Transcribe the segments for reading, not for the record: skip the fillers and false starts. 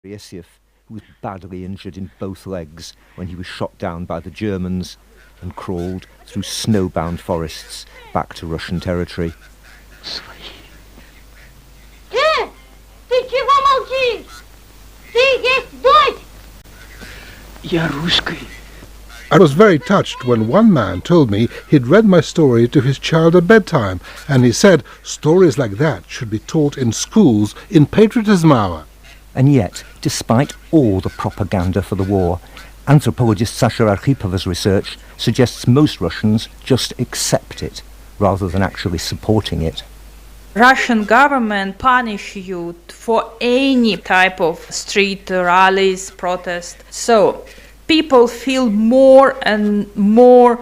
who was badly injured in both legs when he was shot down by the Germans and crawled through snowbound forests back to Russian territory. Ты чего молчишь? Ты есть дочь? Я русский. I was very touched when one man told me he'd read my story to his child at bedtime, and he said stories like that should be taught in schools in Patriotism Hour. And yet, despite all the propaganda for the war, anthropologist Sasha Archipova's research suggests most Russians just accept it, rather than actually supporting it. Russian government punish you for any type of street rallies, protest. So people feel more and more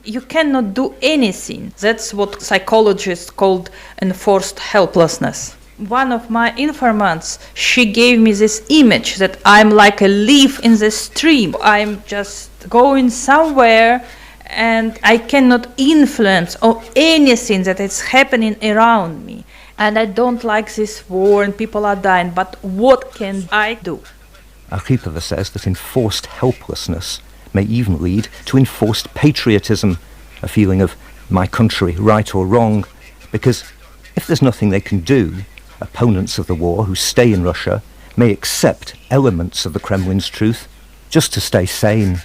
you cannot do anything. That's what psychologists called enforced helplessness. One of my informants, she gave me this image that I'm like a leaf in the stream. I'm just going somewhere and I cannot influence or anything that is happening around me. And I don't like this war and people are dying, but what can I do? Archipova says that enforced helplessness may even lead to enforced patriotism, a feeling of my country, right or wrong, because if there's nothing they can do, opponents of the war who stay in Russia may accept elements of the Kremlin's truth just to stay sane.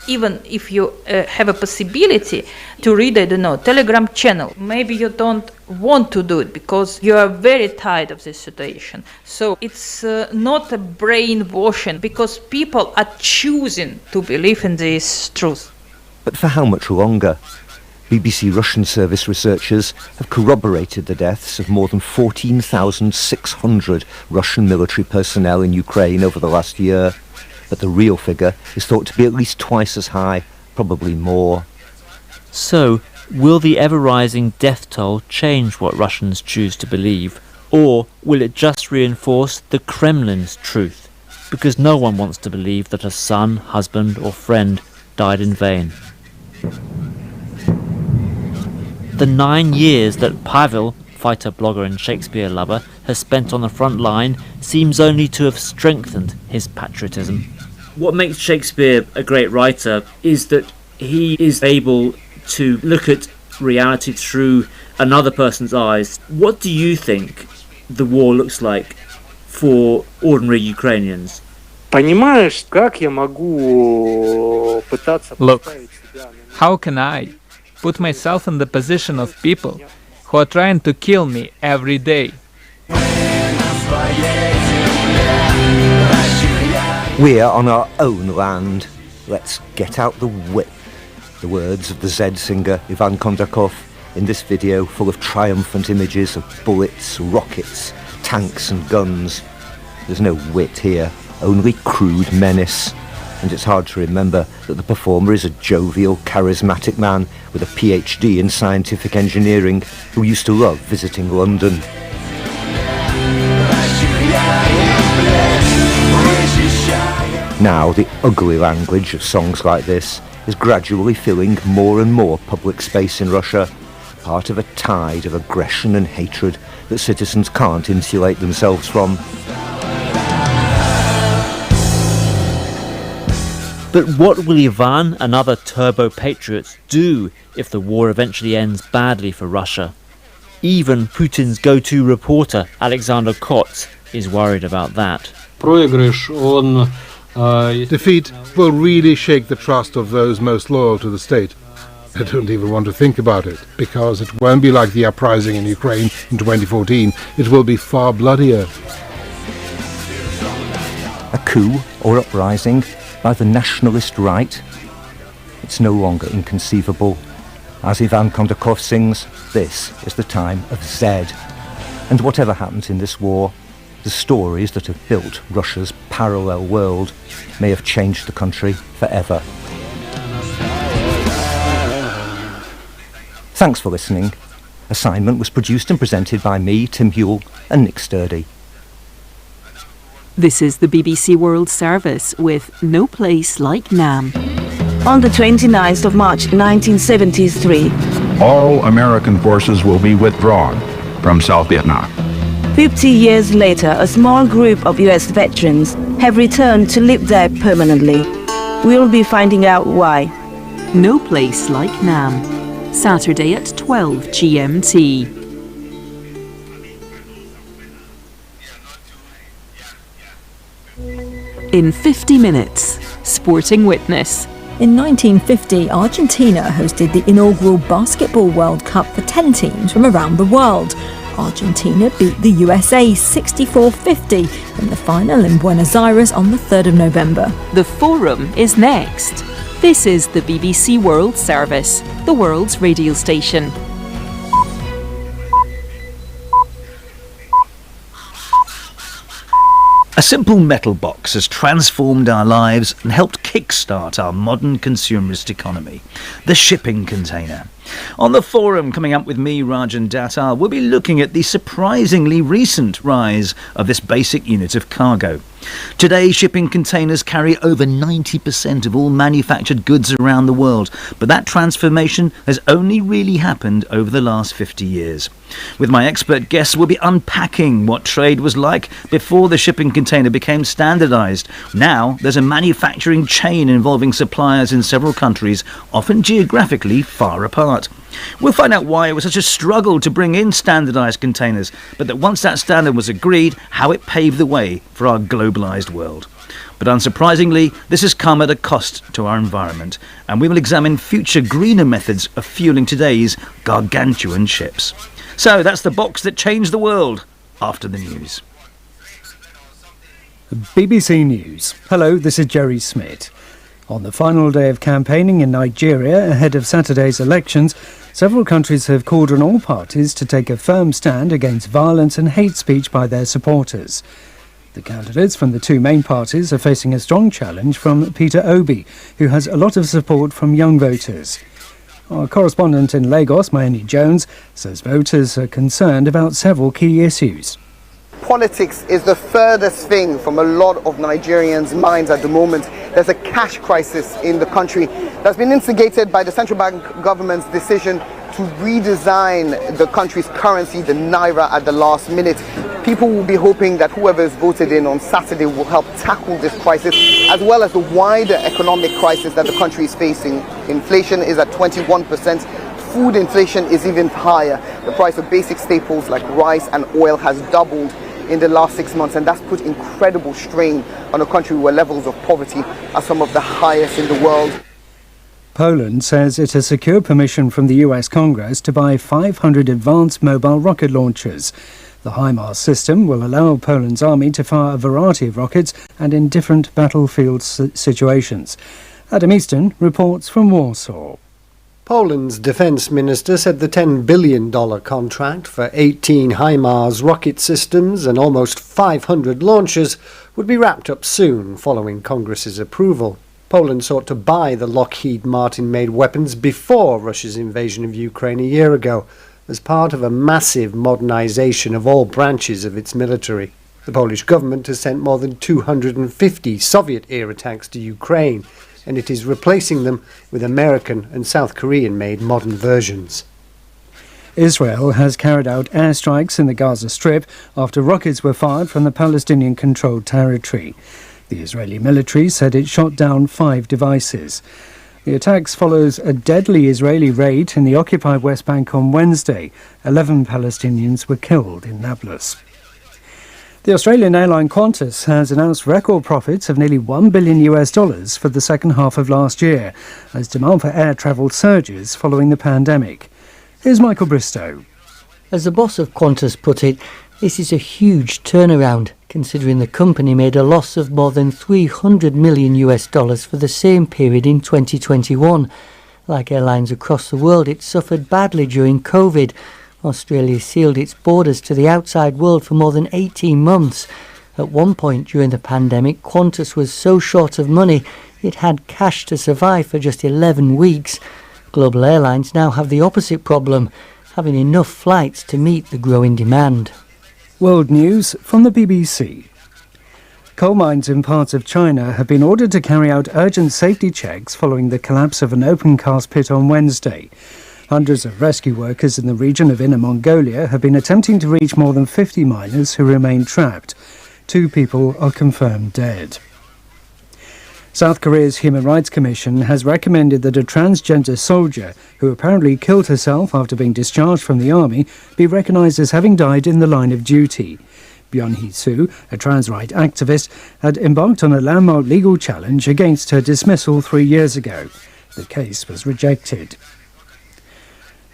Even if you have a possibility to read, I don't know, Telegram channel, maybe you don't want to do it because you are very tired of this situation. So it's not a brainwashing because people are choosing to believe in this truth. But for how much longer? BBC Russian service researchers have corroborated the deaths of more than 14,600 Russian military personnel in Ukraine over the last year. But the real figure is thought to be at least twice as high, probably more. So, will the ever-rising death toll change what Russians choose to believe, or will it just reinforce the Kremlin's truth? Because no one wants to believe that a son, husband or friend died in vain. The 9 years that Pavel, fighter, blogger and Shakespeare lover, has spent on the front line seems only to have strengthened his patriotism. What makes Shakespeare a great writer is that he is able to look at reality through another person's eyes. What do you think the war looks like for ordinary Ukrainians? Понимаешь, как я могу пытаться Look, поставить себя на how can I put myself in the position of people who are trying to kill me every day? We're on our own land. Let's get out the whip. The words of the Z singer Ivan Kondakov in this video full of triumphant images of bullets, rockets, tanks and guns. There's no wit here, only crude menace. And it's hard to remember that the performer is a jovial, charismatic man with a PhD in scientific engineering who used to love visiting London. Now, the ugly language of songs like this is gradually filling more and more public space in Russia, part of a tide of aggression and hatred that citizens can't insulate themselves from. But what will Ivan and other turbo-patriots do if the war eventually ends badly for Russia? Even Putin's go-to reporter, Alexander Kots, is worried about that. Defeat will really shake the trust of those most loyal to the state. I don't even want to think about it, because it won't be like the uprising in Ukraine in 2014. It will be far bloodier. A coup or uprising by the nationalist right? It's no longer inconceivable. As Ivan Kondakov sings, this is the time of Z. And whatever happens in this war, the stories that have built Russia's parallel world may have changed the country forever. Thanks for listening. Assignment was produced and presented by me, Tim Hewell, and Nick Sturdy. This is the BBC World Service with No Place Like Nam. On the 29th of March 1973, all American forces will be withdrawn from South Vietnam. 50 years later, a small group of US veterans have returned to live there permanently. We'll be finding out why. No place like Nam. Saturday at 12 GMT. In 50 minutes, Sporting Witness. In 1950, Argentina hosted the inaugural Basketball World Cup for 10 teams from around the world. Argentina beat the USA 64-50 in the final in Buenos Aires on the 3rd of November. The Forum is next. This is the BBC World Service, the world's radio station. A simple metal box has transformed our lives and helped kickstart our modern consumerist economy. The shipping container. On the forum, coming up with me, Rajan Datar, we'll be looking at the surprisingly recent rise of this basic unit of cargo. Today, shipping containers carry over 90% of all manufactured goods around the world, but that transformation has only really happened over the last 50 years. With my expert guests, we'll be unpacking what trade was like before the shipping container became standardised. Now, there's a manufacturing chain involving suppliers in several countries, often geographically far apart. We'll find out why it was such a struggle to bring in standardised containers, but that once that standard was agreed, how it paved the way for our globalised world. But unsurprisingly, this has come at a cost to our environment, and we will examine future greener methods of fuelling today's gargantuan ships. So that's the box that changed the world after the news. BBC News. Hello, this is Jerry Smith. On the final day of campaigning in Nigeria ahead of Saturday's elections, several countries have called on all parties to take a firm stand against violence and hate speech by their supporters. The candidates from the two main parties are facing a strong challenge from Peter Obi, who has a lot of support from young voters. Our correspondent in Lagos, Mayeni Jones, says voters are concerned about several key issues. Politics is the furthest thing from a lot of Nigerians' minds at the moment. There's a cash crisis in the country that's been instigated by the central bank government's decision to redesign the country's currency, the naira, at the last minute. People will be hoping that whoever is voted in on Saturday will help tackle this crisis, as well as the wider economic crisis that the country is facing. Inflation is at 21%. Food inflation is even higher. The price of basic staples like rice and oil has doubled in the last 6 months, and that's put incredible strain on a country where levels of poverty are some of the highest in the world. Poland says it has secured permission from the US Congress to buy 500 advanced mobile rocket launchers. The HIMARS system will allow Poland's army to fire a variety of rockets and in different battlefield situations. Adam Easton reports from Warsaw. Poland's defence minister said the $10 billion contract for 18 HIMARS rocket systems and almost 500 launchers would be wrapped up soon following Congress's approval. Poland sought to buy the Lockheed Martin-made weapons before Russia's invasion of Ukraine a year ago, as part of a massive modernization of all branches of its military. The Polish government has sent more than 250 Soviet-era tanks to Ukraine, and it is replacing them with American and South Korean-made modern versions. Israel has carried out airstrikes in the Gaza Strip after rockets were fired from the Palestinian-controlled territory. The Israeli military said it shot down 5 devices. The attacks follows a deadly Israeli raid in the occupied West Bank on Wednesday. 11 Palestinians were killed in Nablus. The Australian airline Qantas has announced record profits of nearly $1 billion for the second half of last year, as demand for air travel surges following the pandemic. Here's Michael Bristow. As the boss of Qantas put it, this is a huge turnaround, considering the company made a loss of more than $300 million for the same period in 2021. Like airlines across the world, it suffered badly during COVID. Australia sealed its borders to the outside world for more than 18 months. At one point during the pandemic, Qantas was so short of money it had cash to survive for just 11 weeks. Global airlines now have the opposite problem, having enough flights to meet the growing demand. World News from the BBC. Coal mines in parts of China have been ordered to carry out urgent safety checks following the collapse of an open-cast pit on Wednesday. Hundreds of rescue workers in the region of Inner Mongolia have been attempting to reach more than 50 miners who remain trapped. 2 people are confirmed dead. South Korea's Human Rights Commission has recommended that a transgender soldier who apparently killed herself after being discharged from the army be recognised as having died in the line of duty. Byun Hee-soo, a trans rights activist, had embarked on a landmark legal challenge against her dismissal 3 years ago. The case was rejected.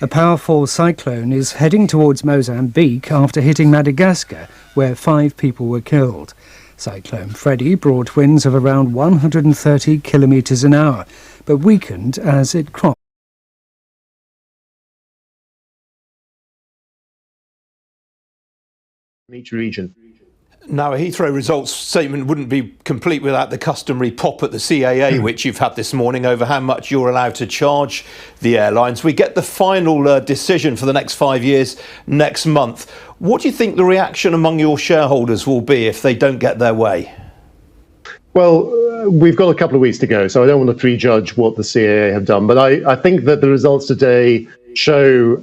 A powerful cyclone is heading towards Mozambique after hitting Madagascar, where 5 people were killed. Cyclone Freddy brought winds of around 130 kilometres an hour, but weakened as it crossed. From each region. Now, a Heathrow results statement wouldn't be complete without the customary pop at the CAA, which you've had this morning over how much you're allowed to charge the airlines. We get the final decision for the next 5 years next month. What do you think the reaction among your shareholders will be if they don't get their way? Well, we've got a couple of weeks to go, so I don't want to prejudge what the CAA have done. But I think that the results today show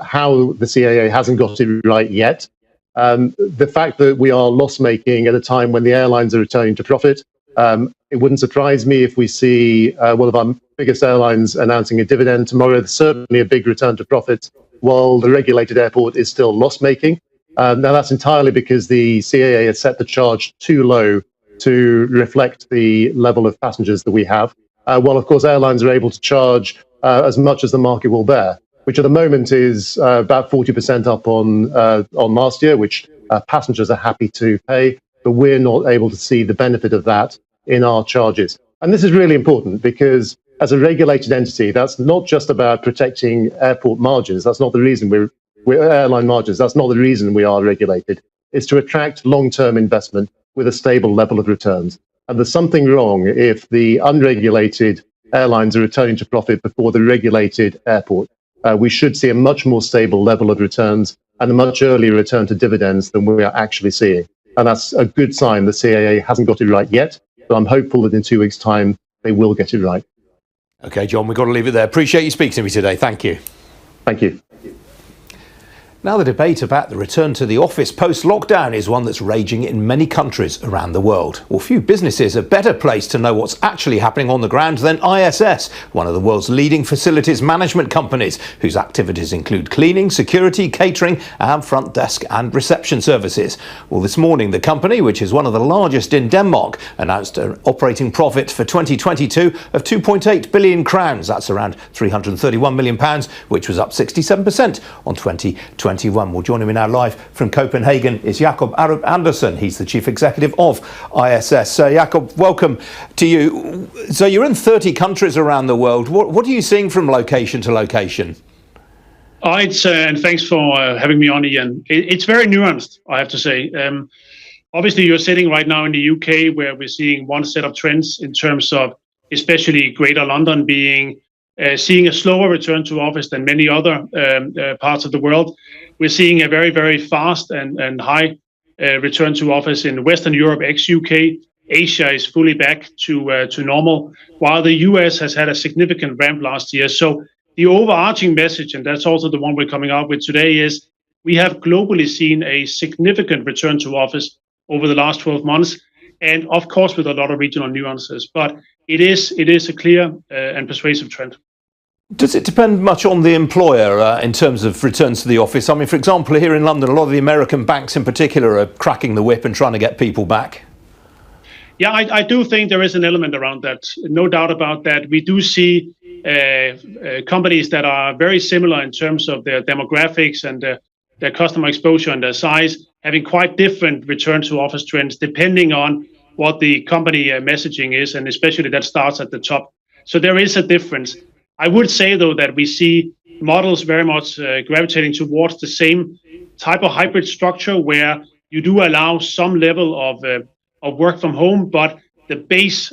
how the CAA hasn't got it right yet. The fact that we are loss-making at a time when the airlines are returning to profit, it wouldn't surprise me if we see one of our biggest airlines announcing a dividend tomorrow. There's certainly a big return to profit while the regulated airport is still loss-making. Now, that's entirely because the CAA has set the charge too low to reflect the level of passengers that we have, while, of course, airlines are able to charge as much as the market will bear, which at the moment is about 40% up on last year, which passengers are happy to pay, but we're not able to see the benefit of that in our charges. And this is really important because as a regulated entity, that's not just about protecting airport margins. That's not the reason we're airline margins. That's not the reason we are regulated. It's to attract long-term investment with a stable level of returns. And there's something wrong if the unregulated airlines are returning to profit before the regulated airport. We should see a much more stable level of returns and a much earlier return to dividends than we are actually seeing. And that's a good sign the CAA hasn't got it right yet, but I'm hopeful that in 2 weeks' time, they will get it right. OK, John, we've got to leave it there. Appreciate you speaking to me today. Thank you. Thank you. Now, the debate about the return to the office post-lockdown is one that's raging in many countries around the world. Well, few businesses are better placed to know what's actually happening on the ground than ISS, one of the world's leading facilities management companies, whose activities include cleaning, security, catering, and front desk and reception services. Well, this morning, the company, which is one of the largest in Denmark, announced an operating profit for 2022 of 2.8 billion crowns. That's around £331 million, which was up 67% on 2020. Well, joining me now live from Copenhagen is Jacob Arup Andersen. He's the chief executive of ISS. So, Jacob, welcome to you. So you're in 30 countries around the world. What are you seeing from location to location? And thanks for having me on, Ian. It's very nuanced, I have to say. Obviously, you're sitting right now in the UK, where we're seeing one set of trends in terms of especially Greater London seeing a slower return to office than many other parts of the world. We're seeing a very, very fast and high return to office in Western Europe, ex-UK. Asia is fully back to normal, while the US has had a significant ramp last year. So the overarching message, and that's also the one we're coming out with today, is we have globally seen a significant return to office over the last 12 months, and of course with a lot of regional nuances. But it is a clear and persuasive trend. Does it depend much on the employer in terms of returns to the office? I mean, for example, here in London, a lot of the American banks in particular are cracking the whip and trying to get people back. Yeah, I do think there is an element around that. No doubt about that. We do see companies that are very similar in terms of their demographics and their customer exposure and their size, having quite different return to office trends depending on what the company messaging is, and especially that starts at the top. So there is a difference. I would say, though, that we see models very much gravitating towards the same type of hybrid structure where you do allow some level of work from home, but the base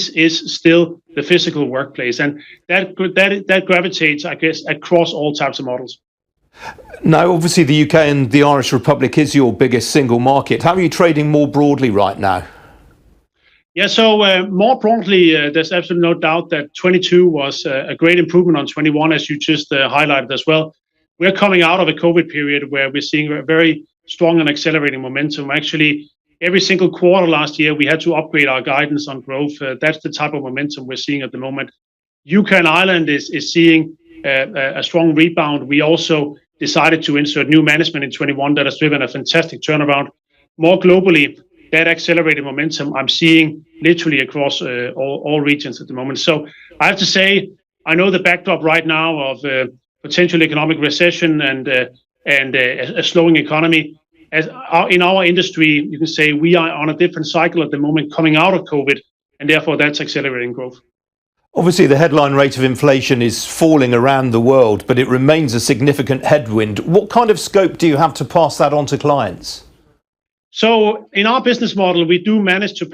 is still the physical workplace, and that gravitates, I guess, across all types of models. Now, obviously, the UK and the Irish Republic is your biggest single market. How are you trading more broadly right now? Yeah, so more broadly, there's absolutely no doubt that 22 was a great improvement on 21, as you just highlighted as well. We're coming out of a COVID period where we're seeing a very strong and accelerating momentum. Actually, every single quarter last year, we had to upgrade our guidance on growth. That's the type of momentum we're seeing at the moment. UK and Ireland is seeing a strong rebound. We also decided to insert new management in 21 that has driven a fantastic turnaround. More globally, that accelerated momentum I'm seeing literally across all regions at the moment. So I have to say, I know the backdrop right now of potential economic recession and a slowing economy. In our industry, you can say we are on a different cycle at the moment coming out of COVID, and therefore that's accelerating growth. Obviously, the headline rate of inflation is falling around the world, but it remains a significant headwind. What kind of scope do you have to pass that on to clients? So in our business model, we do manage to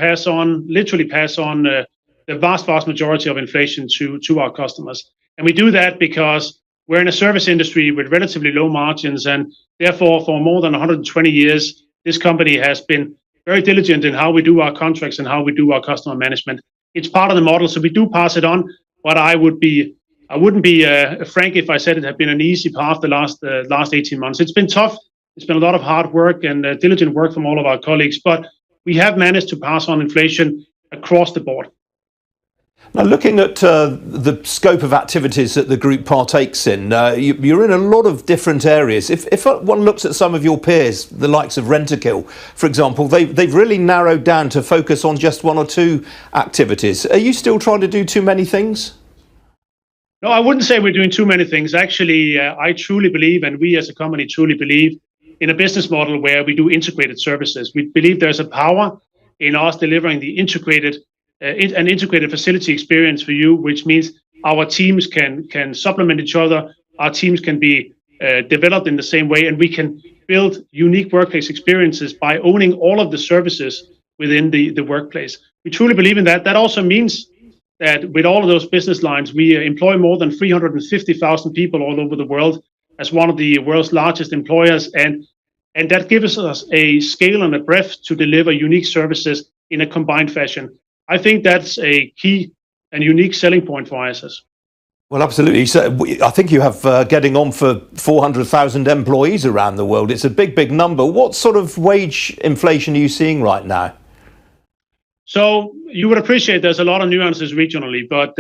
literally pass on the vast majority of inflation to our customers. And we do that because we're in a service industry with relatively low margins, and therefore for more than 120 years, this company has been very diligent in how we do our contracts and how we do our customer management. It's part of the model, so we do pass it on, but I wouldn't be frank if I said it had been an easy path the last 18 months. It's been tough. It's been a lot of hard work and diligent work from all of our colleagues, but we have managed to pass on inflation across the board. Now, looking at the scope of activities that the group partakes in, you're in a lot of different areas. If one looks at some of your peers, the likes of Rentokil, for example, they've really narrowed down to focus on just one or two activities. Are you still trying to do too many things? No, I wouldn't say we're doing too many things. Actually, I truly believe, and we as a company truly believe, in a business model where we do integrated services. We believe there's a power in us delivering the an integrated facility experience for you, which means our teams can supplement each other, our teams can be developed in the same way, and we can build unique workplace experiences by owning all of the services within the workplace. We truly believe in that. That also means that with all of those business lines, we employ more than 350,000 people all over the world as one of the world's largest employers, and that gives us a scale and a breadth to deliver unique services in a combined fashion. I think that's a key and unique selling point for ISS. Well, absolutely. So I think you have getting on for 400,000 employees around the world. It's a big number. What sort of wage inflation are you seeing right now? So you would appreciate there's a lot of nuances regionally, but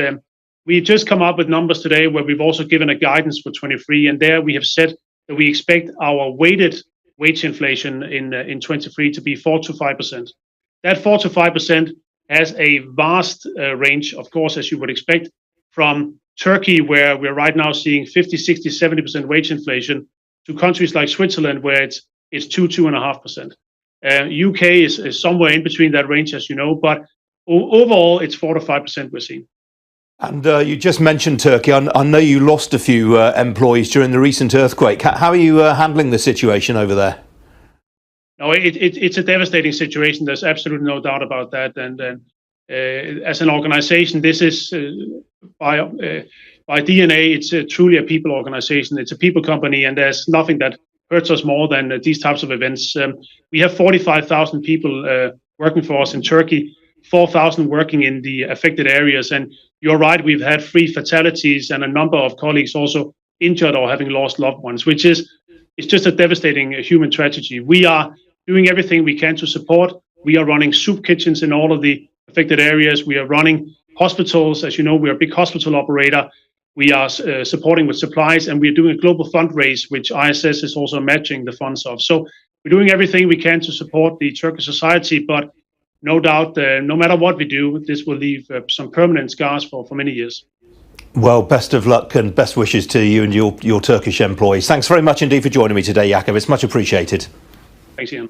we've just come up with numbers today where we've also given a guidance for 23, and there we have said that we expect our weighted wage inflation in 23 to be 4 to 5%. That 4 to 5% has a vast range, of course, as you would expect, from Turkey, where we're right now seeing 50, 60, 70% wage inflation, to countries like Switzerland, where it's 2.5%. UK is somewhere in between that range, as you know, but overall, it's 4 to 5% we're seeing. And you just mentioned Turkey. I know you lost a few employees during the recent earthquake. How are you handling the situation over there? No, it's a devastating situation. There's absolutely no doubt about that. And as an organization, this is by DNA, it's truly a people organization. It's a people company, and there's nothing that hurts us more than these types of events. We have 45,000 people working for us in Turkey, 4,000 working in the affected areas. And you're right, we've had 3 fatalities and a number of colleagues also injured or having lost loved ones, which is it's just a devastating human tragedy. We are doing everything we can to support. We are running soup kitchens in all of the affected areas. We are running hospitals. As you know, we're a big hospital operator. We are supporting with supplies, and we're doing a global fundraise, which ISS is also matching the funds of. So we're doing everything we can to support the Turkish society, but no doubt, no matter what we do, this will leave some permanent scars for many years. Well, best of luck and best wishes to you and your Turkish employees. Thanks very much indeed for joining me today, Jakob. It's much appreciated. Thanks, Ian.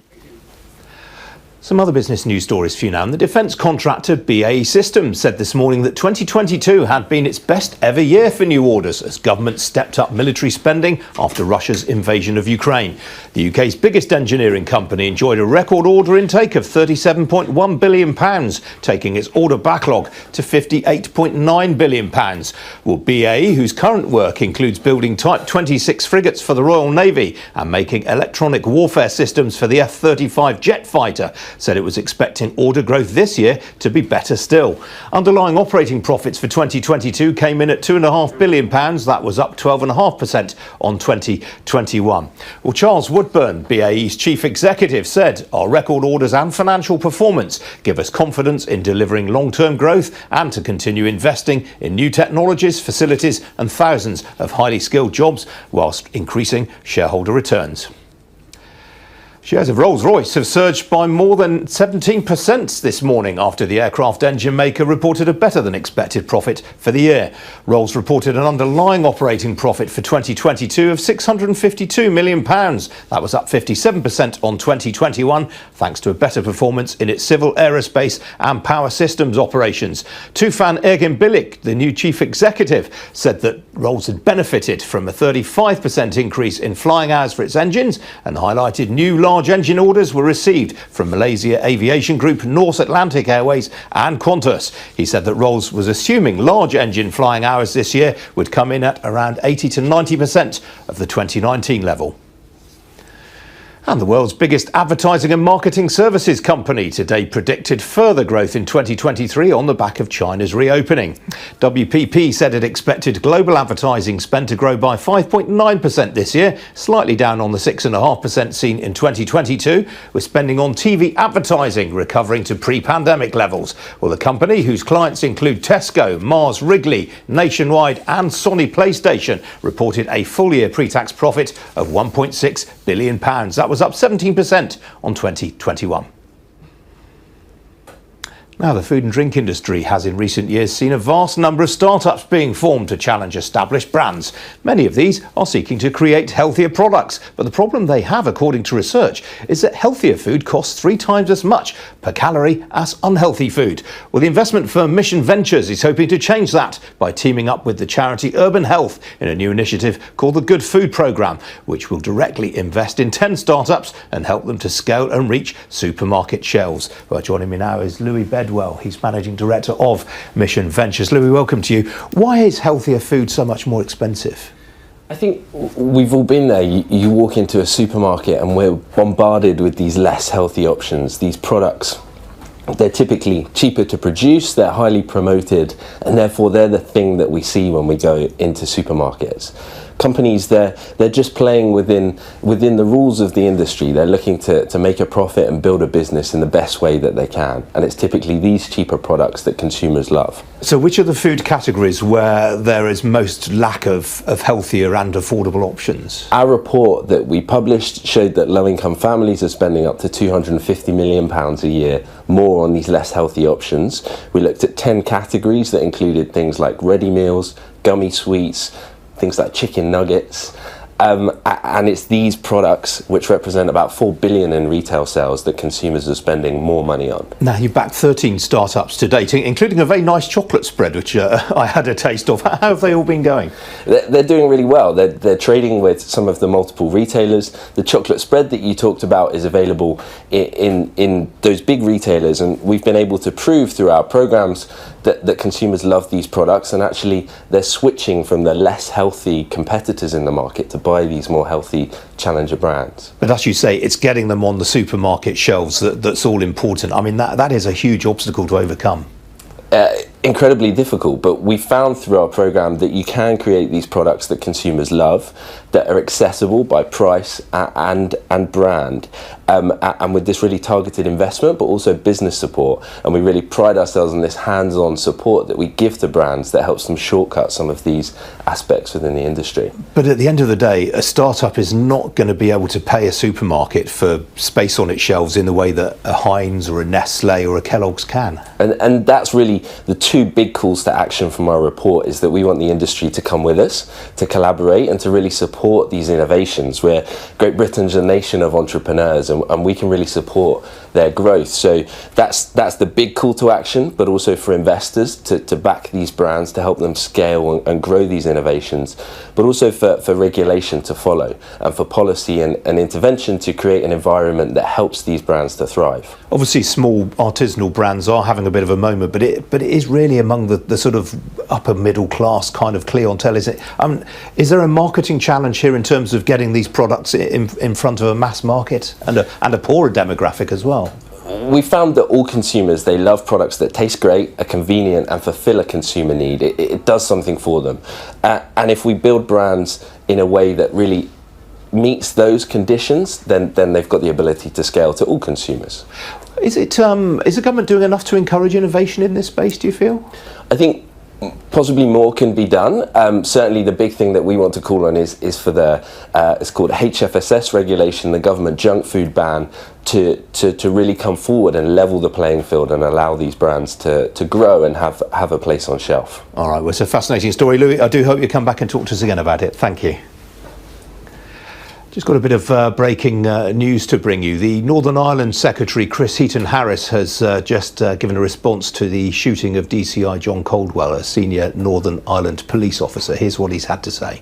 Some other business news stories for you now. And the defence contractor BAE Systems said this morning that 2022 had been its best ever year for new orders as government stepped up military spending after Russia's invasion of Ukraine. The UK's biggest engineering company enjoyed a record order intake of £37.1 billion, taking its order backlog to £58.9 billion. Well, BAE, whose current work includes building Type 26 frigates for the Royal Navy and making electronic warfare systems for the F-35 jet fighter, said it was expecting order growth this year to be better still. Underlying operating profits for 2022 came in at £2.5 billion. That was up 12.5% on 2021. Well, Charles Woodburn, BAE's chief executive, said our record orders and financial performance give us confidence in delivering long-term growth and to continue investing in new technologies, facilities and thousands of highly skilled jobs whilst increasing shareholder returns. Shares of Rolls-Royce have surged by more than 17% this morning after the aircraft engine maker reported a better than expected profit for the year. Rolls reported an underlying operating profit for 2022 of £652 million. That was up 57% on 2021, thanks to a better performance in its civil aerospace and power systems operations. Tufan Ergin-Bilik, the new chief executive, said that Rolls had benefited from a 35% increase in flying hours for its engines and highlighted new large engine orders were received from Malaysia Aviation Group, North Atlantic Airways and Qantas. He said that Rolls was assuming large engine flying hours this year would come in at around 80 to 90% of the 2019 level. And the world's biggest advertising and marketing services company today predicted further growth in 2023 on the back of China's reopening. WPP said it expected global advertising spend to grow by 5.9% this year, slightly down on the 6.5% seen in 2022, with spending on TV advertising recovering to pre-pandemic levels. Well, the company, whose clients include Tesco, Mars, Wrigley, Nationwide and Sony PlayStation, reported a full-year pre-tax profit of £1.6 billion. That was up 17% on 2021. Now, the food and drink industry has in recent years seen a vast number of startups being formed to challenge established brands. Many of these are seeking to create healthier products, but the problem they have, according to research, is that healthier food costs 3 times as much per calorie as unhealthy food. Well, the investment firm Mission Ventures is hoping to change that by teaming up with the charity Urban Health in a new initiative called the Good Food Programme, which will directly invest in 10 startups and help them to scale and reach supermarket shelves. Well, joining me now is Louis Bedwell. He's Managing Director of Mission Ventures. Louis, welcome to you. Why is healthier food so much more expensive? I think we've all been there. You walk into a supermarket and we're bombarded with these less healthy options, these products. They're typically cheaper to produce, they're highly promoted, and therefore they're the thing that we see when we go into supermarkets. Companies, they're just playing within the rules of the industry. They're looking to make a profit and build a business in the best way that they can. And it's typically these cheaper products that consumers love. So which are the food categories where there is most lack of healthier and affordable options? Our report that we published showed that low-income families are spending up to £250 million a year more on these less healthy options. We looked at 10 categories that included things like ready meals, gummy sweets, things like chicken nuggets, and it's these products which represent about $4 billion in retail sales that consumers are spending more money on. Now, you've backed 13 startups to date, including a very nice chocolate spread, which I had a taste of. How have they all been going? They're doing really well. They're trading with some of the multiple retailers. The chocolate spread that you talked about is available in those big retailers, and we've been able to prove through our programs that consumers love these products, and actually they're switching from the less healthy competitors in the market to buy these more healthy challenger brands. But as you say, it's getting them on the supermarket shelves that's all important. I mean, that is a huge obstacle to overcome. Incredibly difficult, but we found through our program that you can create these products that consumers love, that are accessible by price and brand, and with this really targeted investment, but also business support. And we really pride ourselves on this hands-on support that we give to brands that helps them shortcut some of these aspects within the industry. But at the end of the day, a startup is not going to be able to pay a supermarket for space on its shelves in the way that a Heinz or a Nestle or a Kellogg's can. And that's really the two big calls to action from our report, is that we want the industry to come with us, to collaborate and to really support these innovations. Great Britain's a nation of entrepreneurs, and we can really support their growth. So that's the big call to action, but also for investors to back these brands, to help them scale and grow these innovations, but also for regulation to follow, and for policy and intervention to create an environment that helps these brands to thrive. Obviously, small artisanal brands are having a bit of a moment, but it is really among the sort of upper middle class kind of clientele, is it? Is there a marketing challenge here in terms of getting these products in front of a mass market and a poorer demographic as well? we found that all consumers, they love products that taste great, are convenient and fulfill a consumer need. It does something for them. And if we build brands in a way that really meets those conditions, then they've got the ability to scale to all consumers. Is the government doing enough to encourage innovation in this space, do you feel? I think possibly more can be done. Certainly the big thing that we want to call on is for the, it's called HFSS regulation, the government junk food ban, to really come forward and level the playing field and allow these brands to grow and have a place on shelf. All right, well, it's a fascinating story, Louis. I do hope you come back and talk to us again about it. Thank you. Just got a bit of breaking news to bring you. The Northern Ireland Secretary Chris Heaton-Harris has just given a response to the shooting of DCI John Caldwell, a senior Northern Ireland police officer. Here's what he's had to say.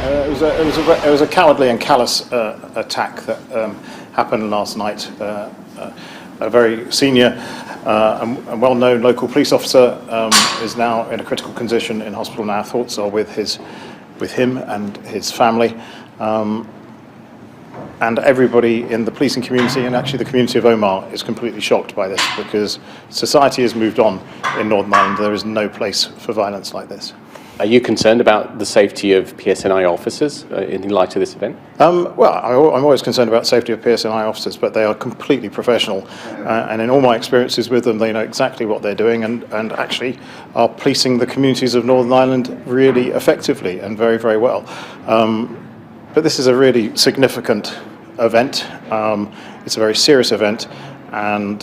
It was a cowardly and callous attack that happened last night. A very senior and well-known local police officer is now in a critical condition in hospital. Now, thoughts are with him and his family. And everybody in the policing community and actually the community of Omagh is completely shocked by this, because society has moved on in Northern Ireland. There is no place for violence like this. Are you concerned about the safety of PSNI officers in light of this event? Well, I'm always concerned about safety of PSNI officers, but they are completely professional. And in all my experiences with them, they know exactly what they're doing and actually are policing the communities of Northern Ireland really effectively and very, very well. But this is a really significant event. It's a very serious event, and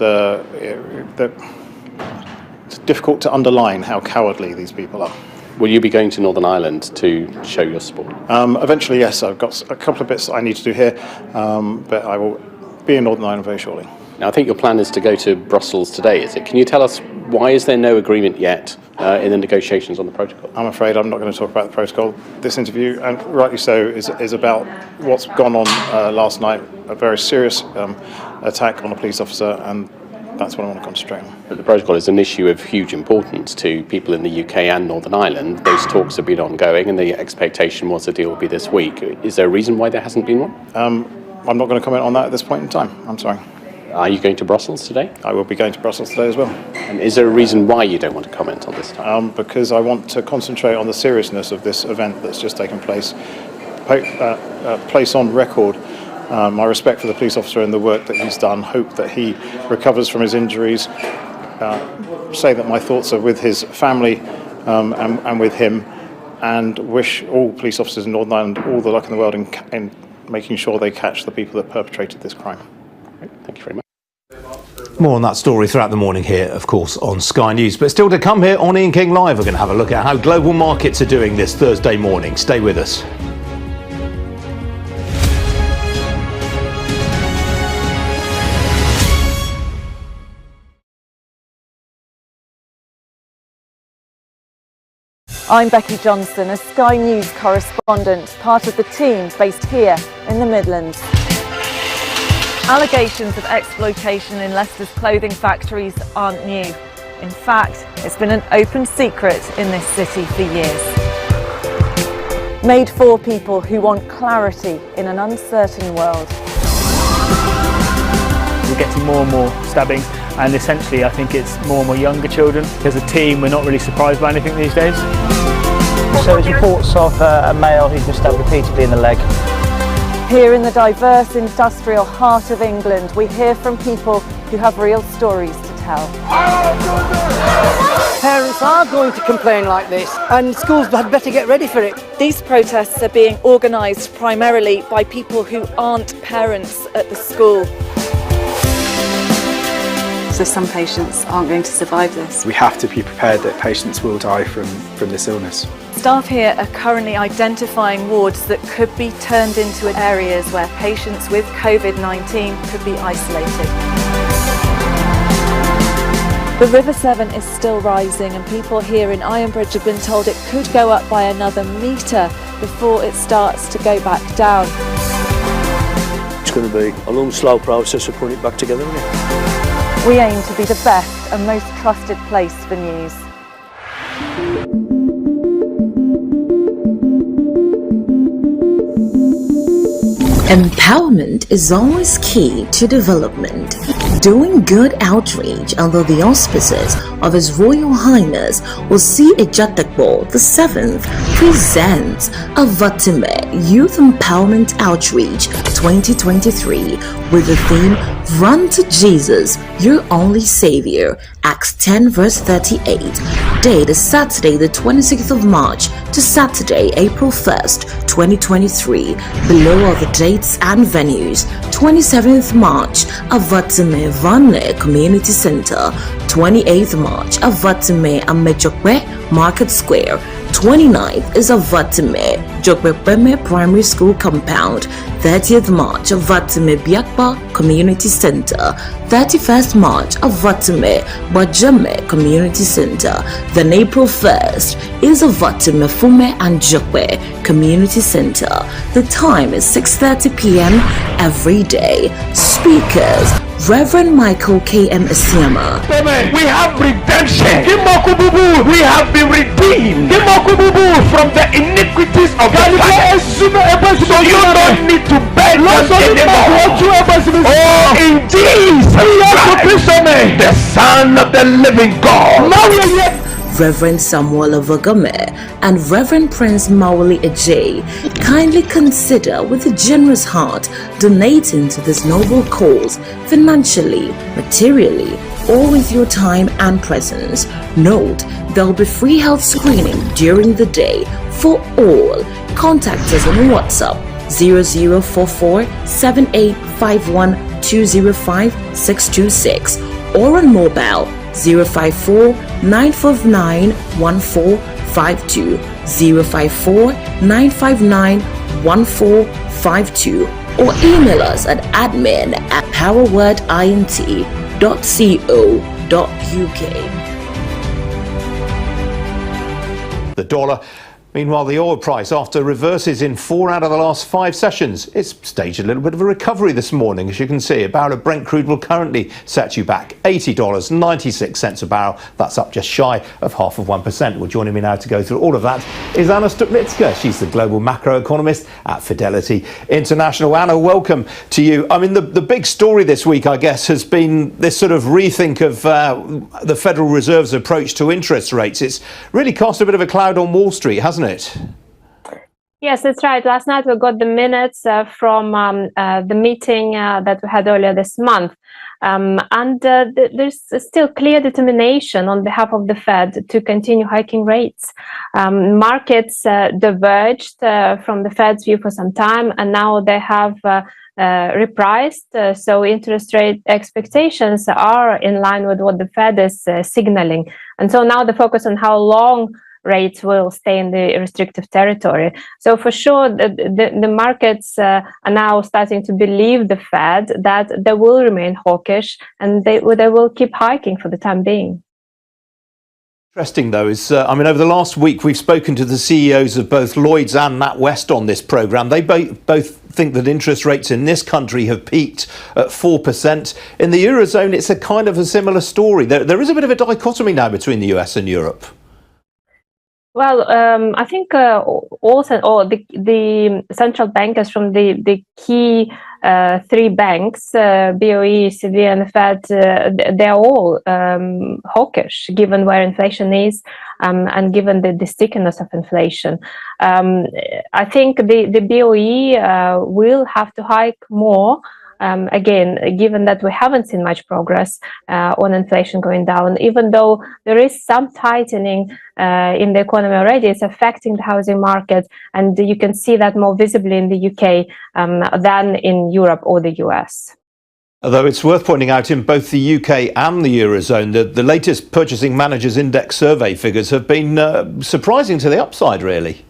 it's difficult to underline how cowardly these people are. Will you be going to Northern Ireland to show your support? Eventually, yes. I've got a couple of bits that I need to do here, but I will be in Northern Ireland very shortly. Now, I think your plan is to go to Brussels today, is it? Can you tell us why is there no agreement yet in the negotiations on the protocol? I'm afraid I'm not going to talk about the protocol. This interview, and rightly so, is about what's gone on last night, a very serious attack on a police officer, and that's what I want to concentrate on. But the protocol is an issue of huge importance to people in the UK and Northern Ireland. Those talks have been ongoing, and the expectation was the deal would be this week. Is there a reason why there hasn't been one? I'm not going to comment on that at this point in time. I'm sorry. Are you going to Brussels today? I will be going to Brussels today as well. And is there a reason why you don't want to comment on this time? Because I want to concentrate on the seriousness of this event that's just taken place. Place on record my respect for the police officer and the work that he's done. Hope that he recovers from his injuries. Say that my thoughts are with his family and with him, and wish all police officers in Northern Ireland all the luck in the world in making sure they catch the people that perpetrated this crime. Thank you very much. More on that story throughout the morning here, of course, on Sky News. But still to come here on Ian King Live, we're going to have a look at how global markets are doing this Thursday morning. Stay with us. I'm Becky Johnson, a Sky News correspondent, part of the team based here in the Midlands. Allegations of exploitation in Leicester's clothing factories aren't new. In fact, it's been an open secret in this city for years. Made for people who want clarity in an uncertain world. We're getting more and more stabbings, and essentially I think it's more and more younger children. As a team, we're not really surprised by anything these days. So there's reports of a male who's been stabbed repeatedly in the leg. Here in the diverse industrial heart of England, we hear from people who have real stories to tell. Parents are going to complain like this, and schools had better get ready for it. These protests are being organised primarily by people who aren't parents at the school. So some patients aren't going to survive this. We have to be prepared that patients will die from this illness. Staff here are currently identifying wards that could be turned into areas where patients with COVID-19 could be isolated. The River Severn is still rising, and people here in Ironbridge have been told it could go up by another metre before it starts to go back down. It's going to be a long, slow process of putting it back together, isn't it? We aim to be the best and most trusted place for news. Empowerment is always key to development. Doing Good Outreach under the auspices of His Royal Highness Osi Ejatekbo VII presents Avatime Youth Empowerment Outreach 2023 with the theme Run to Jesus, Your Only Savior, Acts 10 verse 38. Date is Saturday the 26th of March to Saturday, April 1st, 2023. Below are the dates and venues. 27th March, Avatime Vanle Community Center. 28th March, Avatime Amechokwe Market Square. 29th is Avatime Jokwepeme Primary School Compound. 30th March, Avatime Biakpa Community Center. 31st March, Avatime Bajame Community Center. Then April 1st is Avatime Fume and Jokwe Community Center. The time is 6:30 p.m. every day. Speakers: Reverend Michael K.M. Asiama. We have redemption. We have been redeemed from the iniquities of the past. So you don't need to beg us anymore. Oh, indeed, the Son of the living God. Reverend Samuel Avagame and Reverend Prince Mauli Ajay, kindly consider with a generous heart donating to this noble cause financially, materially, or with your time and presence. Note, there will be free health screening during the day for all. Contact us on WhatsApp 0044 7851 205 626 or on mobile 054 959 1452 054 959 1452 or email us at admin@powerwordint.co.uk. The dollar. Meanwhile, the oil price, after reverses in 4 out of the last 5 sessions, it's staged a little bit of a recovery this morning. As you can see, a barrel of Brent crude will currently set you back $80.96 a barrel. That's up just shy of 0.5%. Well, joining me now to go through all of that is Anna Stuplitska. She's the global macroeconomist at Fidelity International. Anna, welcome to you. I mean, the big story this week, I guess, has been this sort of rethink of the Federal Reserve's approach to interest rates. It's really cast a bit of a cloud on Wall Street, hasn't it? Yes, that's right. Last night we got the minutes from the meeting that we had earlier this month. There's still clear determination on behalf of the Fed to continue hiking rates. Markets diverged from the Fed's view for some time, and now they have repriced. So interest rate expectations are in line with what the Fed is signaling. And so now the focus on how long rates will stay in the restrictive territory. So for sure, the markets are now starting to believe the Fed that they will remain hawkish and they will keep hiking for the time being. Interesting, though, is, over the last week, we've spoken to the CEOs of both Lloyds and NatWest on this programme. They both think that interest rates in this country have peaked at 4%. In the Eurozone, it's a kind of a similar story. There is a bit of a dichotomy now between the US and Europe. Well, I think the central bankers from the key 3 banks, BOE, ECB, and the Fed, they're all hawkish, given where inflation is and given the stickiness of inflation. I think the BOE will have to hike more. Again, given that we haven't seen much progress on inflation going down, even though there is some tightening in the economy already, it's affecting the housing market, and you can see that more visibly in the UK than in Europe or the US. Although it's worth pointing out, in both the UK and the Eurozone, the latest Purchasing Managers Index survey figures have been surprising to the upside, really.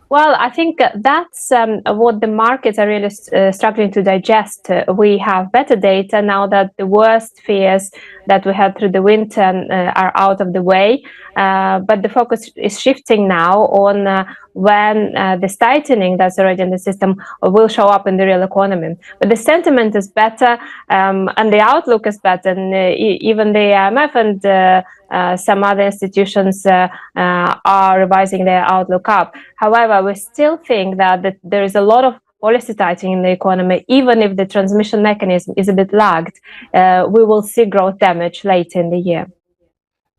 Well, I think that's what the markets are really struggling to digest. We have better data now that the worst fears that we had through the winter are out of the way. But the focus is shifting now on when this tightening that's already in the system will show up in the real economy. But the sentiment is better and the outlook is better. And even the IMF and some other institutions are revising their outlook up. However, we still think that there is a lot of policy tightening in the economy, even if the transmission mechanism is a bit lagged, we will see growth damage later in the year.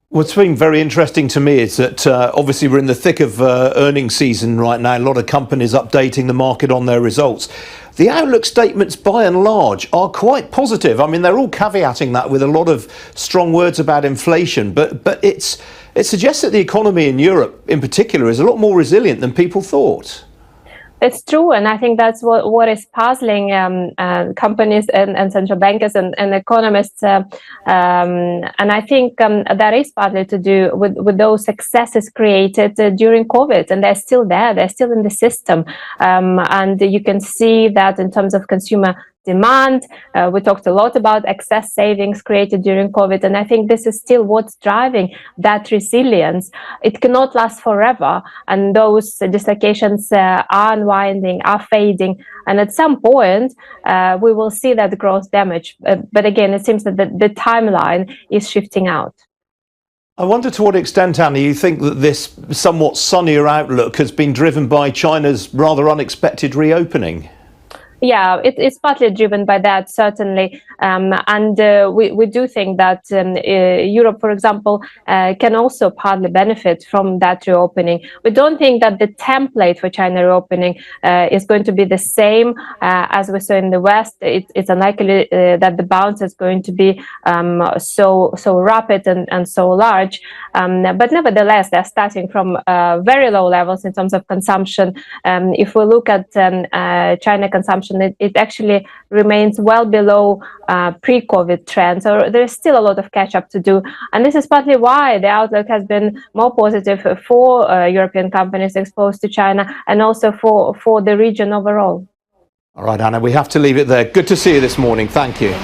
What's been very interesting to me is that obviously we're in the thick of earnings season right now. A lot of companies updating the market on their results. The outlook statements, by and large, are quite positive. I mean, they're all caveating that with a lot of strong words about inflation, but it suggests that the economy in Europe, in particular, is a lot more resilient than people thought. It's true, and I think that's what is puzzling companies and central bankers and economists. And I think that is partly to do with those successes created during COVID, and they're still there. They're still in the system, and you can see that in terms of consumer demand. We talked a lot about excess savings created during COVID, and I think this is still what's driving that resilience. It cannot last forever, and those dislocations are unwinding, are fading, and at some point we will see that growth damage. But again, it seems that the timeline is shifting out. I wonder to what extent, Anna, you think that this somewhat sunnier outlook has been driven by China's rather unexpected reopening? Yeah, it's partly driven by that, certainly. And we do think that Europe, for example, can also partly benefit from that reopening. We don't think that the template for China reopening is going to be the same as we saw in the West. It's unlikely that the bounce is going to be so rapid and so large. But nevertheless, they're starting from very low levels in terms of consumption. If we look at China consumption, it actually remains well below pre-COVID trends. So there's still a lot of catch-up to do. And this is partly why the outlook has been more positive for European companies exposed to China and also for the region overall. All right, Anna, we have to leave it there. Good to see you this morning. Thank you.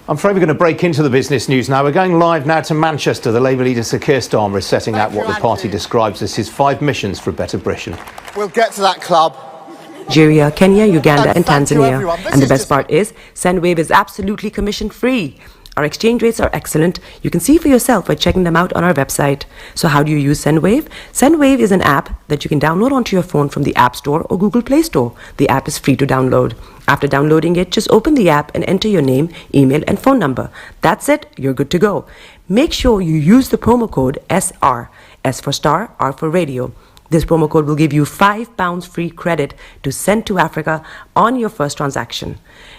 I'm afraid we're going to break into the business news now. We're going live now to Manchester. The Labour leader Sir Keir Starmer is setting out what the party describes as his 5 missions for a better Britain. We'll get to that club. Nigeria, Kenya, Uganda and Tanzania. And the best part is, SendWave is absolutely commission-free. Our exchange rates are excellent. You can see for yourself by checking them out on our website. So how do you use SendWave? SendWave is an app that you can download onto your phone from the App Store or Google Play Store. The app is free to download. After downloading it, just open the app and enter your name, email and phone number. That's it. You're good to go. Make sure you use the promo code SR. S for Star, R for Radio. This promo code will give you £5 free credit to send to Africa on your first transaction.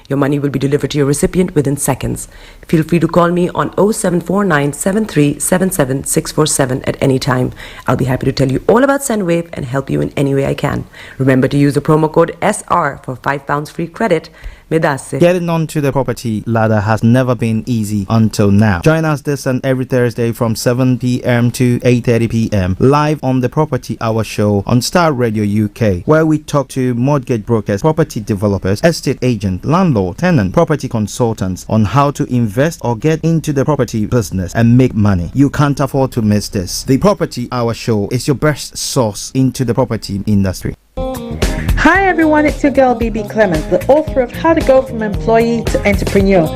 Your money will be delivered to your recipient within seconds. Feel free to call me on 0749 7377 647 at any time. I'll be happy to tell you all about SendWave and help you in any way I can. Remember to use the promo code SR for £5 free credit. Getting onto the property ladder has never been easy until now. Join us this and every Thursday from 7 p.m. to 8:30 p.m. live on the Property Hour show on Starr Radio UK, where we talk to mortgage brokers, property developers, estate agents, landlord, tenant, property consultants on how to invest or get into the property business and make money. You can't afford to miss this. The Property Hour show is your best source into the property industry. Hi everyone, it's your girl BB Clemens, the author of How to Go From Employee to Entrepreneur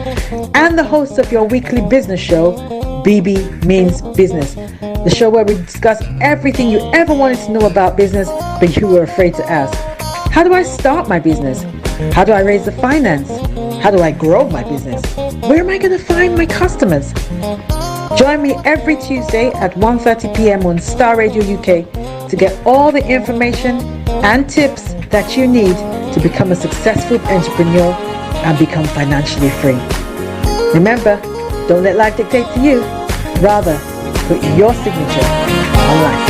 and the host of your weekly business show, BB Means Business, the show where we discuss everything you ever wanted to know about business but you were afraid to ask. How do I start my business? How do I raise the finance? How do I grow my business? Where am I going to find my customers? Join me every Tuesday at 1:30 p.m. on Starr Radio UK to get all the information and tips that you need to become a successful entrepreneur and become financially free. Remember, don't let life dictate to you. Rather, put your signature on life.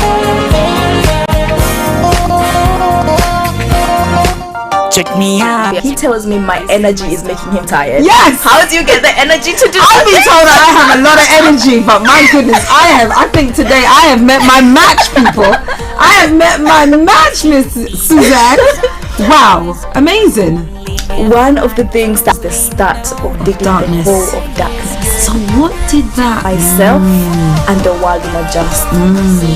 Check me out. He tells me my energy is making him tired. Yes! How do you get the energy to do I've been told that I have a lot of energy, but my goodness, I think today I have met my match, people. I have met my match, Miss Suzanne. Wow, amazing. One of the things that's the start of the darkness. The whole of darkness. So what did that? Myself and the world will adjust.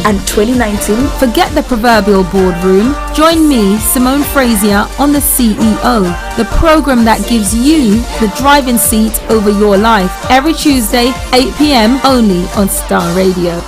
And 2019. Forget the proverbial boardroom. Join me, Simone Frazier, on The CEO, the program that gives you the driving seat over your life. Every Tuesday, 8 p.m. only on Starr Radio.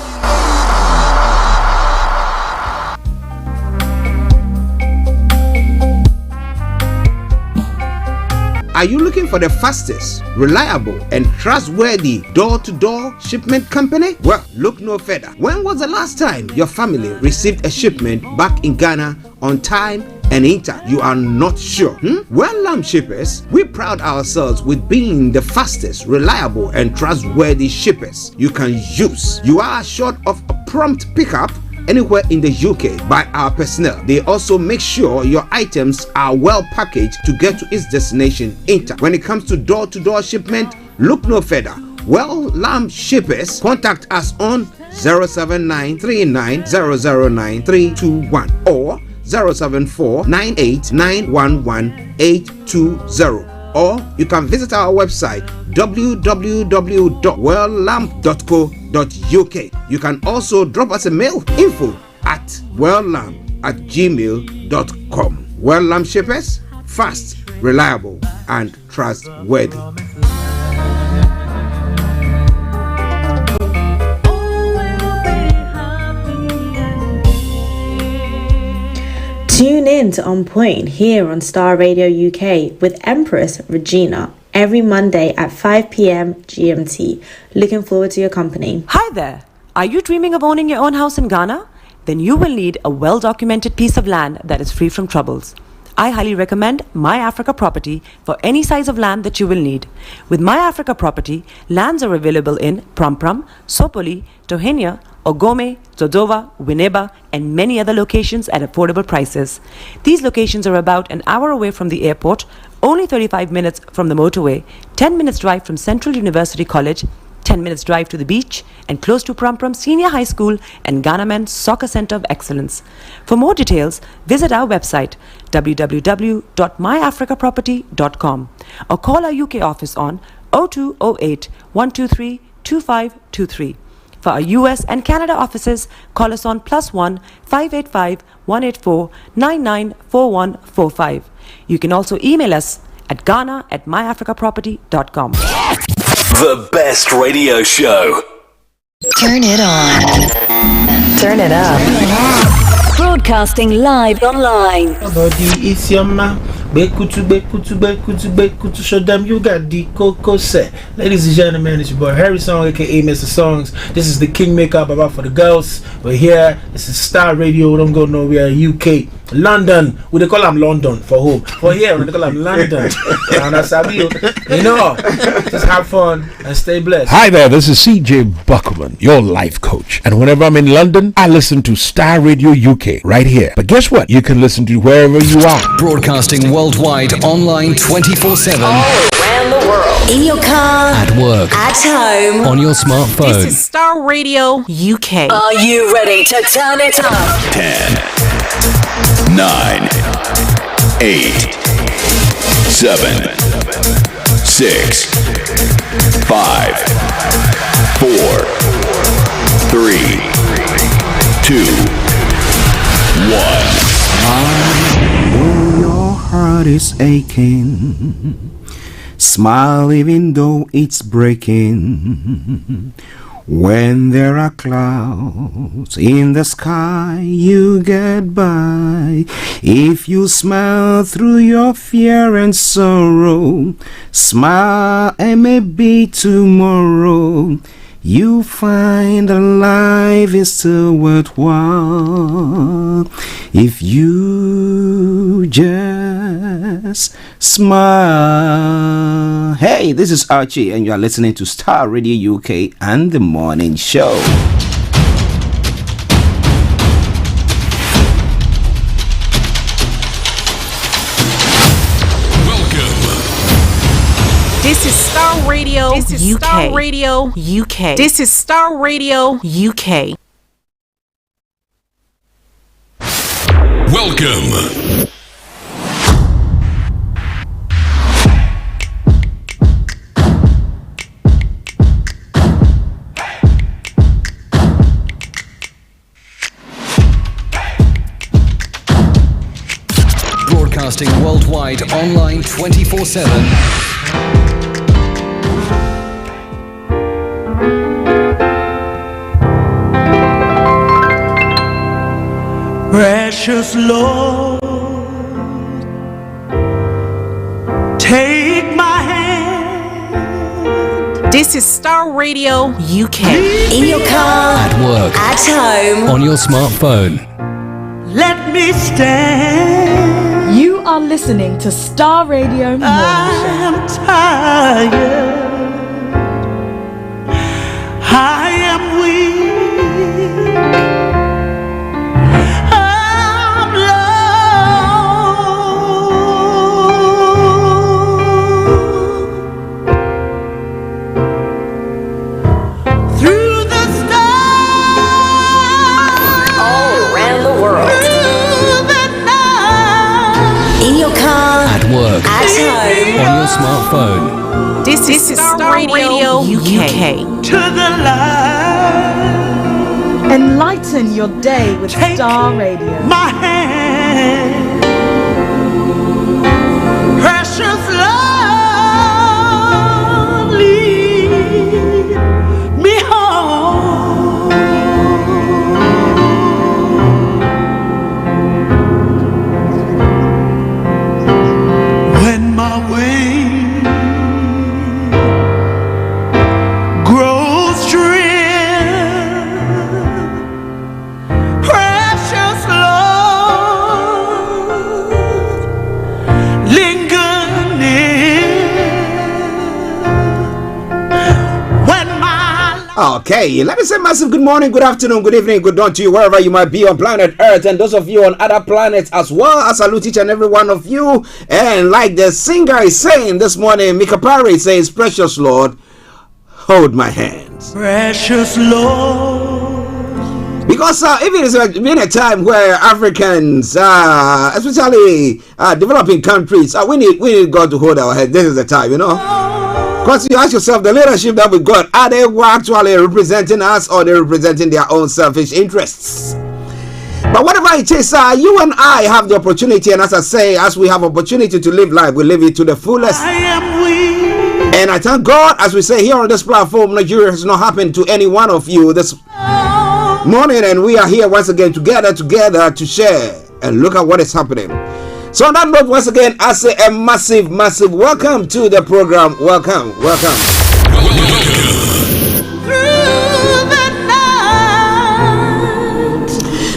Are you looking for the fastest, reliable, and trustworthy door-to-door shipment company? Well, look no further. When was the last time your family received a shipment back in Ghana on time and in time? You are not sure? Well, Lamb Shippers, we pride ourselves with being the fastest, reliable, and trustworthy shippers you can use. You are assured of a prompt pickup anywhere in the UK by our personnel. They also make sure your items are well packaged to get to its destination in time. When it comes to door-to-door shipment, look no further. Well, Lamb Shippers, contact us on 07939009321 or 07498911820, or you can visit our website www.welllamp.co.uk. You can also drop us a mail, info@welllamp@gmail.com. Well Lamb Shippers, fast, reliable, and trustworthy. Tune in to On Point here on Star Radio UK with Empress Regina every Monday at 5 p.m. GMT. Looking forward to your company. Hi there. Are you dreaming of owning your own house in Ghana? Then you will need a well-documented piece of land that is free from troubles. I highly recommend My Africa Property for any size of land that you will need. With My Africa Property, lands are available in Pram, Sopoli, Tohenia, Ogome, Dodova, Winneba, and many other locations at affordable prices. These locations are about an hour away from the airport, only 35 minutes from the motorway, 10 minutes drive from Central University College, 10 minutes drive to the beach, and close to Pram Senior High School and Ghana Men's Soccer Center of Excellence. For more details, visit our website www.myafricaproperty.com or call our UK office on 0208 123 2523. For our US and Canada offices, call us on +1 585 184 994145. You can also email us at ghana@myafricaproperty.com. The best radio show. Turn it on. Turn it up. Broadcasting live online. Body is your man. Bekutu, show them you got the coco set. Ladies and gentlemen, it's your boy Harry Song, aka Mr. Songs. This is the Kingmaker Baba for the girls. We're here. This is Star Radio. Don't go nowhere. UK, London. We they call them London for home. For here, we they call them London. And that's how you know. Just have fun and stay blessed. Hi there. This is CJ Buckman, your life coach. And whenever I'm in London, I listen to Star Radio UK right here. But guess what? You can listen to wherever you are. Broadcasting worldwide, online 24/7. All around the world. In your car. At work. At home. On your smartphone. This is Star Radio UK. Are you ready to turn it up? 10, 9, 8, 7, 6, 5, 4, 3, 2, 1. Your heart is aching. Smile even though it's breaking. When there are clouds in the sky, you get by. If you smile through your fear and sorrow, smile and maybe tomorrow you find that life is still worthwhile if you just smile. Hey, this is Archie and you are listening to Star Radio UK and The Morning Show. This is Star Radio. This is UK. Star Radio UK. This is Star Radio UK. Welcome. Broadcasting worldwide, online 24/7. Precious Lord, take my This is Starr Radio UK. In your car, at work, at home, on your smartphone. Let me stand. You are listening to Starr Radio Morning Show. I'm tired. I am weak. I'm low. Through the stars. All around the world. Through the night. In your car, at work, at home, on your smartphone. This is Starr Radio UK. To the light. Enlighten your day with Starr Radio. My hand. Precious love, lead me home. When my wings grows dim, precious Lord, linger near. When my Okay, let me say massive good morning, good afternoon, good evening, good dawn to you wherever you might be on planet Earth and those of you on other planets as well. I salute each and every one of you. And like the singer is saying this morning, Mika Parry says, precious Lord, hold my hands. precious Lord. Because even it's been a time where Africans, especially developing countries, we need God to hold our head. This is the time, you know. Because you ask yourself, the leadership that we got, are they actually representing us or they representing their own selfish interests? But whatever it is, you and I have the opportunity, and as I say, as we have opportunity to live life, we live it to the fullest. I am weak. And I thank God, as we say here on this platform, Nigeria has not happened to any one of you this morning, and we are here once again together to share and look at what is happening. So on that note, once again, I say a massive welcome to the program. Welcome. Through the night.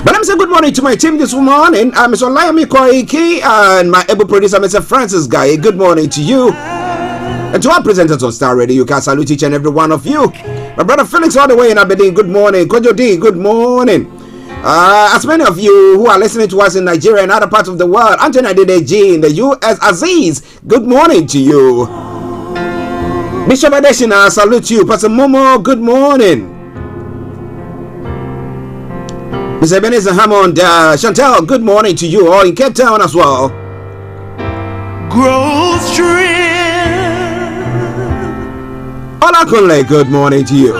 But let me say good morning to my team this morning. I'm Mr. Olayomi, Koiki, and my able producer, Mr. Francis Guy. Good morning to you. And to our presenters on Starr Radio, you can salute each and every one of you. My brother Felix all the way in Aberdeen, good morning. Kojo D, good morning. As many of you who are listening to us in Nigeria and other parts of the world, Anthony Adedeji in the US, Aziz, good morning to you. Bishop Adeshina, salute you. Pastor Momo, good morning. Mr. Ebenezer Hammond, Chantel, good morning to you all in Cape Town as well. Grows dim. Olakunle, good morning to you.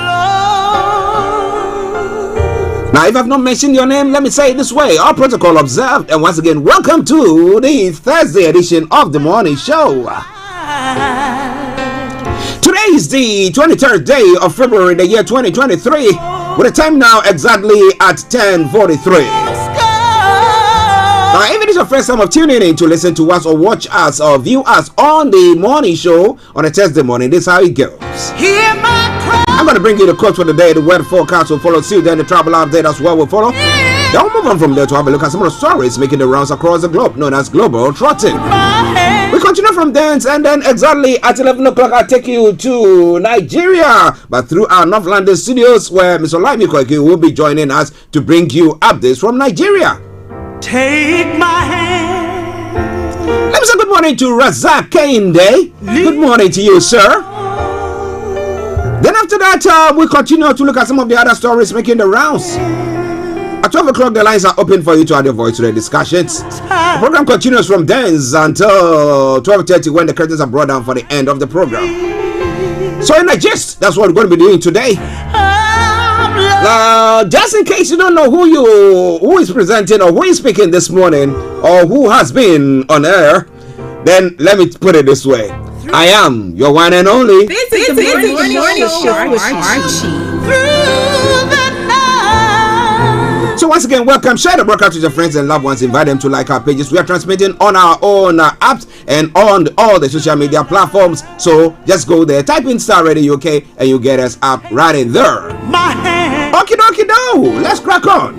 Now, if I've not mentioned your name, let me say it this way. All protocol observed. And once again, welcome to the Thursday edition of the morning show. Today is the 23rd day of February, the year 2023. With the time now exactly at 10:43. Now, if it is your first time of tuning in to listen to us or watch us or view us on the morning show on a Thursday morning, this is how it goes. Hear my cry. I'm going to bring you the quote for the day. The weather forecast will follow suit. Then the travel update as well will follow. Then we'll move on from there to have a look at some of the stories making the rounds across the globe, known as Global Trotting. We continue from there, and then exactly at 11 o'clock, I'll take you to Nigeria, but through our North London studios, where Mr. Olayomi Koiki will be joining us to bring you updates from Nigeria. Take my hand. Let me say good morning to Razak Kende. Good morning to you, sir. Then after that, we continue to look at some of the other stories making the rounds. At 12 o'clock, the lines are open for you to add your voice to the discussions. The program continues from then until 12:30 when the curtains are brought down for the end of the program. So in a gist, that's what we're going to be doing today. Now, just in case you don't know who is presenting or who is speaking this morning or who has been on air, then let me put it this way. I am your one and only. This is the morning show with Archie. Through the night. So once again, welcome. Share the broadcast with your friends and loved ones. Invite them to like our pages. We are transmitting on our own apps and on all the social media platforms. So just go there, type in Starr Radio UK, and you get us up right in there. Okie dokie do. Let's crack on.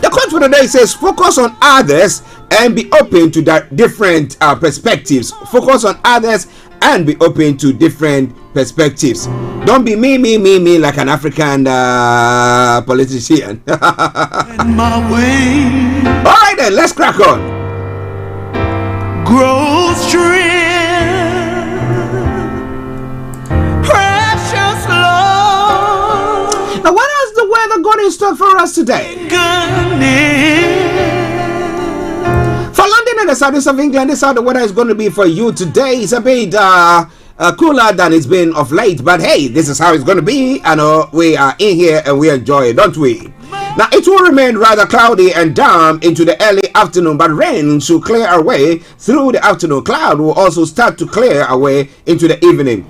The quote for today says, "Focus on others and be open to different perspectives." Focus on others and be open to different perspectives. Don't be me like an African politician. Alright then, let's crack on. Grow strength, precious Lord. Now what has the weather got in store for us today? For London and the southeast of England, this is how the weather is going to be for you today. It's a bit cooler than it's been of late, but hey, this is how it's going to be. I know we are in here and we enjoy it, don't we? Now it will remain rather cloudy and damp into the early afternoon, but rain should clear away through the afternoon. Cloud will also start to clear away into the evening.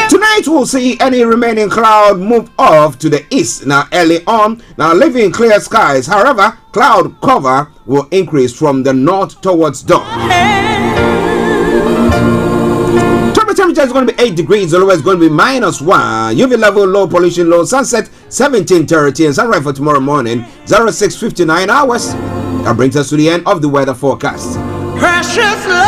Tonight we'll see any remaining cloud move off to the east now early on, now leaving clear skies. However, cloud cover will increase from the north towards dawn. Temperature is going to be 8 degrees, the lowest is going to be -1. UV level low, pollution low, sunset 17:30, and sunrise for tomorrow morning 06:59 hours. That brings us to the end of the weather forecast. Precious Lord.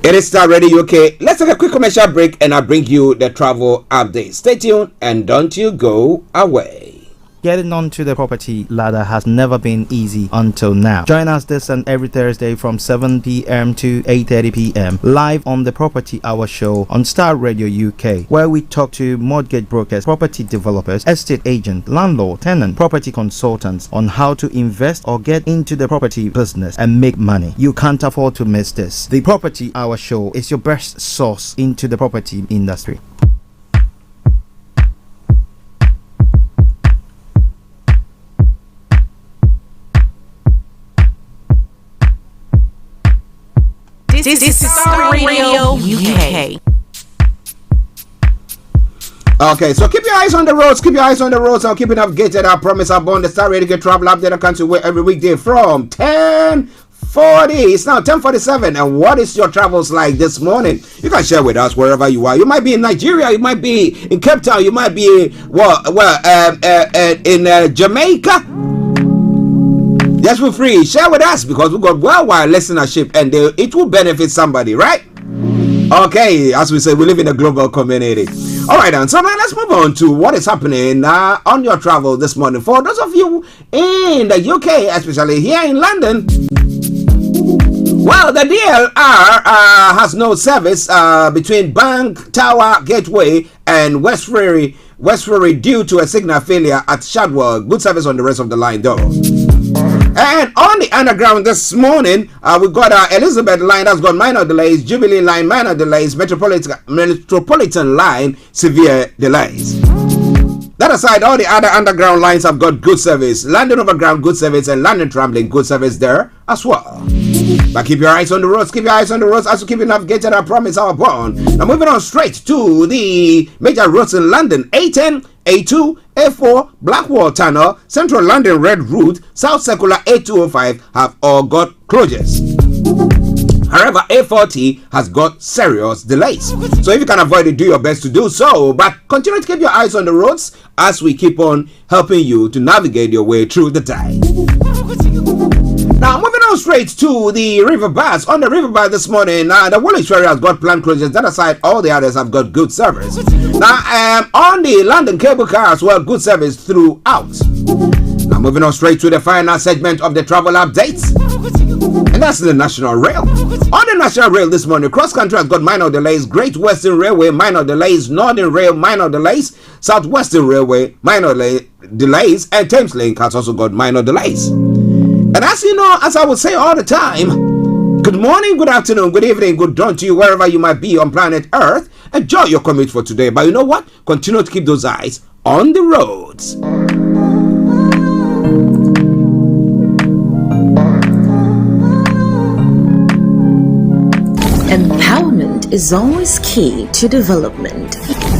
It is Starr Radio UK. Let's take a quick commercial break and I'll bring you the travel update. Stay tuned and don't you go away. Getting onto the property ladder has never been easy until now. Join us this and every Thursday from 7 p.m. to 8:30 p.m. live on the Property Hour Show on Starr Radio UK, where we talk to mortgage brokers, property developers, estate agents, landlord, tenant, property consultants on how to invest or get into the property business and make money. You can't afford to miss this. The Property Hour Show is your best source into the property industry. This is Starr Radio UK. Okay, so keep your eyes on the roads. Keep your eyes on the roads. I'll keep it updated. I promise I'm on the Starr Radio Travel Update. I come to where every weekday from 10:40. It's now 10:47. And what is your travels like this morning? You can share with us wherever you are. You might be in Nigeria. You might be in Cape Town. You might be in Jamaica. Just for free, share with us because we got worldwide listenership and it will benefit somebody, right? Okay, as we say, we live in a global community. All right, then. So now let's move on to what is happening on your travel this morning. For those of you in the UK, especially here in London, well, the DLR has no service between Bank Tower Gateway and West Ferry due to a signal failure at Shadwell. Good service on the rest of the line, though. And on the underground this morning, we got our Elizabeth line that's got minor delays, Jubilee line minor delays, Metropolitan line severe delays. That aside, all the other underground lines have got good service. London Overground good service and London Tramlink good service there as well. But keep your eyes on the roads, keep your eyes on the roads as you keep it navigated, I promise our bond. Now moving on straight to the major roads in London. A10, A2, A4, Blackwall Tunnel, Central London Red Route, South Circular A205 have all got closures. However, A40 has got serious delays. So if you can avoid it, do your best to do so. But continue to keep your eyes on the roads as we keep on helping you to navigate your way through the day. Now, moving on straight to the river bars. On the river bar this morning, the Woolwich area has got planned closures. That aside, all the others have got good service. Now, on the London cable car as well, good service throughout. Now, moving on straight to the final segment of the travel updates. And that's the National Rail. On the National Rail this morning, Cross Country has got minor delays, Great Western Railway minor delays, Northern Rail minor delays, Southwestern Railway minor delays, and Thameslink has also got minor delays. And as you know, as I will say all the time, good morning, good afternoon, good evening, good dawn to you wherever you might be on planet Earth. Enjoy your commute for today. But you know what? Continue to keep those eyes on the roads. Empowerment is always key to development.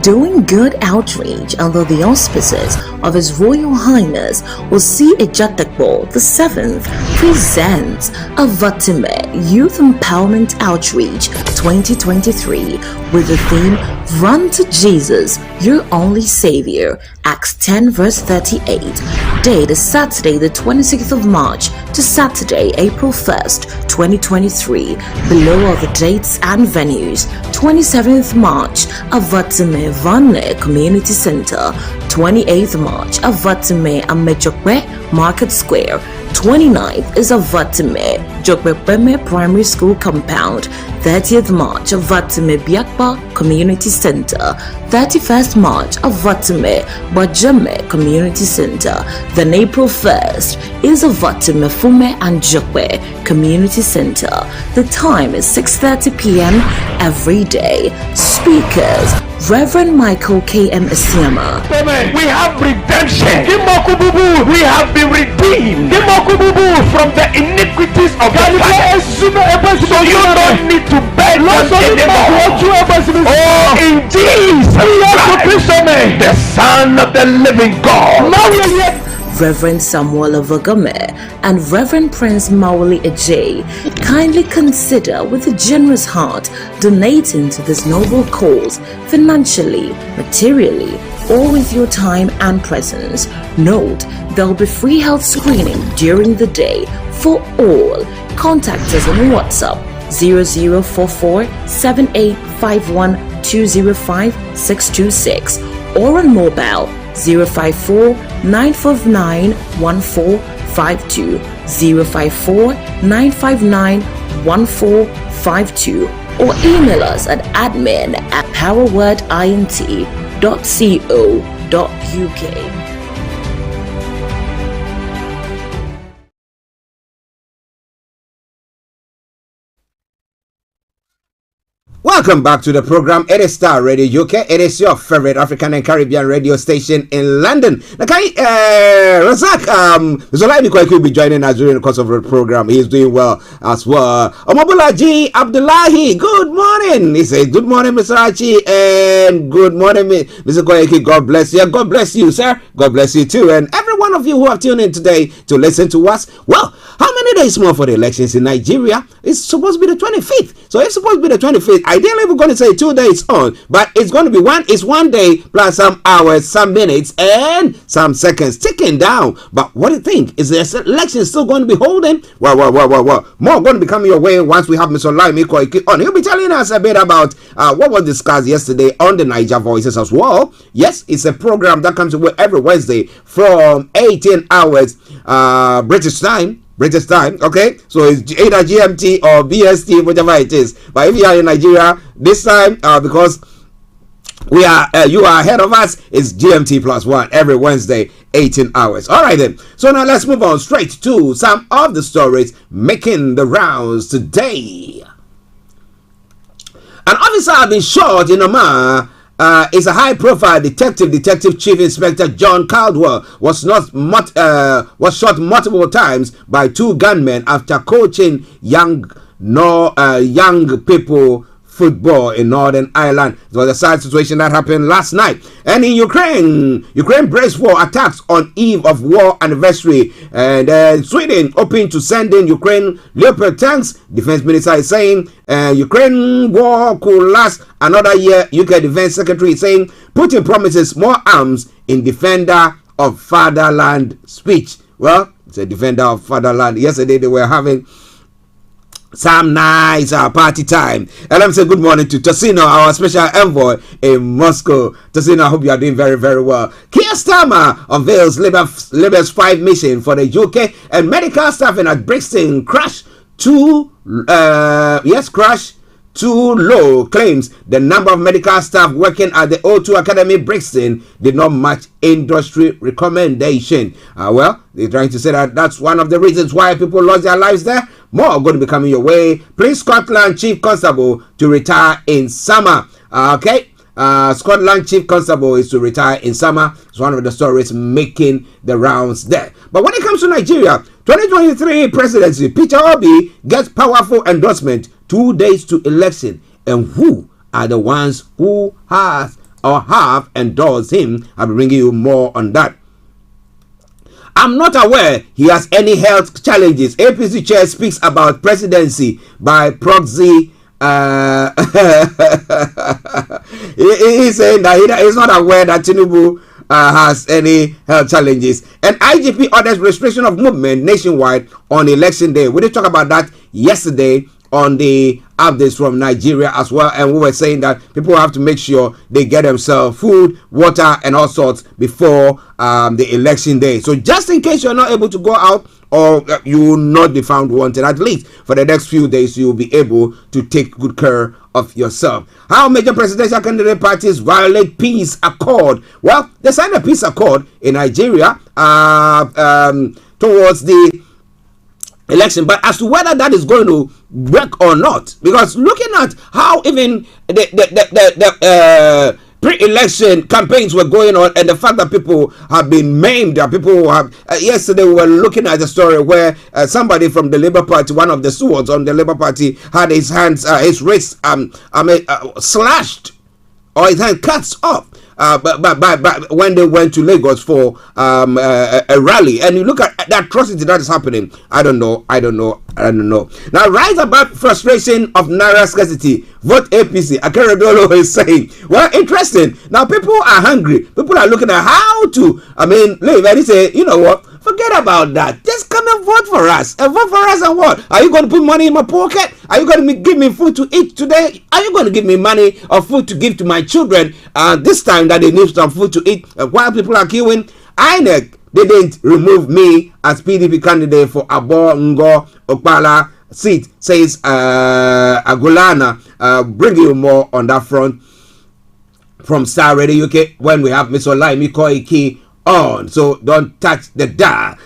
doing good outreach under the auspices of His Royal Highness Osi Ejatekbo VII presents Avatime Youth Empowerment Outreach 2023 with the theme Run to Jesus, Your Only Savior, Acts 10 verse 38. Date is Saturday the 26th of March to Saturday April 1st, 2023. Below are the dates and venues. 27th March, Avatime Vanle Community Center. 28th March, Avatime Amejokwe Market Square. 29th is Avatime Jokwepeme Primary School Compound. 30th March, Avatime Biakpa Community Center. 31st March, Avatime Bajame Community Center. Then April 1st is Avatime Fume and Jokwe Community Center. The time is 6:30 p.m. every day. Speakers: Reverend Michael K.M. Isiama. We have redemption. We have been redeemed from the iniquities of the past. So you don't need to beg us anymore. Oh, in Jesus Christ, the Son of the living God. Reverend Samuel Avagame and Reverend Prince Mawali Ejay, kindly consider with a generous heart donating to this noble cause financially, materially, or with your time and presence. Note, there will be free health screening during the day for all. Contact us on WhatsApp 0044 7851 205 626 or on mobile 054 959 1452 054 959 1452 or email us at admin@powerwordint.co.uk. Welcome back to the program. It is Starr Radio UK. It is your favorite African and Caribbean radio station in London. Okay, Razak, Olayomi Koiki will be joining us during the course of the program. He is doing well as well. Omobulaji Abdullahi, good morning. He says, good morning, Mr. Archie, and good morning, Mr. Koiki. God bless you. God bless you, sir. God bless you too. And every one of you who have tuned in today to listen to us. Well, how many days more for the elections in Nigeria? It's supposed to be the 25th. So it's supposed to be the 25th. Ideally, we're going to say 2 days on, but it's going to be one day plus some hours, some minutes, and some seconds ticking down. But what do you think? Is the election still going to be holding? Well. More going to be coming your way once we have Mr. Olayomi Koiki on. He'll be telling us a bit about what was discussed yesterday on the Niger Voices as well. Yes, it's a program that comes away every Wednesday from 18 hours British time, okay? So it's either GMT or BST, whichever it is. But if you are in Nigeria this time, because you are ahead of us, it's GMT +1 every Wednesday, 18 hours. All right then. So now let's move on straight to some of the stories making the rounds today. An officer has been shot in Oman. Is a high-profile Detective Chief Inspector John Caldwell was shot multiple times by two gunmen after coaching young people football in Northern Ireland. It was a sad situation that happened last night. And in Ukraine braced for attacks on eve of war anniversary. And Sweden open to sending Ukraine Leopard tanks. Defense Minister is saying Ukraine war could last another year. UK Defense Secretary is saying Putin promises more arms in Defender of Fatherland speech. Well, it's a Defender of Fatherland. Yesterday they were having some nice party time. And let me say good morning to Tosino, our special envoy in Moscow. Tosino, I hope you are doing very, very well. Keir Starmer unveils Labour's 5 mission for the UK, and medical staffing at Brixton crash too low. Claims the number of medical staff working at the O2 Academy Brixton did not match industry recommendation. Well, they're trying to say that that's one of the reasons why people lost their lives there. More are going to be coming your way. Prince Scotland Chief Constable to retire in summer. Okay. Scotland Chief Constable is to retire in summer. It's one of the stories making the rounds there. But when it comes to Nigeria, 2023 presidency, Peter Obi gets powerful endorsement 2 days to election. And who are the ones who have or have endorsed him. I'll be bringing you more on that. I'm not aware he has any health challenges. APC chair speaks about presidency by proxy. He's saying that he's not aware that Tinubu has any health challenges. And IGP orders restriction of movement nationwide on election day. We did talk about that yesterday on the updates from Nigeria as well, and we were saying that people have to make sure they get themselves food, water, and all sorts before the election day. So just in case you're not able to go out, or you will not be found wanted, at least for the next few days you will be able to take good care of yourself. How major presidential candidate parties violate peace accord? Well, they signed a peace accord in Nigeria towards the election, but as to whether that is going to work or not, because looking at how even the pre-election campaigns were going on, and the fact that people have been maimed, that people have yesterday we were looking at the story where somebody from the Labour Party, one of the stewards on the Labour Party, had his hands, his wrists slashed, or his hand cuts off. But when they went to Lagos for a rally, and you look at the atrocity that is happening, I don't know. Now, rise above frustration of naira scarcity, vote APC. Akeredolu is saying, well, interesting. Now, people are hungry. People are looking at how to, live. And he say, you know what? Forget about that. Just come and vote for us. And vote for us and what? Are you going to put money in my pocket? Are you going to give me food to eat today? Are you going to give me money or food to give to my children this time that they need some food to eat? While people are queuing, INEC didn't remove me as PDP candidate for Abo Ngo Okpala seat, says Agulana. Bring you more on that front from Starr Radio UK when we have Mr. Olayomi Koiki on, so don't touch the dial.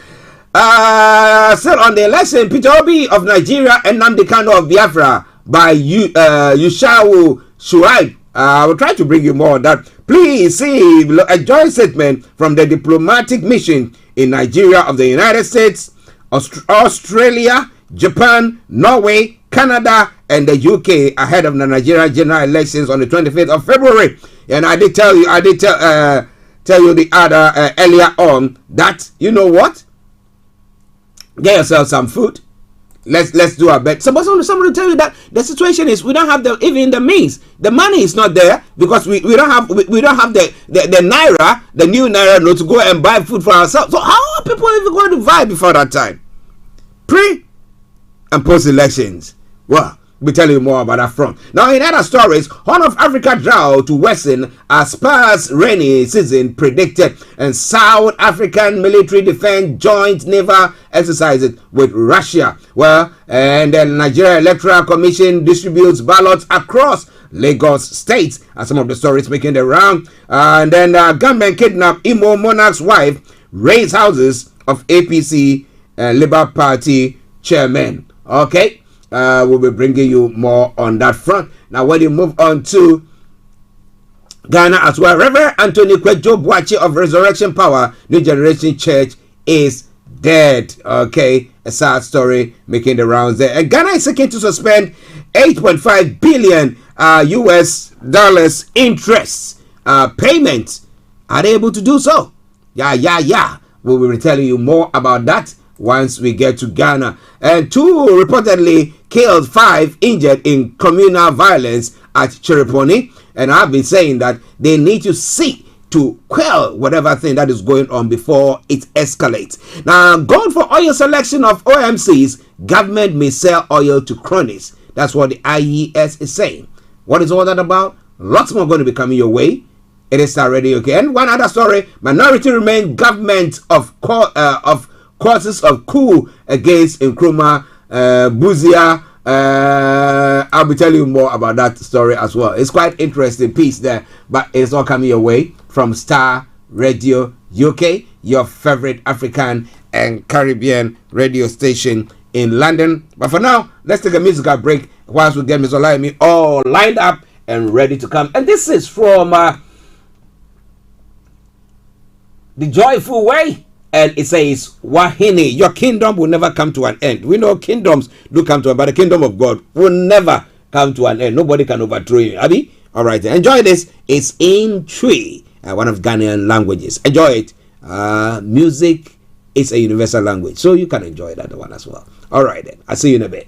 Still on the election, Peter Obi of Nigeria and Nnamdi Kanu of Biafra by Yushawu Shuaib. I will try to bring you more on that. Please see a joint statement from the diplomatic mission in Nigeria of the United States, Australia, Japan, Norway, Canada, and the UK ahead of the Nigerian general elections on the 25th of February. And I did tell you the other earlier on that, you know what, get yourself some food. Let's do our best. Somebody will tell you that the situation is we don't have even the means. The money is not there because we don't have the naira, the new naira note to go and buy food for ourselves. So how are people even going to buy before that time? Pre and post elections. Well, we'll tell you more about that front. Now, in other stories, Horn of Africa drought to worsen as sparse rainy season predicted, and South African military defense joint naval exercises with Russia. Well, and the Nigeria Electoral Commission distributes ballots across Lagos State, and some of the stories making the round. And then gunmen kidnap Imo monarch's wife, raise houses of APC Labour Party chairman. Okay. We'll be bringing you more on that front. Now, when you move on to Ghana as well, Reverend Anthony Kwejo Boachi of Resurrection Power New Generation Church is dead. Okay, a sad story making the rounds there. And Ghana is seeking to suspend 8.5 billion US dollars interest payments. Are they able to do so? Yeah. We will be telling you more about that once we get to Ghana. And 2 reportedly killed, 5 injured in communal violence at Chereponi. And I've been saying that they need to seek to quell whatever thing that is going on before it escalates. Now, going for oil selection of OMCs, government may sell oil to cronies. That's what the IES is saying. What is all that about? Lots more going to be coming your way. It is already okay. And one other story, minority remain government of causes of coup against Nkrumah, Buzia. I'll be telling you more about that story as well. It's quite interesting piece there, but it's all coming your way from Starr Radio UK, your favorite African and Caribbean radio station in London. But for now, let's take a musical break whilst we get Ms. Olayomi all lined up and ready to come. And this is from The Joyful Way. And it says, Wahini, your kingdom will never come to an end. We know kingdoms do come to an end, but the kingdom of God will never come to an end. Nobody can overthrow you. Abi, All right, enjoy this. It's in Twi, one of Ghanaian languages. Enjoy it. Music is a universal language, so you can enjoy that one as well. All right, then. I'll see you in a bit.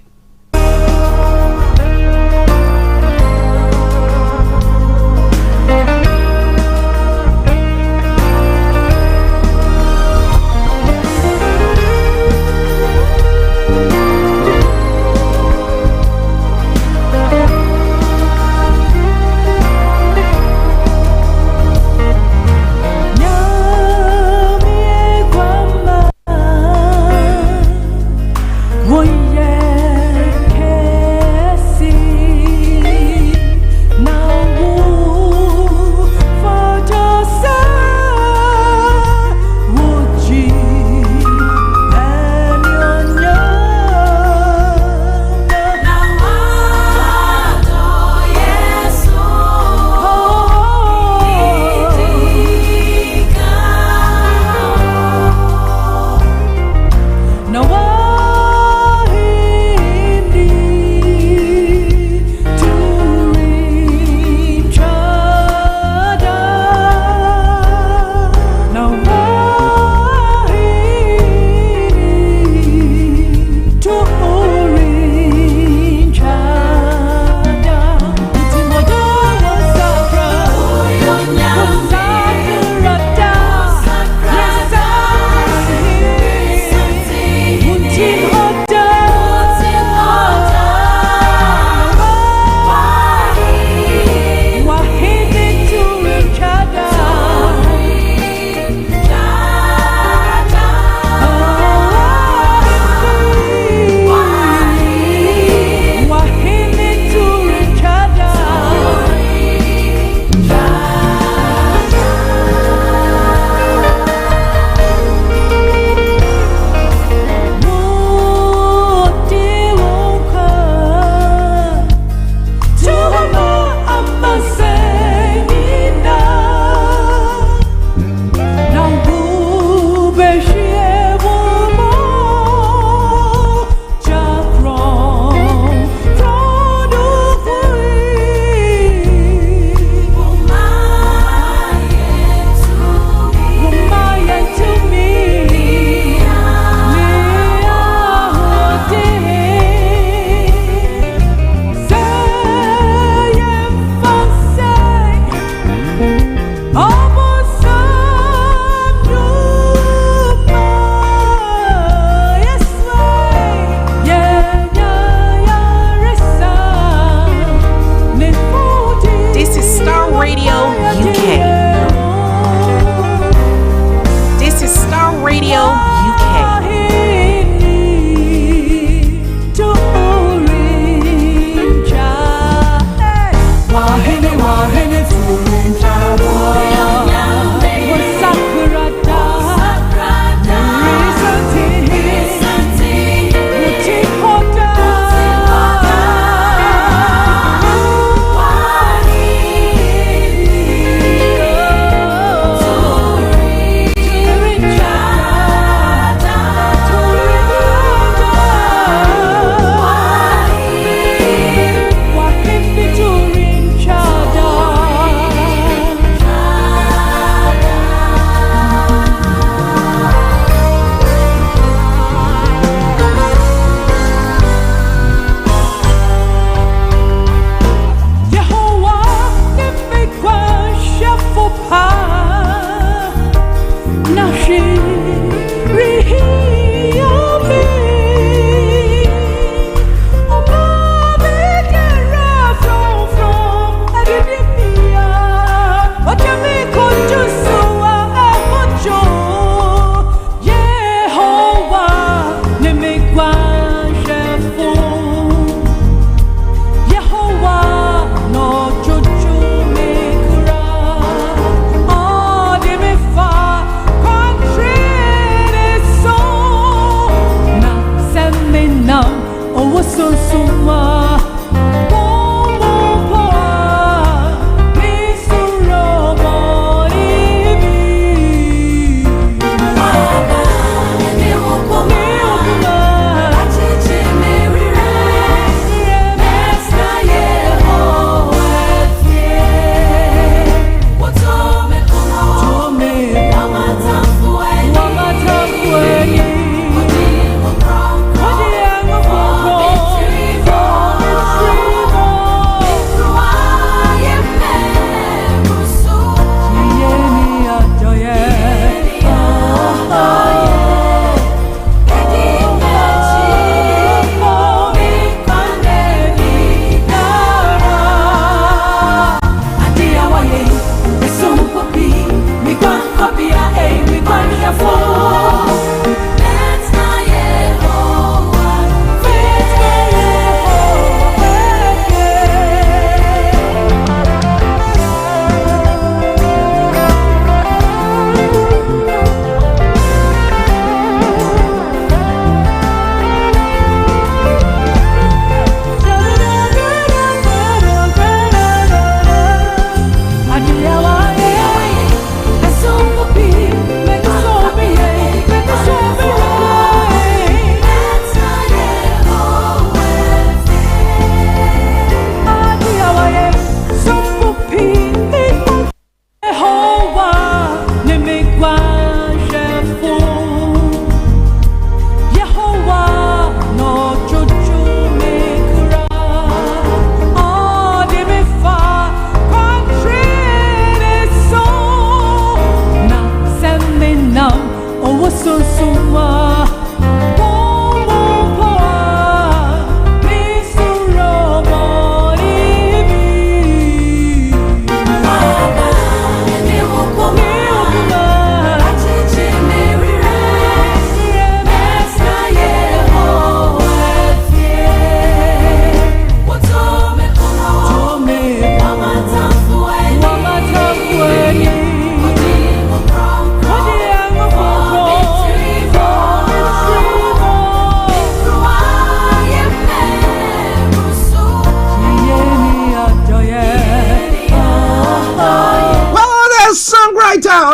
Oye, que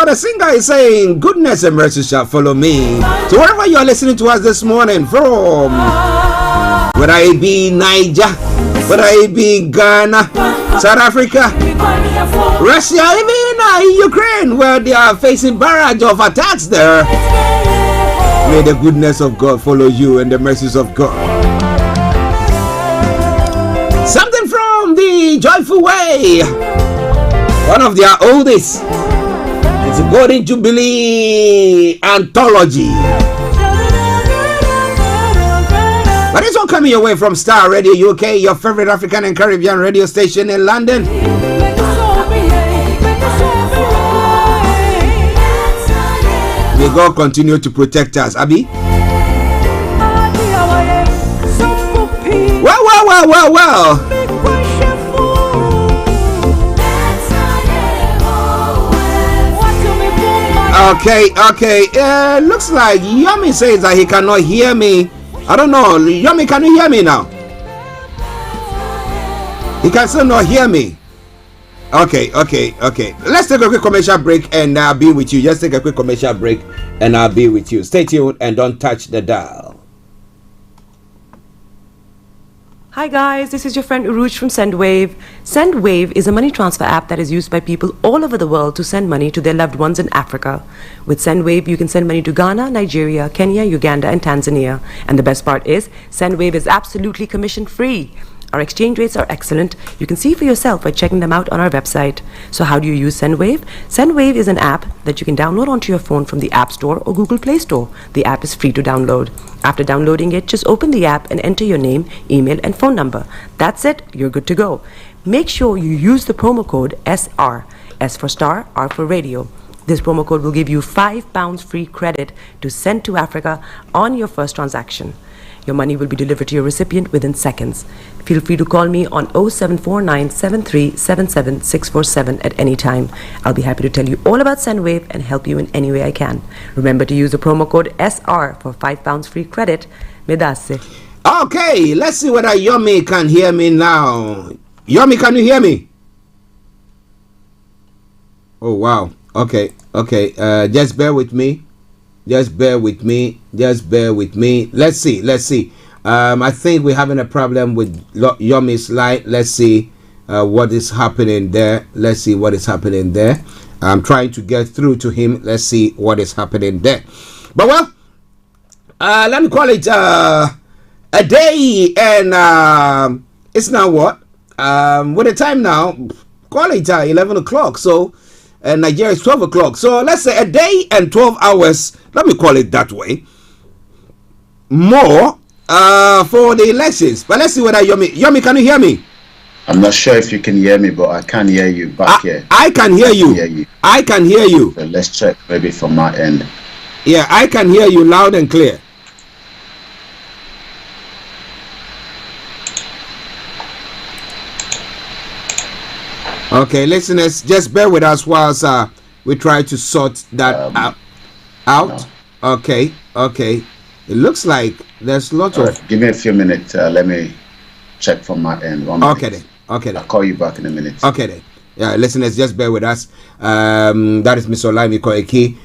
the singer is saying, goodness and mercy shall follow me. So wherever you are listening to us this morning from, whether it be Niger, whether it be Ghana, South Africa, Russia, even Ukraine, where they are facing barrage of attacks there, may the goodness of God follow you and the mercies of God. Something from the Joyful Way, one of their oldest. It's a Golden Jubilee anthology. But this one coming your way from Starr Radio UK, your favorite African and Caribbean radio station in London. May God continue to protect us, Abby. Well. Okay. Looks like Yomi says that he cannot hear me. I don't know. Yomi, can you hear me now? He can still not hear me. Okay. Let's take a quick commercial break and I'll be with you. Just take a quick commercial break and I'll be with you. Stay tuned and don't touch the dial. Hi guys, this is your friend Uruj from SendWave. SendWave is a money transfer app that is used by people all over the world to send money to their loved ones in Africa. With SendWave, you can send money to Ghana, Nigeria, Kenya, Uganda, and Tanzania. And the best part is, SendWave is absolutely commission free. Our exchange rates are excellent. You can see for yourself by checking them out on our website. So how do you use SendWave? SendWave is an app that you can download onto your phone from the App Store or Google Play Store. The app is free to download. After downloading it, just open the app and enter your name, email, and phone number. That's it. You're good to go. Make sure you use the promo code SR. S for Star, R for Radio. This promo code will give you £5 free credit to send to Africa on your first transaction. Your money will be delivered to your recipient within seconds. Feel free to call me on 0749 7377 647 at any time. I'll be happy to tell you all about SendWave and help you in any way I can. Remember to use the promo code SR for £5 free credit. Medasse. Okay, let's see whether Yomi can hear me now. Yomi, can you hear me? Oh, wow. Okay. Just bear with me. Let's see. I think we're having a problem with Yomi's line. Let's see what is happening there. I'm trying to get through to him. Let's see what is happening there. But well, let me call it a day, and it's now what? With the time now, call it 11 o'clock. So Nigeria is 12 o'clock. So let's say a day and 12 hours. Let me call it that way. More for the elections. But let's see whether Yomi, can you hear me? I'm not sure if you can hear me, but I can hear you back here. I can hear you. I can hear you. So let's check maybe from my end. Yeah, I can hear you loud and clear. Okay, listeners, just bear with us whilst we try to sort that out. No. Okay. It looks like there's lots of... Give me a few minutes. Let me check from my end. Okay then. I'll call you back in a minute. Okay then. Yeah, listeners, just bear with us. That is Mr. Olayomi Koiki.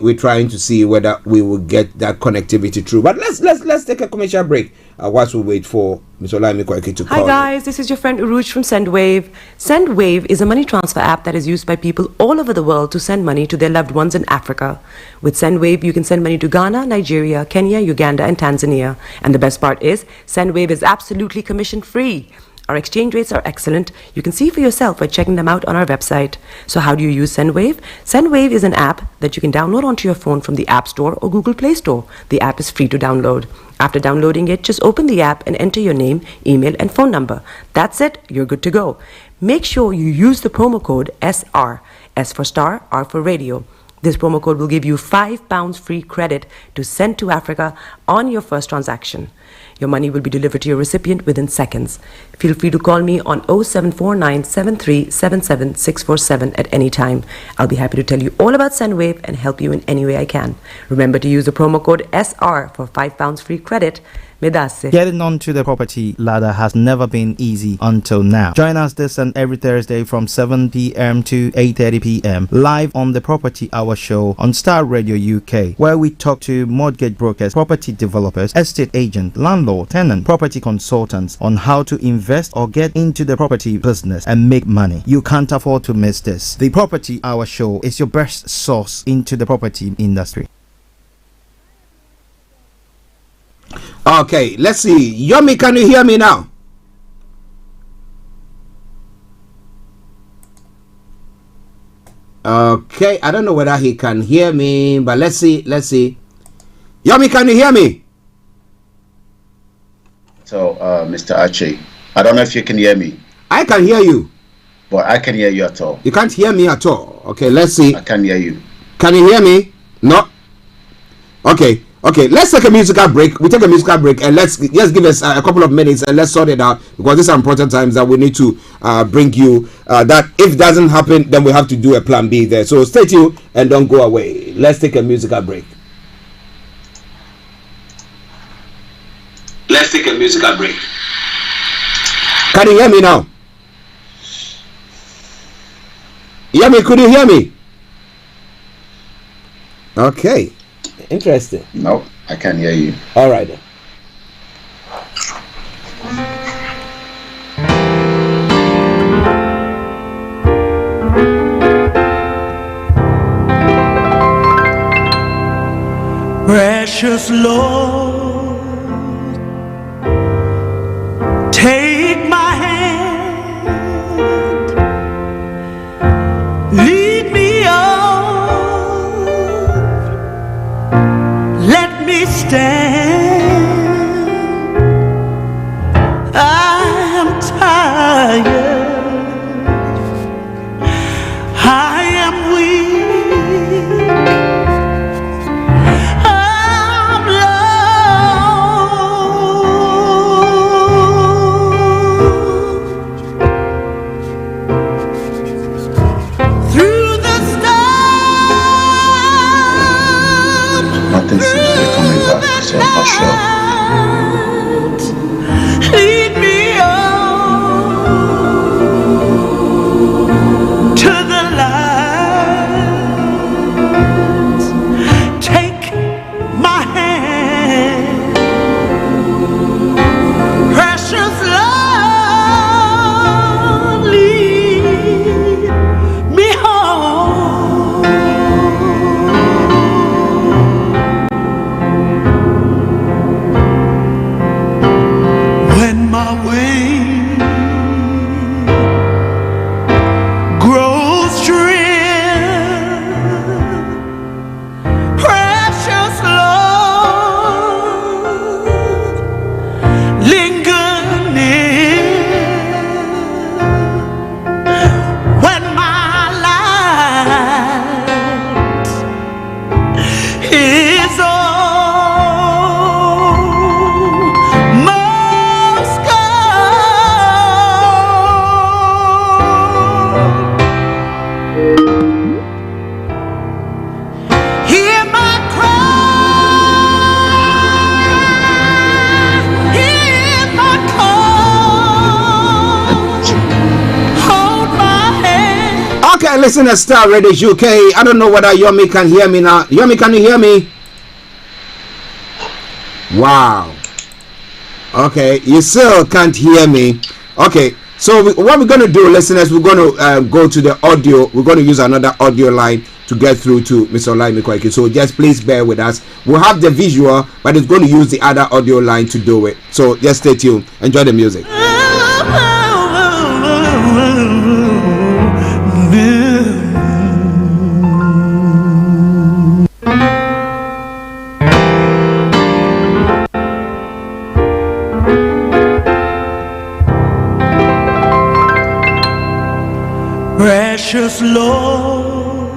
We're trying to see whether we will get that connectivity through. But let's take a commercial break whilst we wait for Mr. Olayomi Koiki to call. Hi guys, this is your friend Uruj from SendWave. SendWave is a money transfer app that is used by people all over the world to send money to their loved ones in Africa. With SendWave, you can send money to Ghana, Nigeria, Kenya, Uganda, and Tanzania. And the best part is, SendWave is absolutely commission free. Our exchange rates are excellent. You can see for yourself by checking them out on our website. So how do you use SendWave? SendWave is an app that you can download onto your phone from the App Store or Google Play Store. The app is free to download. After downloading it, just open the app and enter your name, email, and phone number. That's it. You're good to go. Make sure you use the promo code SR. S for Star, R for Radio. This promo code will give you £5 free credit to send to Africa on your first transaction. Your money will be delivered to your recipient within seconds. Feel free to call me on 0749 7377 647 at any time. I'll be happy to tell you all about Sendwave and help you in any way I can. Remember to use the promo code SR for £5 free credit. Getting onto the property ladder has never been easy until now. Join us this and every Thursday from 7 p.m. to 8:30 p.m. live on the Property Hour Show on Star Radio UK, where we talk to mortgage brokers, property developers, estate agents, landlord, tenant, property consultants on how to invest or get into the property business and make money. You can't afford to miss this. The Property Hour Show is your best source into the property industry. Okay, let's see. Yomi, can you hear me now? Okay, I don't know whether he can hear me, but let's see. Yomi, can you hear me? So, Mr. Archie, I don't know if you can hear me. I can hear you. But I can hear you at all. You can't hear me at all. Okay, let's see. I can hear you. Can you hear me? No. Okay, let's take a musical break. We take a musical break and let's just give us a couple of minutes and let's sort it out, because these are important times that we need to bring you that if it doesn't happen, then we have to do a plan B there. So stay tuned and don't go away. Let's take a musical break. Let's take a musical break. Can you hear me now? Yami, could you hear me? Okay. Interesting. No, I can't hear you. All right then. Precious Lord, take my hand, lead me on, let me stand. I am tired, I am weak, I'm lost. Through the storm, Nothing seems to be coming back, so I'm not sure. lead me on to the light. Take my hand, precious Lord, lead me home. When my way grows drear, precious Lord, linger near. When my light is almost gone, hear my cry, hear my call, hold my hand. Okay, listen to Star Radio UK. I don't know whether Yomi can hear me now. Yomi, can you hear me? Wow. Okay, you still can't hear me. Okay, so what we're going to do, listeners, we're going to go to the audio. We're going to use another audio line to get through to Mr. Olayomi Koiki. So just please bear with us. We'll have the visual, but it's going to use the other audio line to do it. So just stay tuned. Enjoy the music. Precious Lord,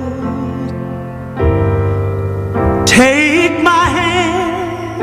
take my hand,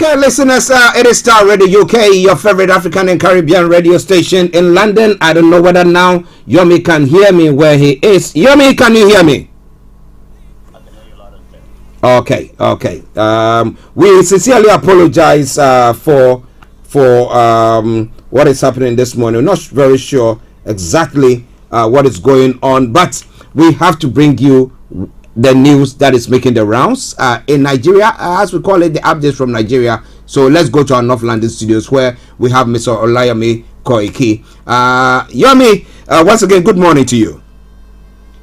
Okay, listeners, it is Starr Radio UK, your favorite African and Caribbean radio station in London. I don't know whether now Yomi can hear me where he is. Yomi, can you hear me? Okay. We sincerely apologize for what is happening this morning. We're not very sure exactly what is going on, but we have to bring you the news that is making the rounds in Nigeria, as we call it, the updates from Nigeria. So let's go to our North London studios where we have Mr. Olayomi Koiki. Yomi, once again, good morning to you.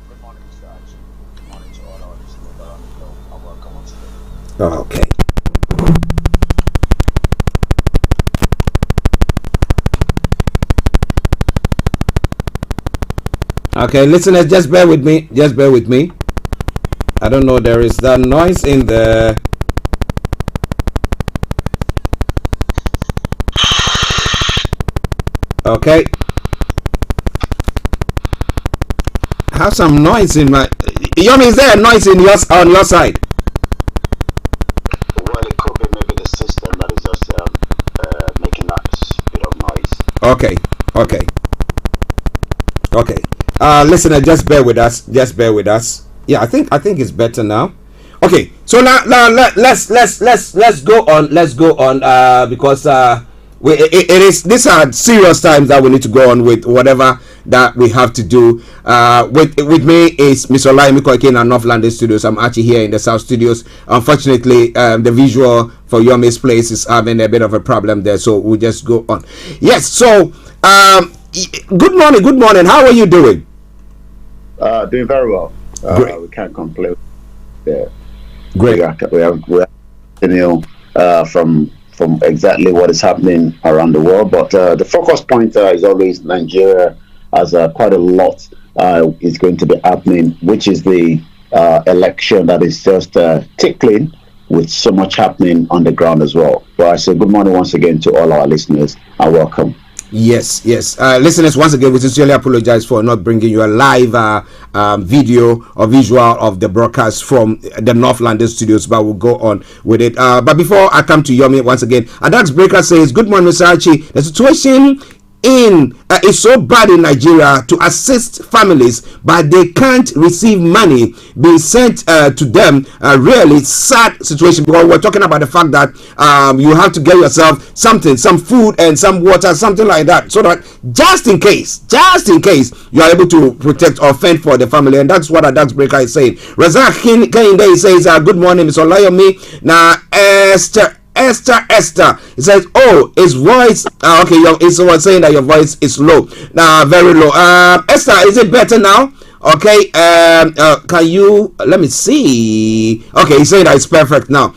Good morning, Mr. Archie. Good morning to all our listeners around the globe, and welcome once again. Okay. Okay, listeners, just bear with me. I don't know, there is that noise in the... Okay. I have some noise in my... Yomi, is there a noise on your side? Well, it could be maybe the system that is just making that bit of noise. Okay. Listener, just bear with us. Yeah, I think it's better now. Okay, so now let's go on. Because these are serious times that we need to go on with whatever that we have to do. With me is Mr. Olayomi Koiki in our North London studios. I'm Archie here in the South studios. Unfortunately, the visual for Yomi's place is having a bit of a problem there, so we'll just go on. Yes, so good morning. How are you doing? Doing very well. Great. We can't complain. Yeah. Great. We are from exactly what is happening around the world, but the focus point is always Nigeria, as quite a lot is going to be happening, which is the election that is just tickling, with so much happening on the ground as well. But I say good morning once again to all our listeners and welcome. Yes. Listeners, once again, we sincerely apologize for not bringing you a live video or visual of the broadcast from the North London studios, but we'll go on with it. But before I come to Yomi once again, Adax Breaker says, good morning, Mr. Archie. The situation is so bad in Nigeria to assist families, but they can't receive money being sent to them. Really sad situation, because we're talking about the fact that you have to get yourself some food and some water, something like that, so that just in case you are able to protect or fend for the family. And that's what a Dax Breaker is saying. Razak Kehinde says, good morning, Mr. Olayomi. Now Esther. He says, oh, his voice. Okay, it's saying that your voice is low. Now, very low. Esther, is it better now? Okay. Can you? Let me see. Okay, he's saying that it's perfect now.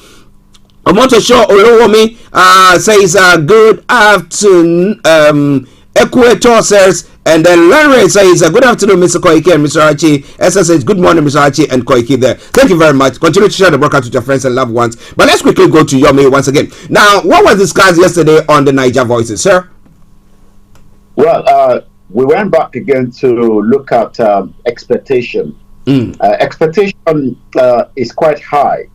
I want to show Olayomi says, good afternoon. Equator says, and then Larry says, good afternoon, Mr. Koiki and Mr. Archie. Esther says, good morning, Mr. Archie and Koiki there. Thank you very much. Continue to share the broadcast with your friends and loved ones. But let's quickly go to Yomi once again. Now, what was discussed yesterday on the Niger Voices, sir? Well, we went back again to look at expectation. Expectation is quite high,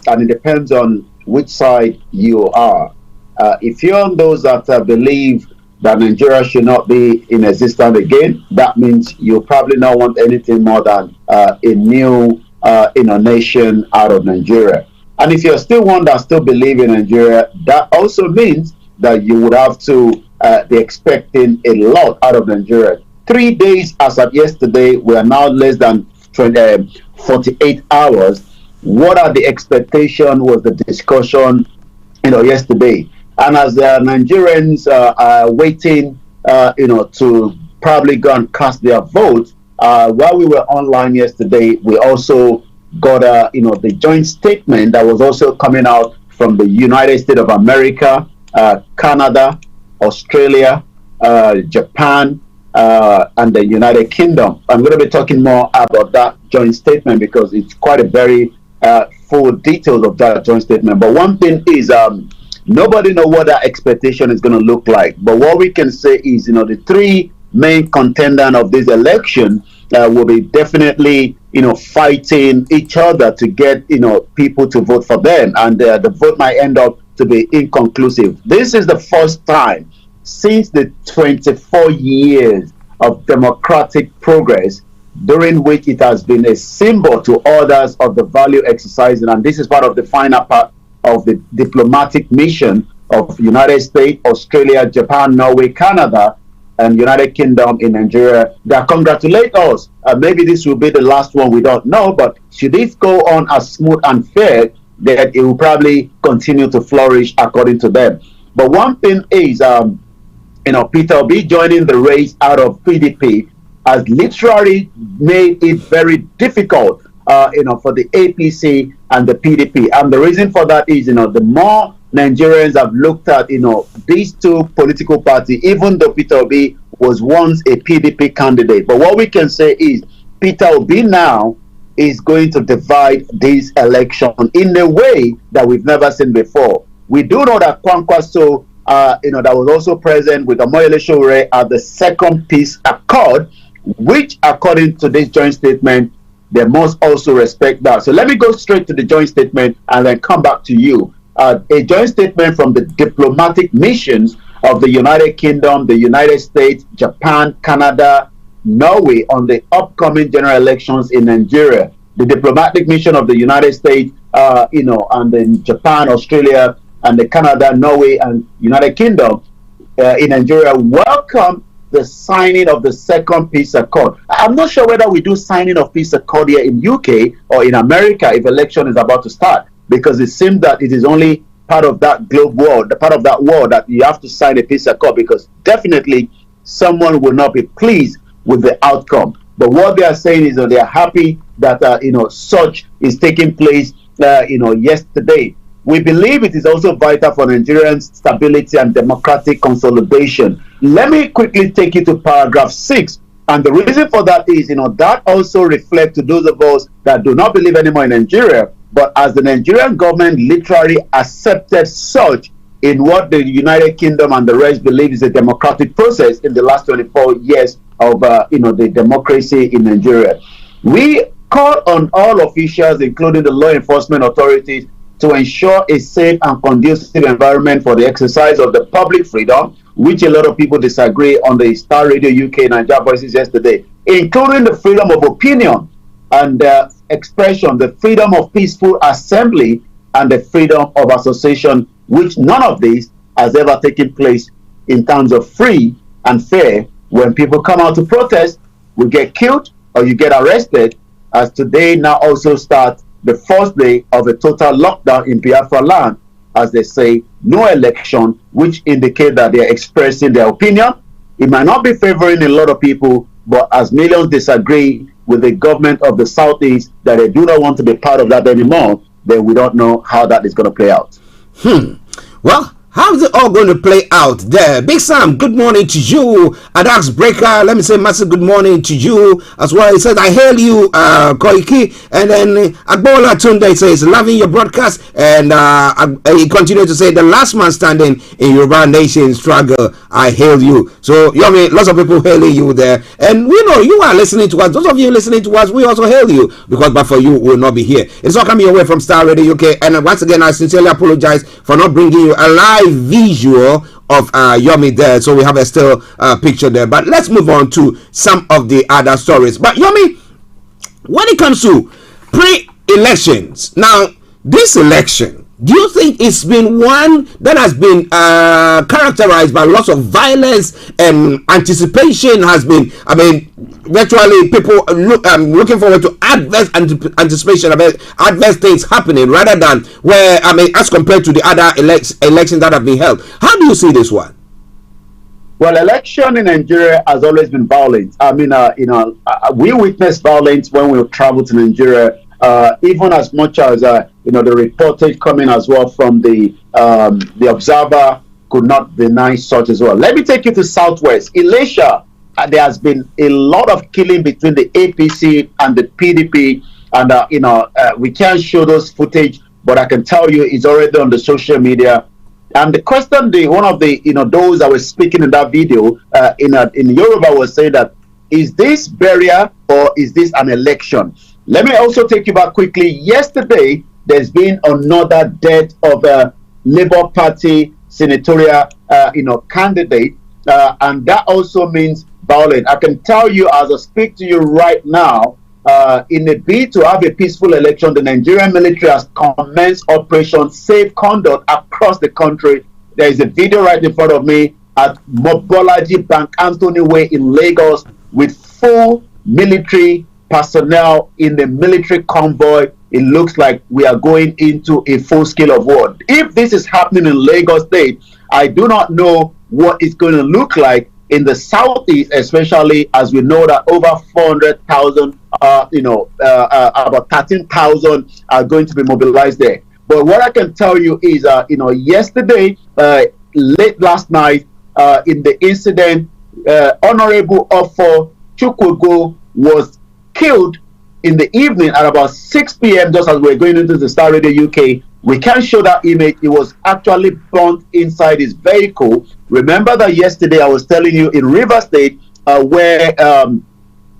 and it depends on which side you are. If you're on those that believe that Nigeria should not be in existence again, that means you probably not want anything more than a new nation out of Nigeria. And if you're still one that still believe in Nigeria, that also means that you would have to be expecting a lot out of Nigeria. 3 days as of yesterday, we are now less than 48 hours. What are the expectations was the discussion, yesterday. And as the Nigerians are waiting, to probably go and cast their vote, while we were online yesterday, we also got, the joint statement that was also coming out from the United States of America, Canada, Australia, Japan, and the United Kingdom. I'm going to be talking more about that joint statement because it's quite a very full details of that joint statement. But one thing is, nobody know what that expectation is going to look like. But what we can say is, the three main contenders of this election will be definitely, fighting each other to get, people to vote for them. And the vote might end up to be inconclusive. This is the first time since the 24 years of democratic progress during which it has been a symbol to others of the value exercising, and this is part of the final part of the diplomatic mission of United States, Australia, Japan, Norway, Canada, and United Kingdom in Nigeria that congratulate us. Maybe this will be the last one, we don't know, but should it go on as smooth and fair, then it will probably continue to flourish according to them. But one thing is, Peter Obi joining the race out of PDP has literally made it very difficult, for the APC and the PDP. And the reason for that is, the more Nigerians have looked at, these two political parties, even though Peter Obi was once a PDP candidate. But what we can say is Peter Obi now is going to divide this election in a way that we've never seen before. We do know that Kwankwaso, that was also present with Omoyele Sowore at the second peace accord, which according to this joint statement, they must also respect that. So let me go straight to the joint statement and then come back to you. A joint statement from the diplomatic missions of the United Kingdom, the United States, Japan, Canada, Norway on the upcoming general elections in Nigeria. The diplomatic mission of the United States, and then Japan, Australia, and the Canada, Norway, and United Kingdom in Nigeria welcome the signing of the second peace accord. I'm not sure whether we do signing of peace accord here in UK or in America if election is about to start, because it seems that it is only part of that globe world, the part of that world that you have to sign a peace accord, because definitely someone will not be pleased with the outcome. But what they are saying is that they are happy that such is taking place yesterday. We believe it is also vital for Nigerian stability and democratic consolidation. Let me quickly take you to paragraph 6. And the reason for that is, that also reflects to those of us that do not believe anymore in Nigeria, but as the Nigerian government literally accepted such in what the United Kingdom and the rest believe is a democratic process in the last 24 years of, the democracy in Nigeria. We call on all officials, including the law enforcement authorities, to ensure a safe and conducive environment for the exercise of the public freedom, which a lot of people disagree on the Starr Radio UK Nigeria Voices yesterday, including the freedom of opinion and expression, the freedom of peaceful assembly, and the freedom of association, which none of these has ever taken place in terms of free and fair. When people come out to protest, we get killed or you get arrested, as today now also starts the first day of a total lockdown in Biafra land, as they say, no election, which indicate that they are expressing their opinion. It might not be favoring a lot of people, but as millions disagree with the government of the Southeast that they do not want to be part of that anymore, then we don't know how that is going to play out. Well, how's it all going to play out there? Big Sam, good morning to you. Adax Breaker, let me say massive good morning to you as well. He says, I hail you, Koiki. And then Agbola Tunde says, loving your broadcast. And he continued to say, the last man standing in Yoruba Nation struggle, I hail you. So, Yomi, lots of people hailing you there. And we know you are listening to us. Those of you listening to us, we also hail you, because but for you, we will not be here. It's all coming your way from Starr Radio UK. And once again, I sincerely apologize for not bringing you a live visual of Yomi there, so we have a still picture there. But let's move on to some of the other stories. But Yomi, when it comes to pre-elections, now this election, do you think it's been one that has been characterized by lots of violence and anticipation? Has been, virtually people looking forward to adverse anticipation about adverse things happening, rather than where, as compared to the other elections that have been held. How do you see this one? Well, election in Nigeria has always been violent. We witness violence when we travel to Nigeria, even as much as the reportage coming as well from the Observer could not deny such as well. Let me take you to Southwest Elisha. There has been a lot of killing between the APC and the PDP, and we can't show those footage, but I can tell you it's already on the social media. And the question, one of the those that were speaking in that video in Yoruba was saying that, is this burial or is this an election? Let me also take you back quickly. Yesterday, there's been another death of Labour Party senatorial, candidate, and that also means violence. I can tell you, as I speak to you right now, in a bid to have a peaceful election, the Nigerian military has commenced Operation Safe Conduct across the country. There is a video right in front of me at Mobolaji Bank Anthony Way in Lagos with full military personnel in the military convoy. It looks like we are going into a full scale of war. If this is happening in Lagos State, I do not know what it's going to look like in the southeast, especially as we know that over 400,000, about 13,000 are going to be mobilized there. But what I can tell you is, yesterday, late last night, in the incident, Honorable Ofo Chukwugo was killed in the evening at about 6 p.m. just as we're going into the Starr Radio UK. We can't show that image. It was actually burnt inside his vehicle. Remember that yesterday I was telling you in River State, where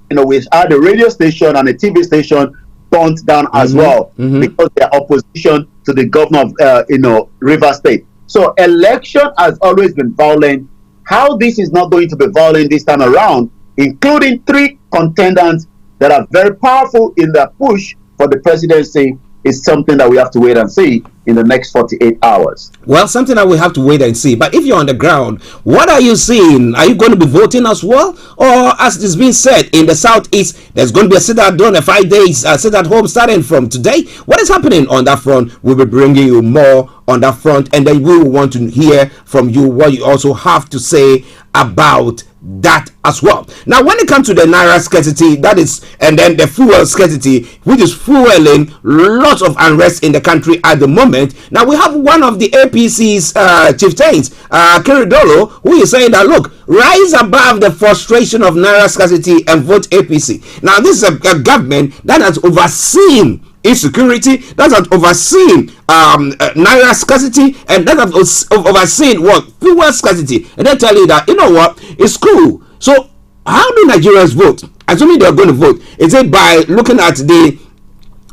we had a radio station and a TV station burnt down as well, because they're opposition to the governor of River State. So election has always been violent. How this is not going to be violent this time around, including 3 contenders that are very powerful in their push for the presidency, is something that we have to wait and see in the next 48 hours. Well, something that we have to wait and see. But if you're on the ground, what are you seeing? Are you going to be voting as well? Or as it's been said, in the southeast, there's going to be a sit-at-home, 5 days sit-at-home starting from today. What is happening on that front? We'll be bringing you more on that front, and then we will want to hear from you what you also have to say about that as well. Now, when it comes to the naira scarcity, that is, and then the fuel scarcity, which is fueling lots of unrest in the country at the moment. Now, we have one of the APC's chieftains, Keridolo, who is saying that, look, rise above the frustration of naira scarcity and vote APC. Now, this is a government that has overseen insecurity, that has overseen naira scarcity, and that has overseen what? Fuel scarcity. And they tell you that, you know what, it's cool. So how do Nigerians vote? Assuming they're going to vote, is it by looking at the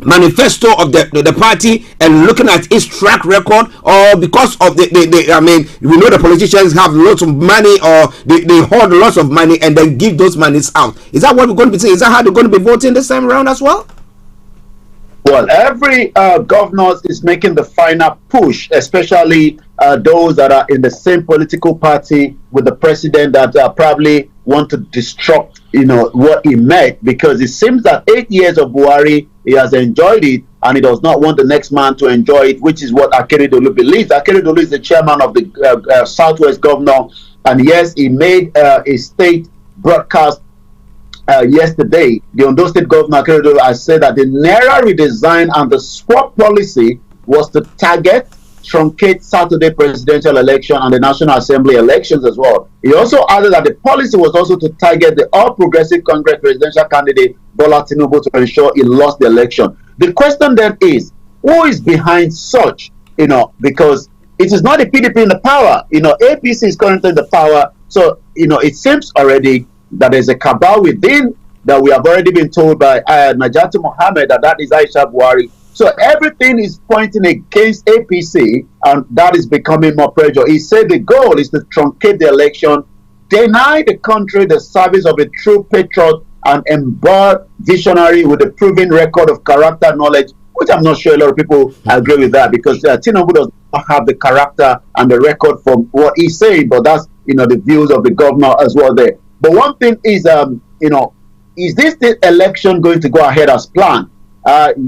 manifesto of the party and looking at its track record, or because of we know the politicians have lots of money, or they hoard lots of money and then give those monies out? Is that what we're going to be saying? Is that how they're going to be voting this time around as well? Well, every governor is making the final push, especially those that are in the same political party with the president, that probably want to disrupt, what he made, because it seems that 8 years of Buhari, he has enjoyed it, and he does not want the next man to enjoy it, which is what Akeredolu believes. Akeredolu is the chairman of the Southwest Governor, and yes, he made a state broadcast yesterday. The Ondo State Governor Akeredolu has said that the Naira redesign and the swap policy was to target, truncate Saturday presidential election and the National Assembly elections as well. He also added that the policy was also to target the All Progressive Congress presidential candidate Bola Tinubu to ensure he lost the election. The question then is, who is behind such? Because it is not the PDP in the power. APC is currently in the power. So, it seems already that there's a cabal within that we have already been told by Najati Mohammed that is Aisha Buhari. So everything is pointing against APC, and that is becoming more pressure. He said the goal is to truncate the election, deny the country the service of a true patriot and embodied visionary with a proven record of character knowledge, which I'm not sure a lot of people agree with that, because Tinubu does not have the character and the record from what he's saying, but that's, the views of the governor as well there. But one thing is, is this election going to go ahead as planned?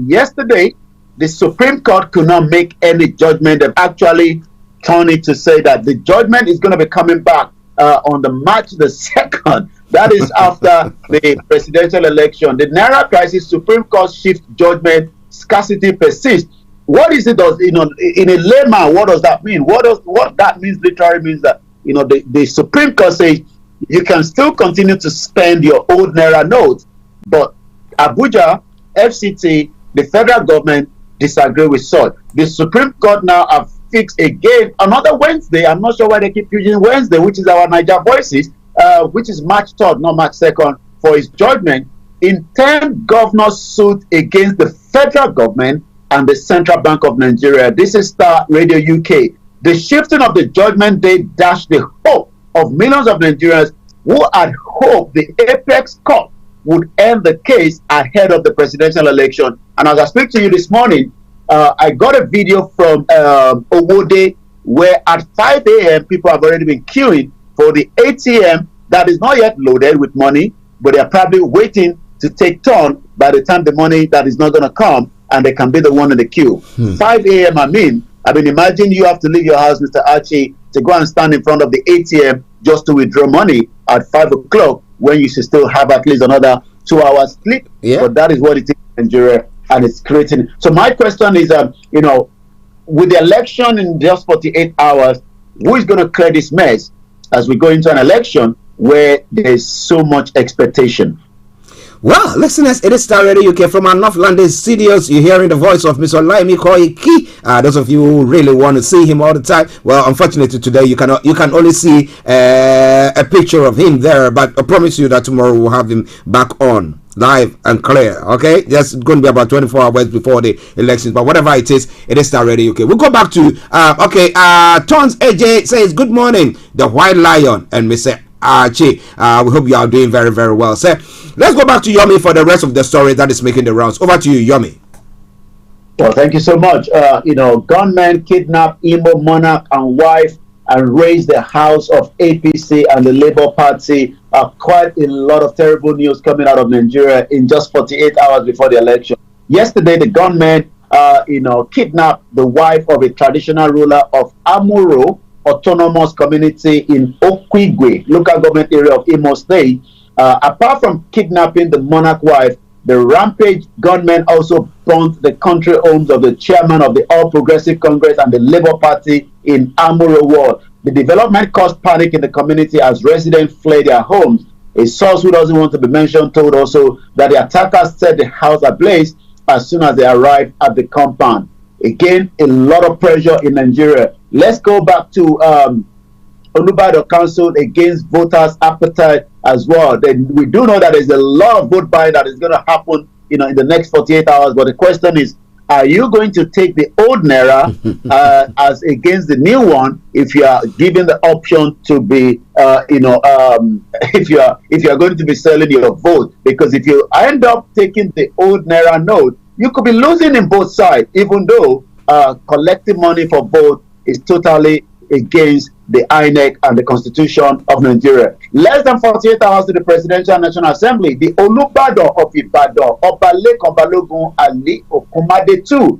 Yesterday, the Supreme Court could not make any judgment. They've actually turned it to say that the judgment is going to be coming back on the March the 2nd. That is after the presidential election. The Naira crisis, Supreme Court shift judgment, scarcity persists. What is it? In a layman, what does that mean? What that means literally means that the Supreme Court says you can still continue to spend your old Naira notes, but Abuja, FCT, the federal government disagree with such. The Supreme Court now have fixed again another Wednesday. I'm not sure why they keep using Wednesday, which is our Niger Voices, which is March 3rd, not March 2nd, for his judgment in 10 governors' suit against the federal government and the Central Bank of Nigeria. This is Star Radio UK. The shifting of the judgment day dashed the hope of millions of Nigerians who had hoped the Apex Court would end the case ahead of the presidential election. And as I speak to you this morning, I got a video from Owode where at 5 a.m. people have already been queuing for the ATM that is not yet loaded with money, but they are probably waiting to take turn by the time the money that is not going to come, and they can be the one in the queue. 5 a.m. I mean, imagine you have to leave your house, Mr. Archie, to go and stand in front of the ATM just to withdraw money at 5 o'clock when you should still have at least another 2 hours sleep. Yeah. But that is what it is in Nigeria, and it's creating. So my question is, with the election in just 48 hours, who is going to clear this mess as we go into an election where there is so much expectation? Well, listeners, it is Star Radio UK from our North London studios. You're hearing the voice of Mr. Olayomi Koiki. Those of you who really want to see him all the time, well, unfortunately today you can only see a picture of him there, but I promise you that tomorrow we'll have him back on live and clear. Okay, that's going to be about 24 hours before the elections, but whatever it is Star Radio UK. We'll go back to Tons AJ says good morning, the White Lion, and Mr. Archie. We hope you are doing very, very well, sir. Let's go back to Yomi for the rest of the story that is making the rounds. Over to you, Yomi. Well, thank you so much. Gunmen kidnapped Imo monarch and wife and raised the house of APC and the Labour Party. Quite a lot of terrible news coming out of Nigeria in just 48 hours before the election. Yesterday, the gunmen, kidnapped the wife of a traditional ruler of Amuro Autonomous Community in Okwigwe, local government area of Imo State. Apart from kidnapping the monarch wife, the rampage gunmen also burnt the country homes of the chairman of the All Progressive Congress and the Labour Party in Amuro Ward. The development caused panic in the community as residents fled their homes. A source who doesn't want to be mentioned told also that the attackers set the house ablaze as soon as they arrived at the compound. Again, a lot of pressure in Nigeria. Let's go back to Olubadan Council against voters' appetite as well. Then we do know that there's a lot of vote buying that is going to happen, in the next 48 hours. But the question is, are you going to take the old naira as against the new one if you are given the option to be, if you are going to be selling your vote? Because if you end up taking the old naira note, you could be losing in both sides, even though collecting money for vote is totally against the INEC and the Constitution of Nigeria. Less than 48 hours to the Presidential National Assembly, the Olubadan of Ibadan, Obalekan Balogun Ali Okumade II,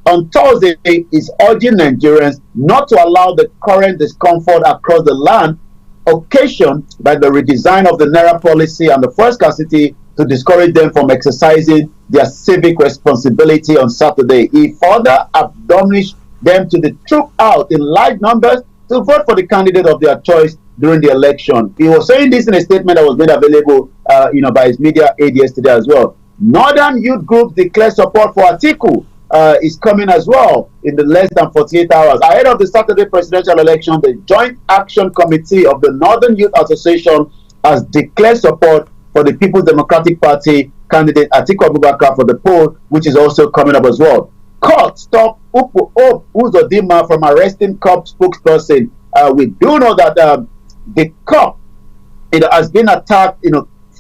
on Thursday is urging Nigerians not to allow the current discomfort across the land occasioned by the redesign of the Naira policy and the fuel scarcity to discourage them from exercising their civic responsibility on Saturday. He further admonished them to the troop out in large numbers to vote for the candidate of their choice during the election. He was saying this in a statement that was made available, by his media aid yesterday as well. Northern youth groups declare support for Atiku. Is coming as well in the less than 48 hours. Ahead of the Saturday presidential election, the Joint Action Committee of the Northern Youth Association has declared support for the People's Democratic Party candidate Atiku Abubakar for the poll, which is also coming up as well. Court stopped Uzodinma from arresting COP spokesperson. We do know that the COP has been attacked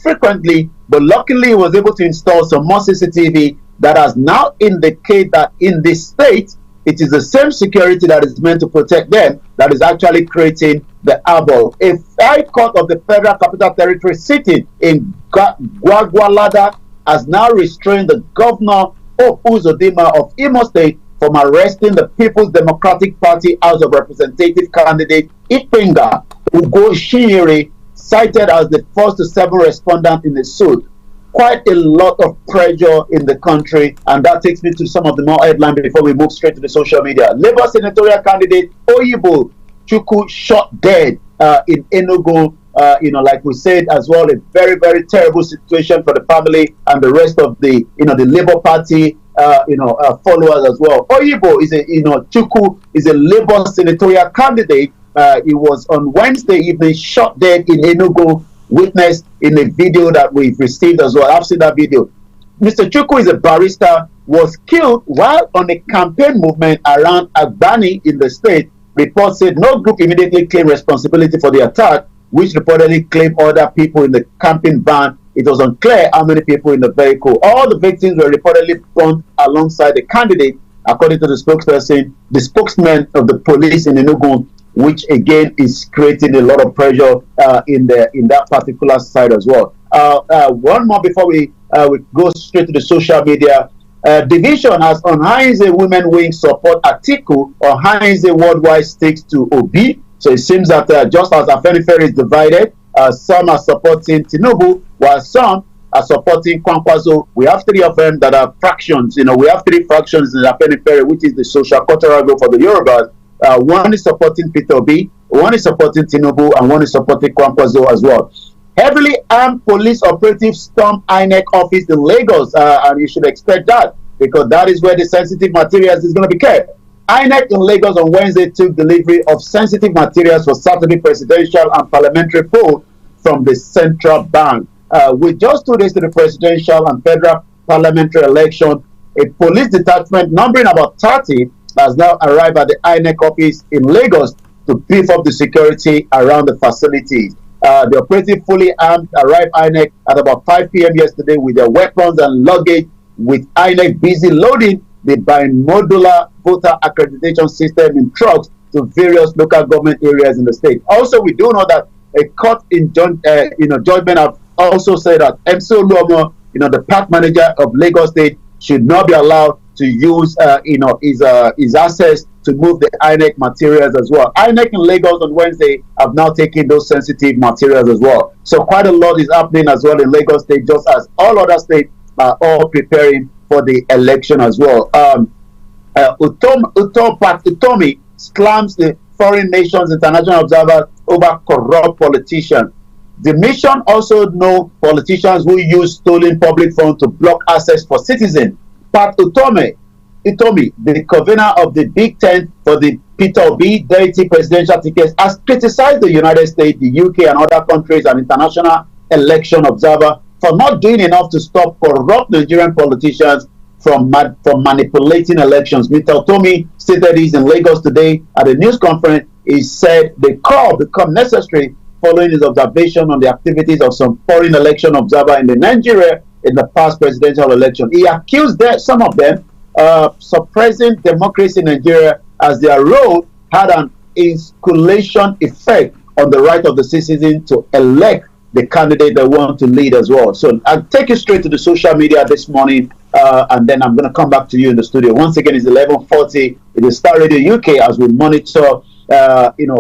frequently, but luckily he was able to install some more CCTV that has now indicated that in this state, it is the same security that is meant to protect them that is actually creating the havoc. A High Court of the Federal Capital Territory sitting in Gwagwalada has now restrained the governor of Uzodinma of Imo State from arresting the People's Democratic Party House of Representative candidate Ipenga Ugo Shinyere, cited as the first to seven respondent in the suit. Quite a lot of pressure in the country, and that takes me to some of the more headlines before we move straight to the social media. Labour senatorial candidate Oyibo Chukwu shot dead in Enugu. Like we said as well, a very, very terrible situation for the family and the rest of the the Labour Party followers as well. Oyibo is Chukwu is a Labour senatorial candidate. He was on Wednesday evening shot dead in Enugu, witnessed in a video that we've received as well. I've seen that video. Mr. Chukwu is a barrister, was killed while on a campaign movement around Agbani in the state. Reports said no group immediately claimed responsibility for the attack, which reportedly claimed other people in the camping van. It was unclear how many people in the vehicle. All the victims were reportedly burned alongside the candidate, according to the spokesperson, the spokesman of the police in Enugu, which again is creating a lot of pressure in that particular side as well. One more before we go straight to the social media. Division has on Heinze women wing support Atiku, or Heinze worldwide sticks to Obi. So it seems that just as Afenifere is divided, some are supporting Tinubu, while some are supporting Kwankwaso. We have three of them that are fractions. We have three fractions in Afenifere, which is the social cultural group for the Yorubas. One is supporting Peter Obi, one is supporting Tinubu, and one is supporting Kwankwaso as well. Heavily armed police operatives stormed INEC office in Lagos, and you should expect that because that is where the sensitive materials is going to be kept. INEC in Lagos on Wednesday took delivery of sensitive materials for Saturday presidential and parliamentary poll from the central bank. With just 2 days to the presidential and federal parliamentary election, a police detachment numbering about 30 has now arrived at the INEC office in Lagos to beef up the security around the facilities. The operative fully armed arrived INEC at about 5 p.m. yesterday with their weapons and luggage, with INEC busy loading the bimodular voter accreditation system in trucks to various local government areas in the state. Also, we do know that a court in judgment have also said that MC Oluomo, the park manager of Lagos State, should not be allowed to use his access to move the INEC materials as well. INEC in Lagos on Wednesday have now taken those sensitive materials as well. So quite a lot is happening as well in Lagos State, just as all other states are all preparing for the election as well. Utomi slams the foreign nations international observers over corrupt politicians. The mission also know politicians who use stolen public funds to block access for citizens. Pat Utomi, the convener of the Big Ten for the Peter Obi Deputy presidential tickets, has criticized the United States, the UK, and other countries and international election observer for not doing enough to stop corrupt Nigerian politicians from manipulating elections. Mr. Utomi stated this in Lagos today at a news conference. He said the call become necessary following his observation on the activities of some foreign election observer in Nigeria in the past presidential election. He accused some of them suppressing democracy in Nigeria as their role had an insulation effect on the right of the citizen to elect the candidate they want to lead as well. So I'll take you straight to the social media this morning, and then I'm going to come back to you in the studio. Once again, it's 11:40. It is Starr Radio UK as we monitor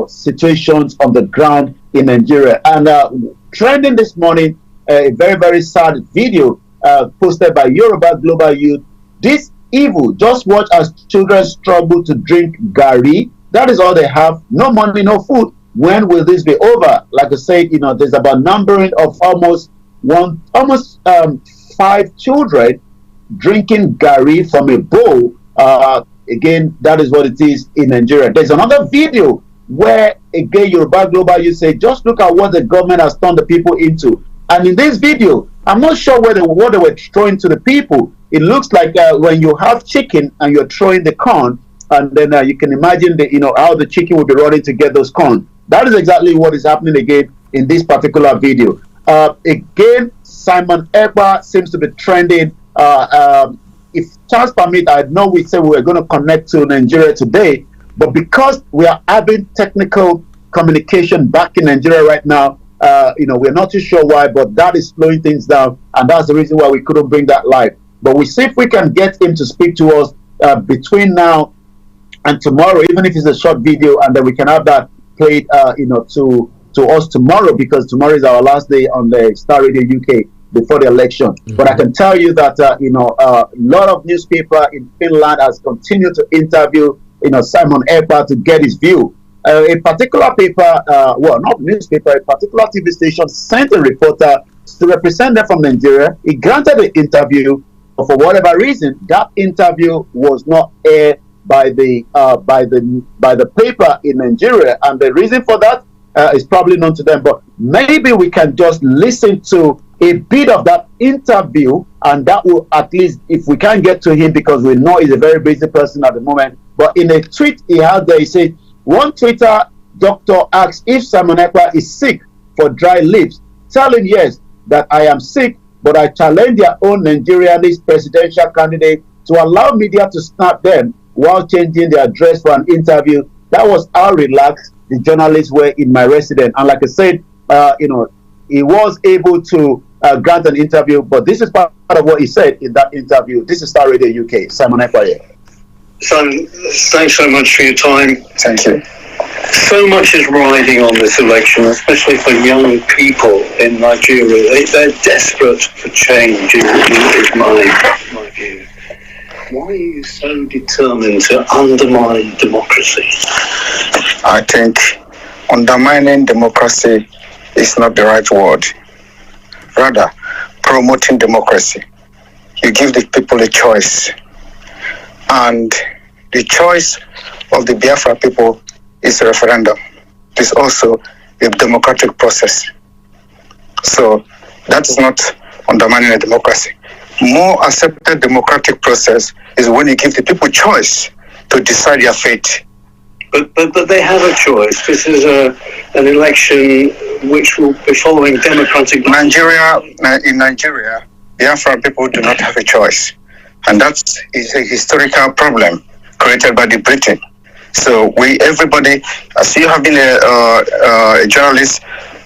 situations on the ground in Nigeria. And trending this morning, a very, very sad video posted by Yoruba Global Youth. This evil, just watch as children struggle to drink gari. That is all they have. No money, no food. When will this be over? Like I said, there's about numbering of almost 5 children drinking gari from a bowl. Again, that is what it is in Nigeria. There's another video where, again, Yoruba Global, you say, just look at what the government has turned the people into. And in this video, I'm not sure what they were throwing to the people. It looks like when you have chicken and you're throwing the corn, and then you can imagine how the chicken will be running to get those corn. That is exactly what is happening again in this particular video. Again, Simon Ekpa seems to be trending. If chance permit, I know we said we were going to connect to Nigeria today, but because we are having technical communication back in Nigeria right now, we're not too sure why, but that is slowing things down, and that's the reason why we couldn't bring that live. But we see if we can get him to speak to us between now and tomorrow, even if it's a short video, and then we can have that played, to us tomorrow, because tomorrow is our last day on the Starr Radio UK before the election. Mm-hmm. But I can tell you that a lot of newspaper in Finland has continued to interview Simon Ekpa to get his view. A particular paper, not newspaper, a particular TV station sent a reporter to represent them from Nigeria. He granted the interview, but for whatever reason, that interview was not aired by the paper in Nigeria, and the reason for that is probably known to them. But maybe we can just listen to a bit of that interview, and that will, at least if we can't get to him because we know he's a very busy person at the moment, but in a tweet he had there, he said, one Twitter doctor asked if Simon Ekpa is sick for dry lips, telling yes that I am sick, but I challenge their own Nigerianese presidential candidate to allow media to snap them while changing their dress for an interview. That was how relaxed the journalists were in my residence. And like I said, he was able to grant an interview, but this is part of what he said in that interview. This is Starr Radio UK. Simon Ekpa. Simon, thanks so much for your time. Thank you. So much is riding on this election, especially for young people in Nigeria. They're desperate for change, is my view. Why are you so determined to undermine democracy? I think undermining democracy is not the right word. Rather, promoting democracy. You give the people a choice. And the choice of the Biafra people is a referendum. It's also a democratic process. So that is not undermining a democracy. More accepted democratic process is when you give the people choice to decide their fate. But they have a choice. This is an election which will be following democratic... In Nigeria, Biafra people do not have a choice. And that is a historical problem created by the Britain. So everybody, as you have been a journalist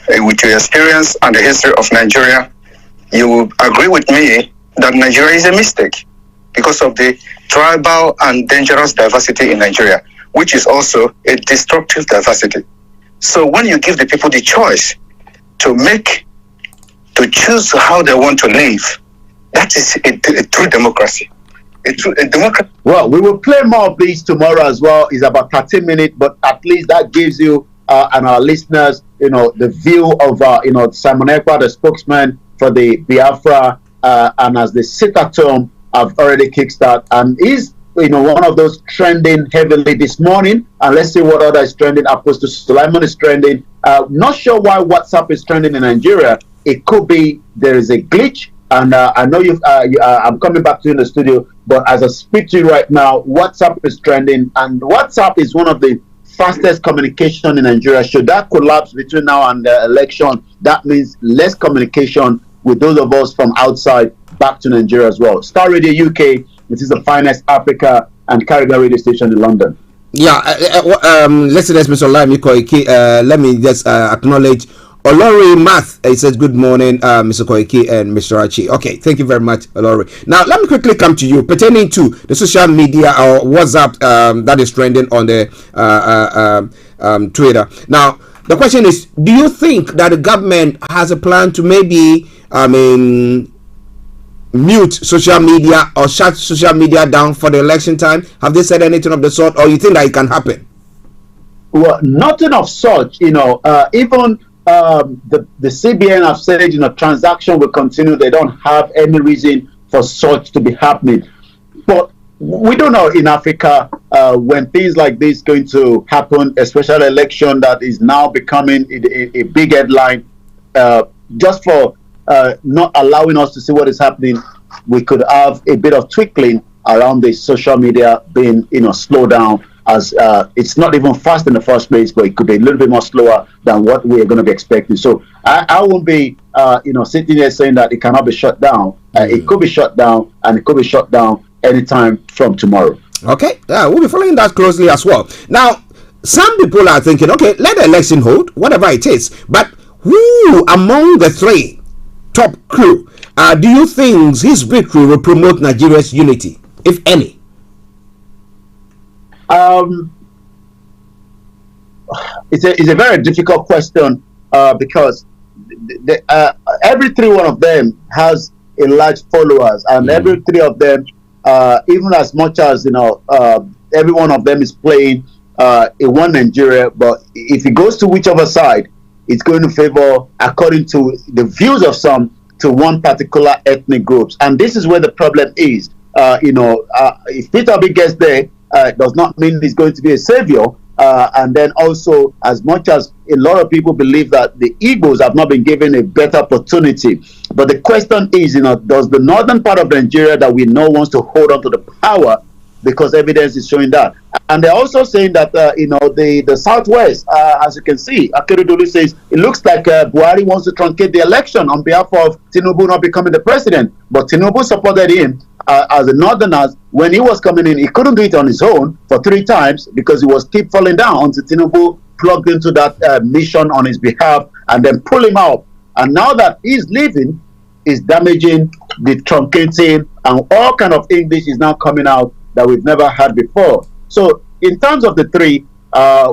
with your experience and the history of Nigeria, you will agree with me that Nigeria is a mistake because of the tribal and dangerous diversity in Nigeria, which is also a destructive diversity. So when you give the people the choice to choose how they want to live, that is a true democracy. Well, we will play more of these tomorrow as well. It's about 30 minutes, but at least that gives you and our listeners, the view of, Simon Ekpa, the spokesman for the Biafra, and as the sit-at-home have already kickstarted, and is, one of those trending heavily this morning. And let's see what other is trending. Apostle Sulaiman is trending. Not sure why WhatsApp is trending in Nigeria. It could be there is a glitch. And I know I'm coming back to you in the studio, but as I speak to you right now, WhatsApp is trending, and WhatsApp is one of the fastest communication in Nigeria. Should that collapse between now and the election, that means less communication with those of us from outside back to Nigeria as well. Starr Radio UK, which is the finest Africa and Caribbean radio station in London. Yeah, listeners, Mr. Olayomi Koiki, let me just acknowledge Olori Math. He says good morning, Mr. Koiki and Mr. Archie. Okay, thank you very much, Olori. Now let me quickly come to you pertaining to the social media or WhatsApp that is trending on the Twitter. Now the question is, do you think that the government has a plan to maybe mute social media or shut social media down for the election time? Have they said anything of the sort, or you think that it can happen? Well, nothing of such. Even the CBN have said, transaction will continue. They don't have any reason for such to be happening. But we don't know in Africa when things like this going to happen, especially election that is now becoming a big headline. Just for not allowing us to see what is happening, we could have a bit of twinkling around the social media being, slowed down, as it's not even fast in the first place, but it could be a little bit more slower than what we are going to be expecting. So I won't be, sitting here saying that it cannot be shut down. It could be shut down, and it could be shut down anytime from tomorrow. Okay, we'll be following that closely as well. Now, some people are thinking, okay, let the election hold, whatever it is. But who among the three top crew do you think his victory will promote Nigeria's unity, if any? It's a very difficult question because every one of them has a large followers, and every three of them, even as much as every one of them is playing in one Nigeria, but if it goes to whichever side, it's going to favor, according to the views of some, to one particular ethnic groups. And this is where the problem is. If Peter Obi gets there, does not mean he's going to be a savior. And then also, as much as a lot of people believe that the Igbos have not been given a better opportunity, but the question is, does the northern part of Nigeria that we know wants to hold on to the power, because evidence is showing that. And they're also saying that, the Southwest, as you can see, Akeredolu says, it looks like Buhari wants to truncate the election on behalf of Tinubu not becoming the president. But Tinubu supported him as a northerners. When he was coming in, he couldn't do it on his own for 3 times because he was keep falling down until Tinubu plugged into that mission on his behalf and then pull him out. And now that he's leaving, is damaging the truncating, and all kind of English is now coming out that we've never had before. So in terms of the 3,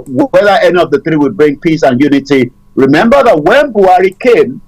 whether any of the 3 would bring peace and unity, remember that when Buhari came,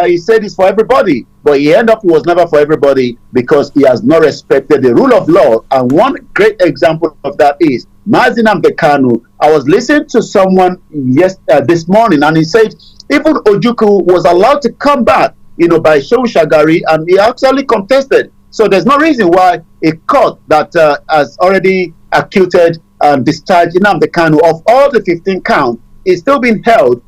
he said it's for everybody, but he ended up it was never for everybody because he has not respected the rule of law. And one great example of that is Mazi Nnamdi Kanu. I was listening to someone this morning, and he said even Ojukwu was allowed to come back, by Shehu Shagari, and he actually contested. So there's no reason why a court that has already acquitted and discharged Nnamdi Kanu of all the 15 counts is still being held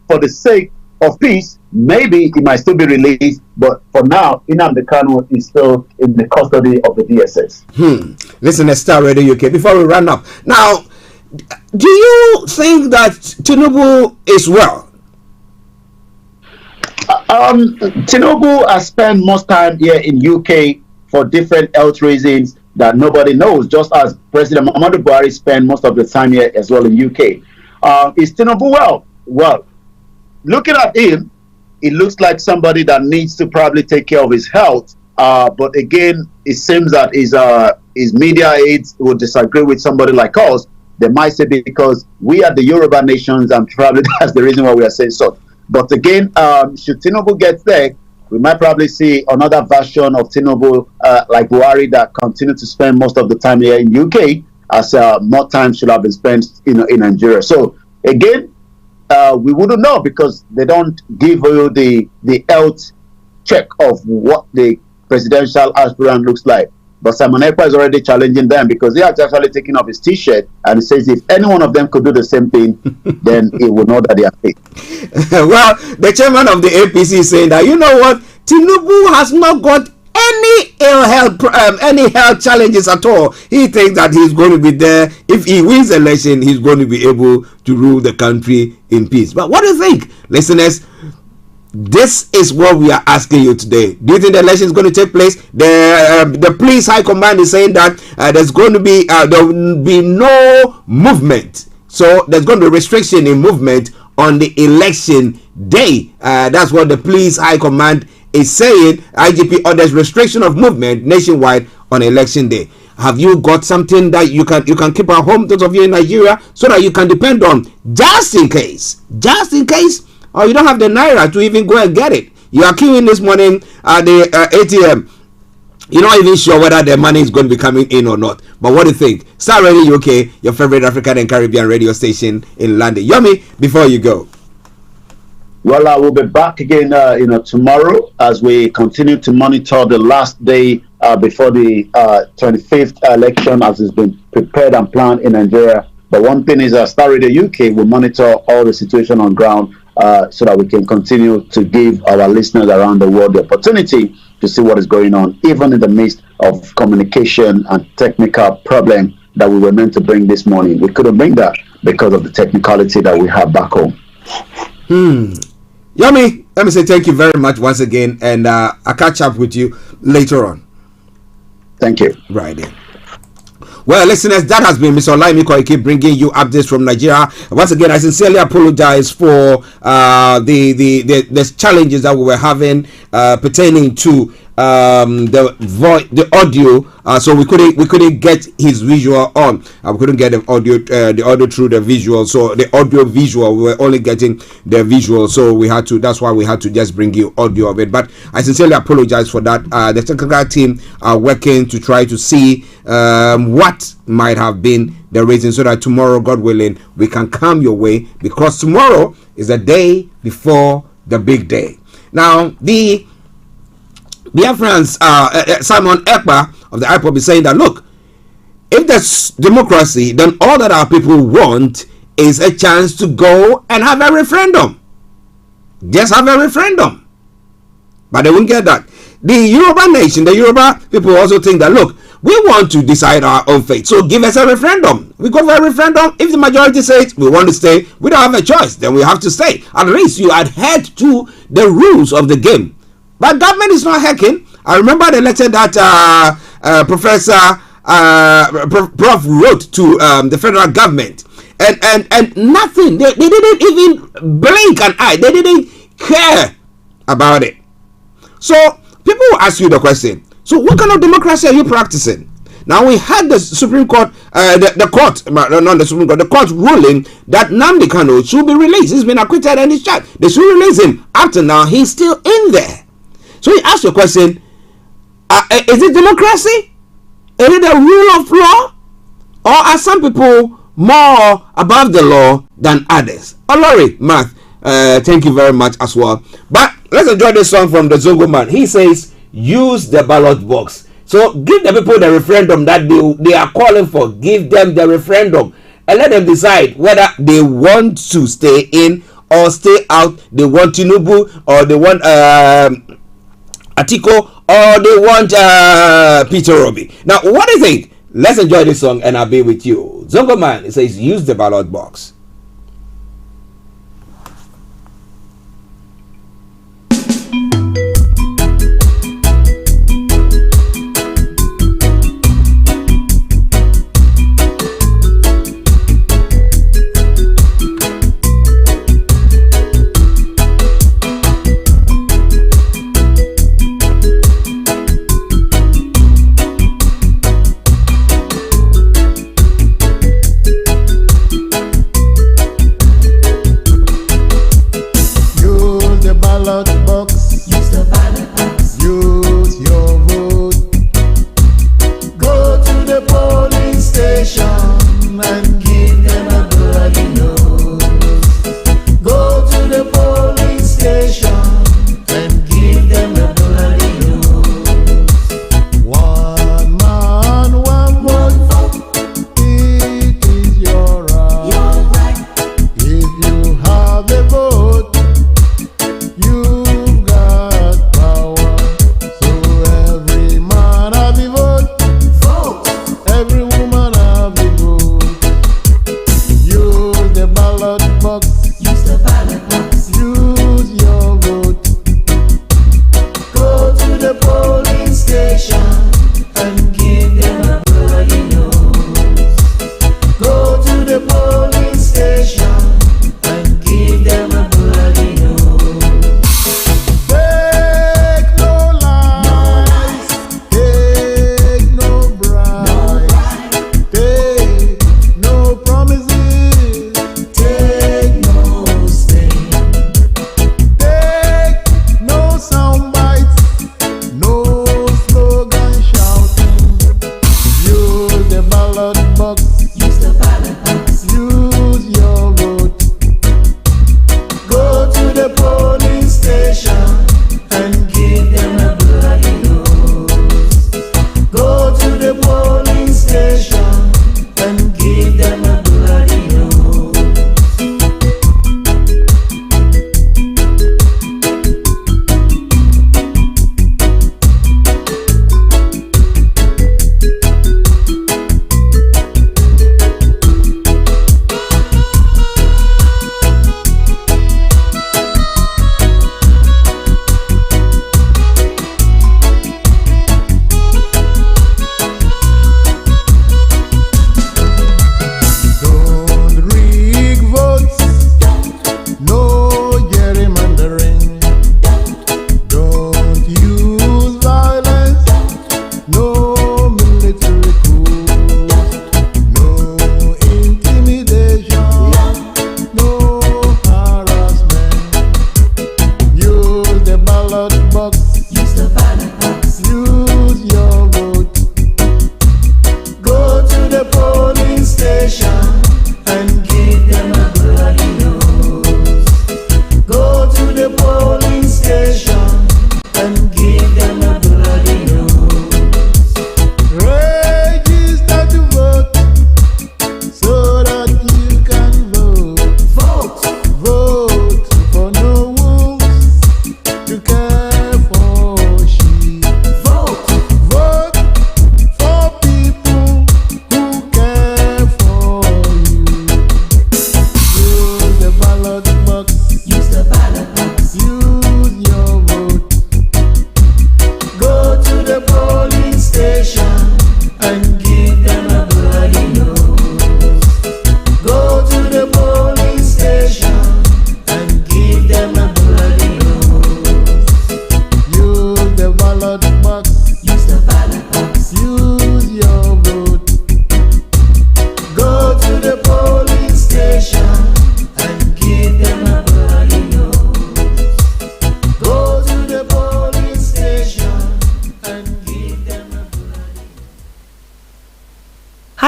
for the sake of peace. Maybe he might still be released, but for now, Nnamdi Kanu is still in the custody of the DSS. Listen to Star Radio UK. Before we run up, now, do you think that Tinubu is well? Tinubu has spent most time here in UK for different health reasons that nobody knows, just as President Muhammadu Buhari spent most of the time here as well in UK. Is Tinubu well? Well, looking at him, it looks like somebody that needs to probably take care of his health. But again, it seems that his media aides will disagree with somebody like us. They might say because we are the Yoruba nations, and probably that's the reason why we are saying so. But again, should Tinubu get there, we might probably see another version of Tinubu like Buhari that continue to spend most of the time here in UK, as more time should have been spent in Nigeria. So again, we wouldn't know because they don't give you the health check of what the presidential aspirant looks like. But Simon Ekpa is already challenging them because he has actually taken off his T-shirt and he says if any one of them could do the same thing, then he will know that they are fake. Well, the chairman of the APC is saying that, you know what, Tinubu has not got any health challenges at all. He thinks that he's going to be there. If he wins the election, he's going to be able to rule the country in peace. But what do you think, listeners? This is what we are asking you today. Do you think the election is going to take place? The police high command is saying that there will be no movement. So there's going to be restriction in movement on the election day. That's what the police high command is saying. IGP orders restriction of movement nationwide on election day. Have you got something that you can keep at home, those of you in Nigeria, so that you can depend on just in case? Or you don't have the naira to even go and get it. You are queuing this morning at the ATM. You're not even sure whether the money is going to be coming in or not. But what do you think? Star Radio UK, your favorite African and Caribbean radio station in London. Yomi, before you go. Well, I will be back again, tomorrow as we continue to monitor the last day before the 25th election, as it's been prepared and planned in Nigeria. But one thing is, Star Radio UK will monitor all the situation on ground. So that we can continue to give our listeners around the world the opportunity to see what is going on, even in the midst of communication and technical problem that we were meant to bring this morning. We couldn't bring that because of the technicality that we have back home. Yomi, let me say thank you very much once again, and I'll catch up with you later on. Thank you. Right then. Well, listeners, that has been Mr. Olayomi Koiki bringing you updates from Nigeria. Once again, I sincerely apologize for the challenges that we were having pertaining to the audio, so we couldn't get his visual on. We couldn't get the audio through the visual. So the audio visual, we were only getting the visual. So that's why we had to just bring you audio of it. But I sincerely apologize for that. The technical team are working to try to see what might have been the reason, so that tomorrow, God willing, we can come your way, because tomorrow is the day before the big day. Now, the Biafrans, Simon Ekpa of the IPOB is saying that, look, if there's democracy, then all that our people want is a chance to go and have a referendum. Just have a referendum. But they won't get that. The Yoruba nation, the Yoruba people also think that, look, we want to decide our own fate, so give us a referendum. We go for a referendum. If the majority says we want to stay, we don't have a choice, then we have to stay. At least you adhere to the rules of the game. But government is not hacking. I remember the letter that Prof wrote to the federal government, and nothing. They didn't even blink an eye. They didn't care about it. So people will ask you the question, so what kind of democracy are you practicing? Now, we had the Supreme Court, the court ruling that Nnamdi Kanu should be released. He's been acquitted and he's charged. They should release him. Up to now, he's still in there. So you ask your question, is it democracy? Is it the rule of law? Or are some people more above the law than others? Olori Math, thank you very much as well. But let's enjoy this song from the Zongo man. He says, use the ballot box. So give the people the referendum that they are calling for. Give them the referendum and let them decide whether they want to stay in or stay out. They want Tinubu or they want Atiko or they want Peter Obi. Now, what do you think? Let's enjoy this song and I'll be with you. Zongo man, it says use the ballot box.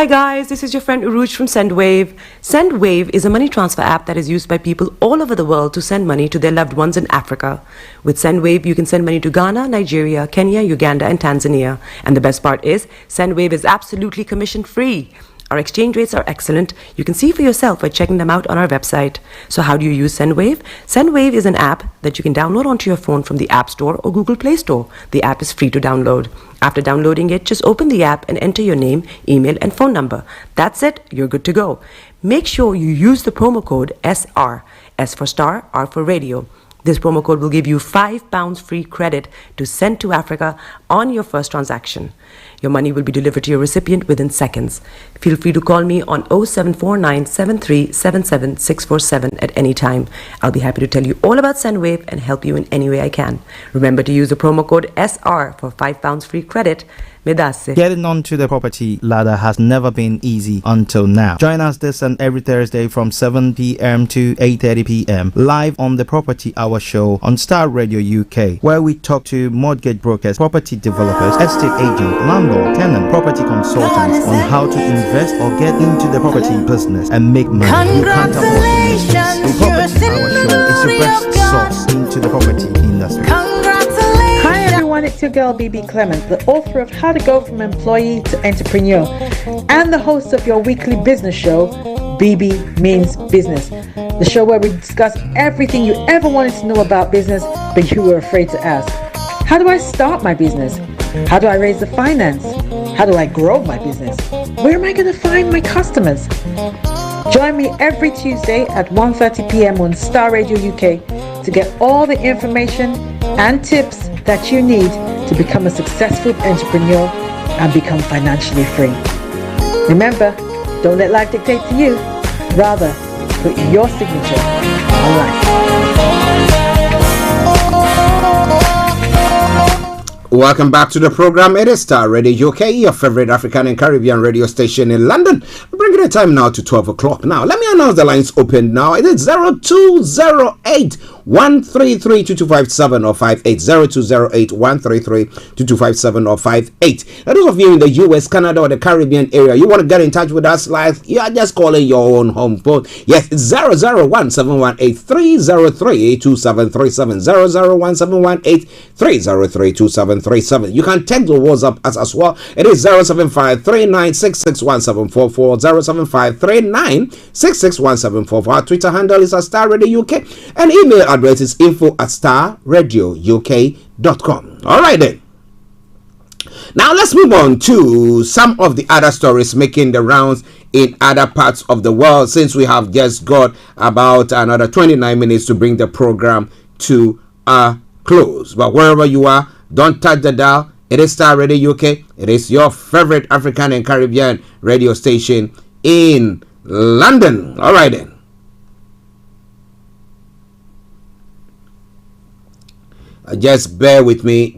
Hi guys, this is your friend Uruj from SendWave. SendWave is a money transfer app that is used by people all over the world to send money to their loved ones in Africa. With SendWave, you can send money to Ghana, Nigeria, Kenya, Uganda, and Tanzania. And the best part is, SendWave is absolutely commission free. Our exchange rates are excellent. You can see for yourself by checking them out on our website. So how do you use SendWave? SendWave is an app that you can download onto your phone from the App Store or Google Play Store. The app is free to download. After downloading it, just open the app and enter your name, email, and phone number. That's it. You're good to go. Make sure you use the promo code SR. S for Star, R for Radio. This promo code will give you £5 free credit to send to Africa on your first transaction. Your money will be delivered to your recipient within seconds. Feel free to call me on 0749 7377 647 at any time. I'll be happy to tell you all about SendWave and help you in any way I can. Remember to use the promo code SR for £5 free credit. Getting onto the property ladder has never been easy until now. Join us this and every Thursday from 7 p.m. to 8:30 p.m. live on the Property Hour show on Star Radio UK, where we talk to mortgage brokers, property developers, estate agents, landlord, tenant, property consultants on how to invest or get into the property business and make money. You can't afford to miss this. The Property Hour show is the best source into the property industry. Hi everyone, it's your girl BB Clement, the author of How to Go from Employee to Entrepreneur and the host of your weekly business show, BB Means Business. The show where we discuss everything you ever wanted to know about business but you were afraid to ask. How do I start my business? How do I raise the finance? How do I grow my business? Where am I going to find my customers? Join me every Tuesday at 1:30 p.m. on Star Radio UK to get all the information and tips that you need to become a successful entrepreneur and become financially free. Remember, don't let life dictate to you. Rather, put your signature on life. Welcome back to the program. It is Star Radio UK, your favorite African and Caribbean radio station in London. We're bringing the time now to 12 o'clock. Now, let me announce the lines open now. It is 0208 133 2257 or 58 0208 133 2257 or 58. Now, those of you in the US, Canada, or the Caribbean area, you want to get in touch with us live, you are just calling your own home phone. Yes, it's 001 718 303 2737 001 718 303 2737. You can text or WhatsApp us as well. It is 075 39661744 075 39661744. Our Twitter handle is at Star Radio UK and email address is info@starradiouk.com. All right then. Now let's move on to some of the other stories making the rounds in other parts of the world, since we have just got about another 29 minutes to bring the program to a close. But wherever you are, don't touch the dial. It is Star Radio UK. It is your favorite African and Caribbean radio station in London. All right then. Just bear with me.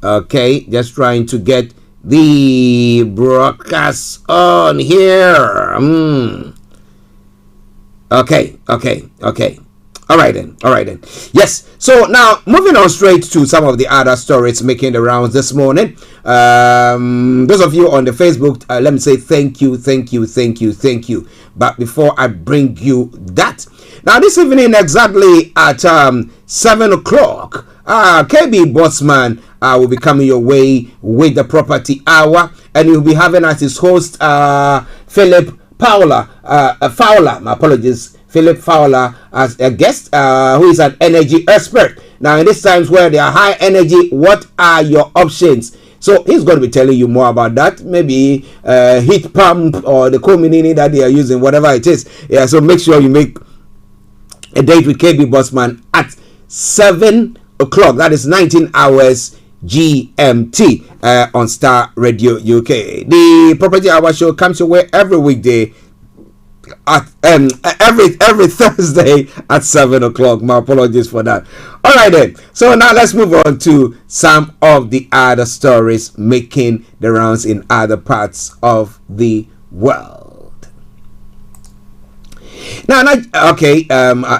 Okay, just trying to get the broadcast on here. Okay. All right then. Yes. So now moving on straight to some of the other stories making the rounds this morning. Those of you on the Facebook, let me say thank you. But before I bring you that, now this evening exactly at 7 o'clock, KB Bossman will be coming your way with the Property Hour, and he'll be having as his host Philip Fowler. My apologies. Philip Fowler as a guest, who is an energy expert. Now, in these times where there are high energy, what are your options? So he's going to be telling you more about that. Maybe heat pump or the community that they are using, whatever it is. Yeah. So make sure you make a date with KB Bossman at 7 o'clock. That is 19 hours GMT on Star Radio UK. The Property Hour show comes your way every weekday at every Thursday at 7 o'clock. My apologies for that. All right then. So now let's move on to some of the other stories making the rounds in other parts of the world. Now, okay.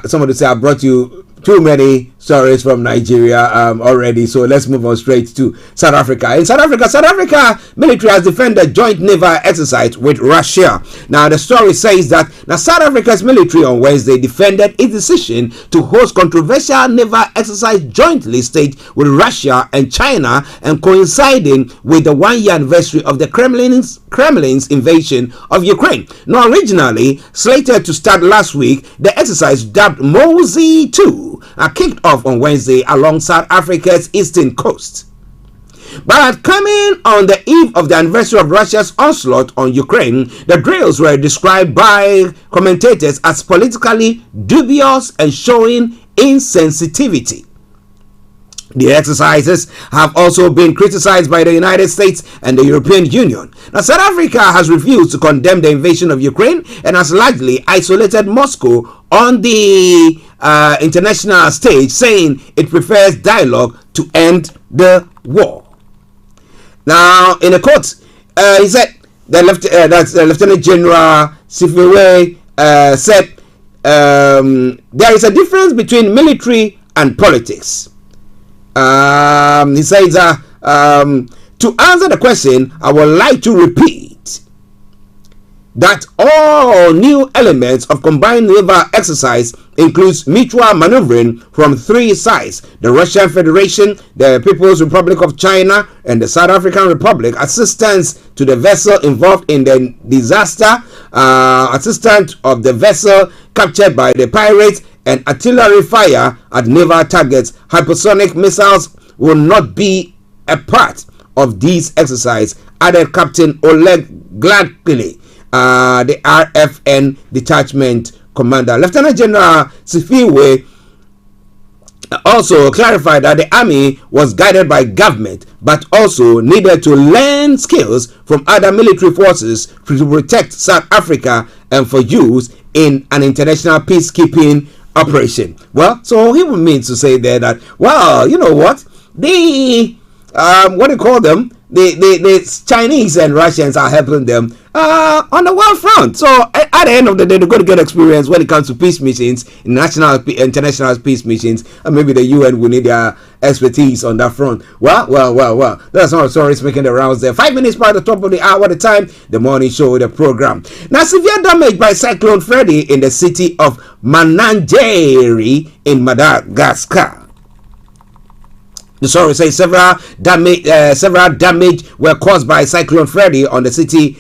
Somebody say I brought you too many stories from Nigeria already. So let's move on straight to South Africa. In South Africa military has defended joint naval exercise with Russia. Now the story says that South Africa's military on Wednesday defended its decision to host controversial naval exercise jointly staged with Russia and China, and coinciding with the 1-year anniversary of the Kremlin's invasion of Ukraine. Now originally slated to start last week, the exercise dubbed Mosey 2 kicked off on Wednesday along South Africa's eastern coast. But coming on the eve of the anniversary of Russia's onslaught on Ukraine, the drills were described by commentators as politically dubious and showing insensitivity. The exercises have also been criticized by the United States and the European Union. Now, South Africa has refused to condemn the invasion of Ukraine and has largely isolated Moscow on the international stage, saying it prefers dialogue to end the war. Now, in a quote, he said, that's Lieutenant General Sifiwe said, there is a difference between military and politics. He says, to answer the question, I would like to repeat that all new elements of combined naval exercise includes mutual maneuvering from 3 sides: the Russian Federation, the People's Republic of China, and the South African Republic, assistance to the vessel involved in the disaster, assistance of the vessel captured by the pirates, and artillery fire at naval targets. Hypersonic missiles will not be a part of these exercises, added Captain Oleg Gladkely, the RFN detachment commander. Lieutenant General Sifiwe also clarified that the army was guided by government, but also needed to learn skills from other military forces to protect South Africa and for use in an international peacekeeping operation. Well, so he would mean to say there that, well, you know what, the what do you call them, the Chinese and Russians are helping them on the world front. So at the end of the day, they're going to get experience when it comes to peace missions, international peace missions, and maybe the UN will need their expertise on that front. Well, that's not stories making the rounds there. 5 minutes by the top of the hour at the time, the morning show, the program. Now, severe damage by Cyclone Freddy in the city of Manangere in Madagascar. The story says several damage were caused by Cyclone Freddy in the city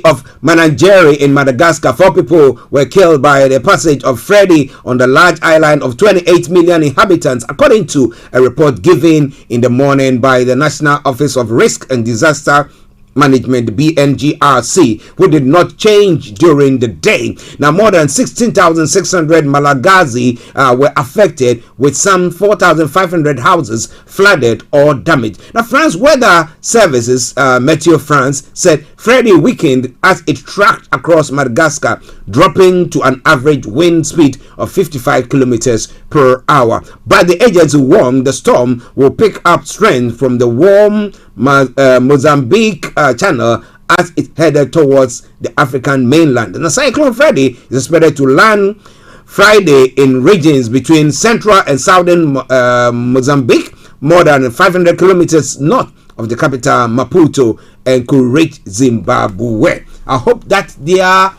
of Manangere in Madagascar. 4 people were killed by the passage of Freddy on the large island of 28 million inhabitants, according to a report given in the morning by the National Office of Risk and Disaster Management, BNGRC, who did not change during the day. Now, more than 16,600 Malagasy were affected, with some 4,500 houses flooded or damaged. Now, France Weather Services, Meteo France, said Freddy weakened as it tracked across Madagascar, dropping to an average wind speed of 55 kilometers per hour. But the agency warned the storm will pick up strength from the warm Mozambique channel as it headed towards the African mainland. And the Cyclone Freddy is expected to land Friday in regions between central and southern Mozambique, more than 500 kilometers north of the capital Maputo, and could reach Zimbabwe. I hope that their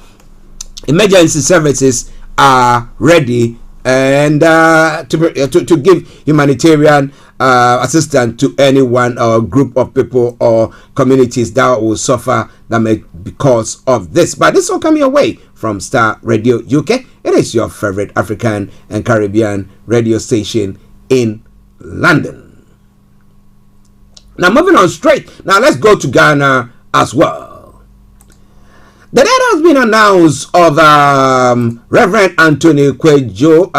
emergency services are ready and to give humanitarian assistance to anyone or group of people or communities that will suffer damage because of this. But this will come your way from Star Radio UK. It is your favorite African and Caribbean radio station in London. Now, moving on straight. Now, let's go to Ghana as well. The date has been announced of Reverend Anthony Kwejo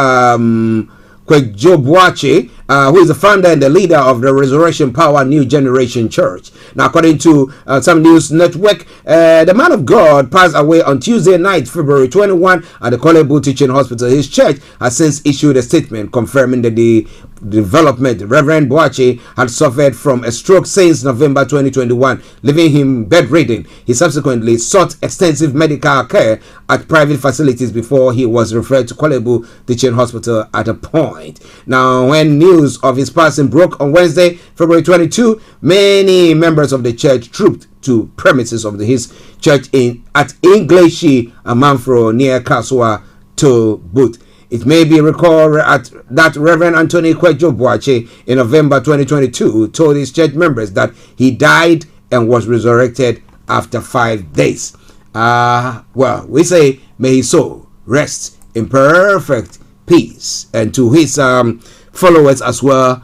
Boache who is the founder and the leader of the Resurrection Power New Generation Church. Now, according to some news network, the man of God passed away on Tuesday night, February 21, at the Kolebu Teaching Hospital. His church has since issued a statement confirming that the development. Reverend Boache had suffered from a stroke since November 2021, leaving him bedridden. He subsequently sought extensive medical care at private facilities before he was referred to Kolebu Teaching Hospital at a point. Now, when news of his passing broke on Wednesday, February 22, many members of the church trooped to premises of his church at Ingleshi, Amanfro, near Kaswa to Boot. It may be recalled that Reverend Anthony Kwejo Boache in November 2022 told his church members that he died and was resurrected after 5 days. Well, we say, may his soul rest in perfect peace. And to his followers as well,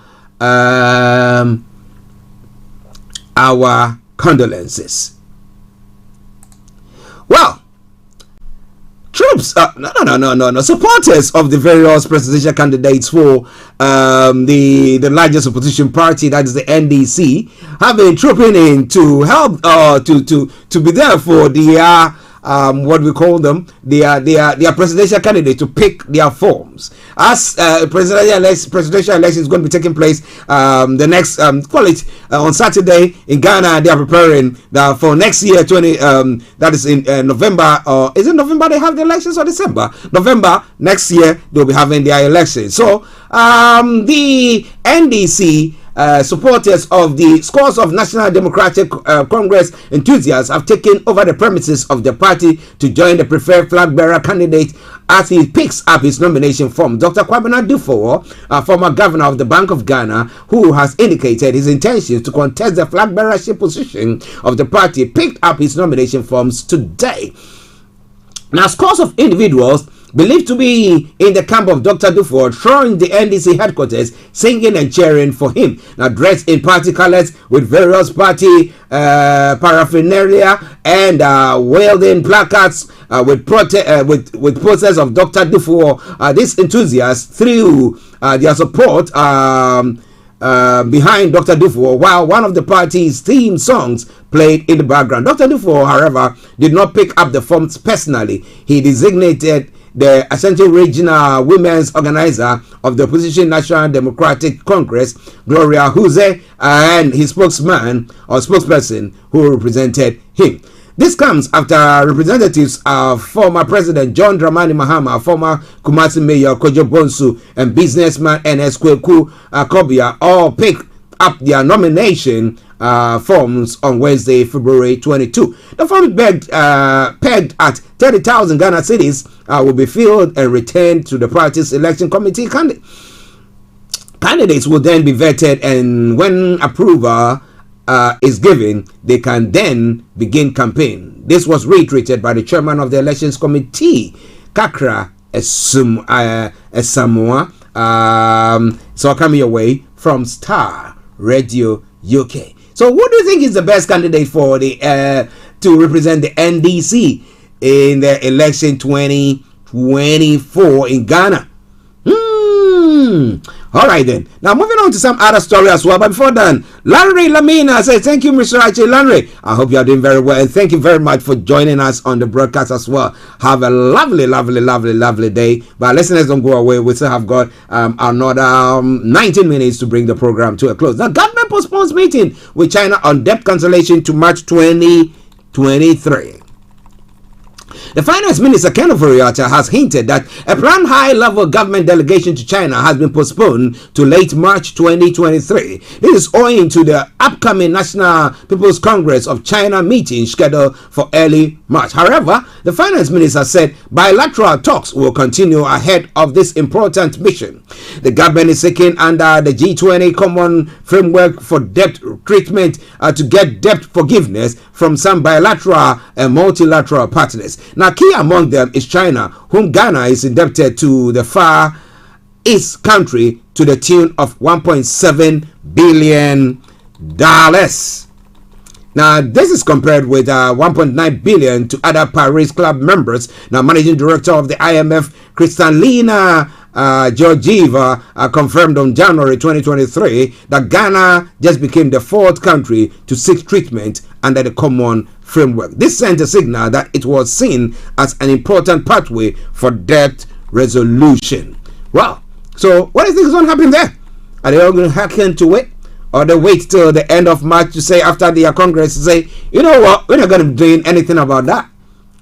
our condolences. Well, troops, supporters of the various presidential candidates for the largest opposition party, that is the NDC, have been trooping in to help to be there for the what we call them, their presidential candidate to pick their forms. As presidential election is going to be taking place the next on Saturday in Ghana. They are preparing for next year 20 that is in November, or is it November they have the elections, or December? November next year they'll be having their elections. So the NDC supporters of the scores of National Democratic Congress enthusiasts have taken over the premises of the party to join the preferred flag bearer candidate as he picks up his nomination form. Dr. Kwabena Dufour, former governor of the Bank of Ghana, who has indicated his intentions to contest the flag bearership position of the party, picked up his nomination forms today. Now, scores of individuals believed to be in the camp of Dr. Dufour throwing the NDC headquarters, singing and cheering for him. Now, dressed in party colors with various party paraphernalia and wielding placards with posters of Dr. Dufour, these enthusiasts threw their support behind Dr. Dufour, while one of the party's theme songs played in the background. Dr. Dufour, however, did not pick up the forms personally. He designated the Ashanti Regional Women's Organizer of the Opposition National Democratic Congress, Gloria Huze, and his spokesman or spokesperson who represented him. This comes after representatives of former President John Dramani Mahama, former Kumasi Mayor Kojo Bonsu, and businessman Ernest Kweku Kobia all picked up their nomination forms on Wednesday, February 22. The forms pegged at 30,000 Ghana cedis will be filled and returned to the party's election committee. Candidates will then be vetted, and when approval is given, they can then begin campaign. This was reiterated by the chairman of the elections committee, Kakra Esamoa. So coming your way from Starr Radio UK. So what do you think is the best candidate for the to represent the NDC in the election 2024 in Ghana? All right then. Now moving on to some other story as well. But before then, Lanre Lamina says, thank you, Mr. Archie. Lanre, I hope you are doing very well, and thank you very much for joining us on the broadcast as well. Have a lovely day. But listeners, don't go away. We still have got another 19 minutes to bring the program to a close. Now, government postpones meeting with China on debt cancellation to March 2023. The Finance Minister Ken Ofori-Atta has hinted that a planned high-level government delegation to China has been postponed to late March 2023. This is owing to the upcoming National People's Congress of China meeting scheduled for early March. However, the Finance Minister said bilateral talks will continue ahead of this important mission. The government is seeking under the G20 Common Framework for Debt Treatment to get debt forgiveness from some bilateral and multilateral partners. Now, key among them is China, whom Ghana is indebted to the Far East country to the tune of $1.7 billion. Now, this is compared with 1.9 billion to other Paris Club members. Now, Managing Director of the IMF, Kristalina Georgieva confirmed on January 2023 that Ghana just became the fourth country to seek treatment under the common framework. This sent a signal that it was seen as an important pathway for debt resolution. Well, so what do you think is going to happen there? Are they all going to hearken to it? Or they wait till the end of March to say, after the Congress, to say, you know what, we're not going to do anything about that?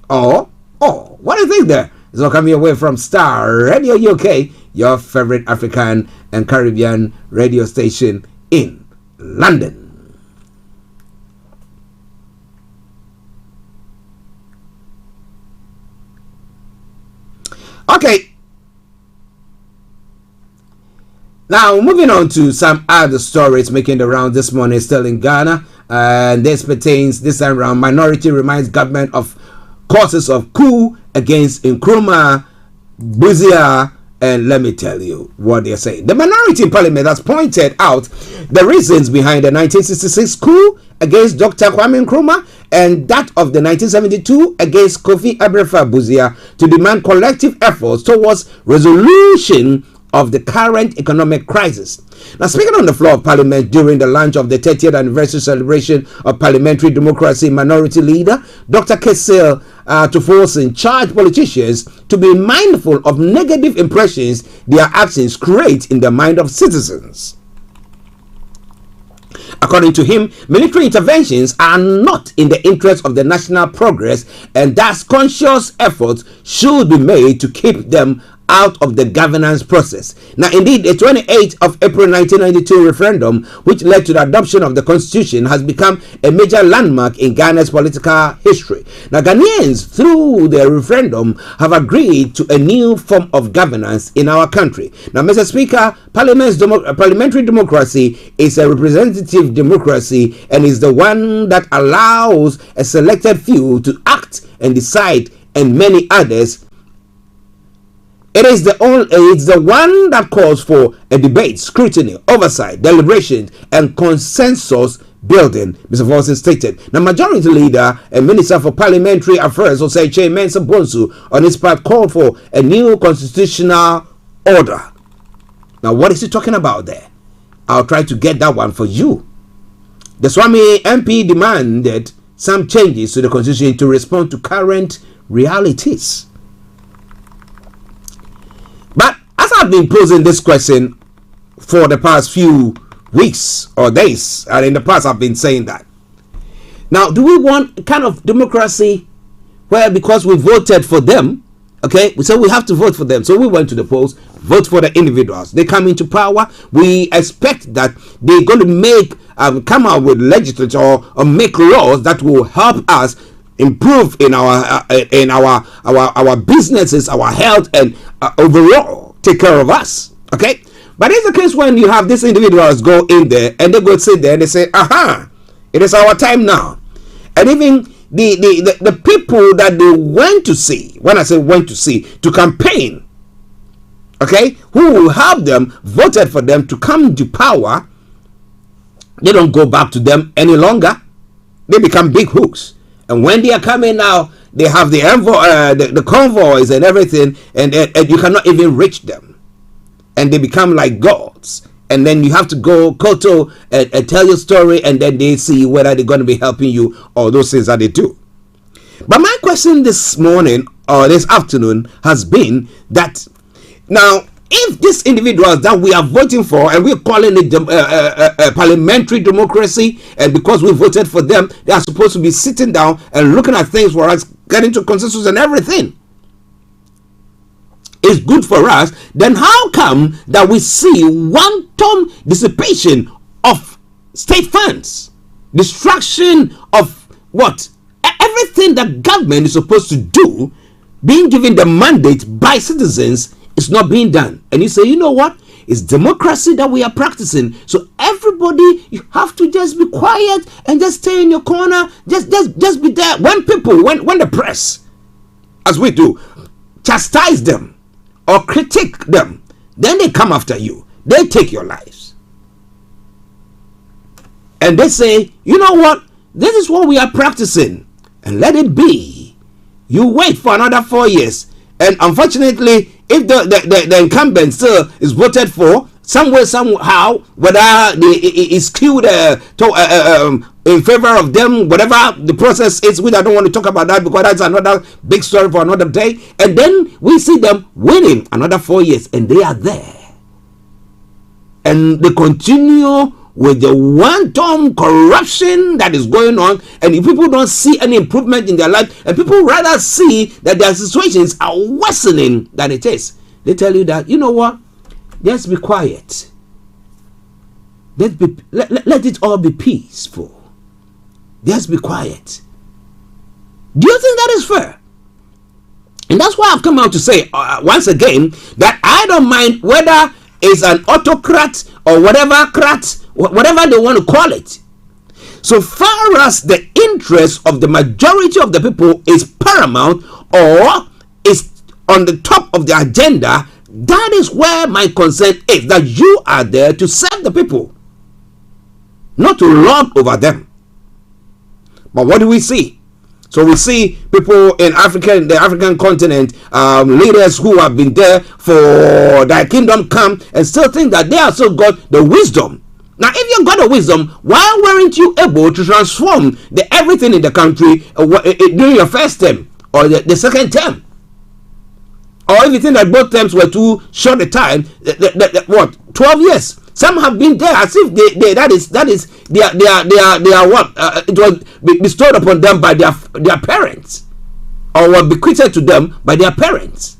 Or what do you think there? It's all coming away from Starr Radio UK, your favorite African and Caribbean radio station in London. Okay. Now, moving on to some other stories making the round this morning, still in Ghana. And this pertains, this time around, minority reminds government of causes of coup against Nkrumah, Busia, and let me tell you what they're saying. The minority in parliament has pointed out the reasons behind the 1966 coup against Dr. Kwame Nkrumah and that of the 1972 against Kofi Abrefa Busia to demand collective efforts towards resolution of the current economic crisis. Now, speaking on the floor of Parliament during the launch of the 30th anniversary celebration of parliamentary democracy, minority leader Dr. Kesil Tufosin charged politicians to be mindful of negative impressions their actions create in the mind of citizens. According to him, military interventions are not in the interest of the national progress, and thus conscious efforts should be made to keep them out of the governance process. Now, indeed, the 28th of April 1992 referendum, which led to the adoption of the constitution, has become a major landmark in Ghana's political history. Now, Ghanaians, through the referendum, have agreed to a new form of governance in our country. Now, Mr. Speaker, parliamentary democracy is a representative democracy and is the one that allows a selected few to act and decide, and many others. It's the one that calls for a debate, scrutiny, oversight, deliberation, and consensus building, Mr. Forson stated. Now, Majority Leader and Minister for Parliamentary Affairs, Osei Mensa Bonsu, on his part called for a new constitutional order. Now, what is he talking about there? I'll try to get that one for you. The Swami MP demanded some changes to the constitution to respond to current realities. But as I've been posing this question for the past few weeks or days, and in the past I've been saying that. Now, do we want a kind of democracy where because we voted for them, okay, so we have to vote for them. So we went to the polls, vote for the individuals. They come into power. We expect that they're going to make, come out with legislature or make laws that will help us improve in our businesses, our health, and overall take care of us. Okay, but it's the case when you have these individuals go in there and they go sit there and they say, "Aha, it is our time now." And even the people that they went to see, when I say went to see, to campaign, okay, who will help them, voted for them to come into power, they don't go back to them any longer. They become big hooks. And when they are coming now, they have the the convoys and everything, and you cannot even reach them. And they become like gods. And then you have to go Koto and tell your story, and then they see whether they're going to be helping you or those things that they do. But my question this morning or this afternoon has been that now, if these individuals that we are voting for and we're calling it parliamentary democracy, and because we voted for them, they are supposed to be sitting down and looking at things for us, getting to consensus and everything, is good for us, then how come that we see wanton dissipation of state funds, destruction of what? Everything that government is supposed to do, being given the mandate by citizens, is not being done. And you say, you know what? It's democracy that we are practicing. So everybody, you have to just be quiet and just stay in your corner. Just be there. When people, when the press, as we do, chastise them or critique them, then they come after you. They take your lives. And they say, you know what? This is what we are practicing. And let it be. You wait for another 4 years. And unfortunately, if the incumbent still is voted for, somewhere, somehow, whether it's skewed in favor of them, whatever the process is, which I don't want to talk about that because that's another big story for another day. And then we see them winning another 4 years, and they are there. And they continue with the one-time corruption that is going on, and if people don't see any improvement in their life, and people rather see that their situations are worsening than it is, they tell you that, you know what, just be quiet. Let it all be peaceful. Just be quiet. Do you think that is fair? And that's why I've come out to say once again that I don't mind whether it's an autocrat or whatever they want to call it. So far as the interest of the majority of the people is paramount or is on the top of the agenda, that is where my concern is, that you are there to serve the people, not to lord over them. But what do we see? So we see people in the African continent, leaders who have been there for thy kingdom come and still think that they also got the wisdom. Now, if you got the wisdom, why weren't you able to transform everything in the country during your first term or the second term? Or if you think that both terms were too short a time, 12 years? Some have been there as if they are what it was bestowed upon them by their parents, or were bequeathed to them by their parents.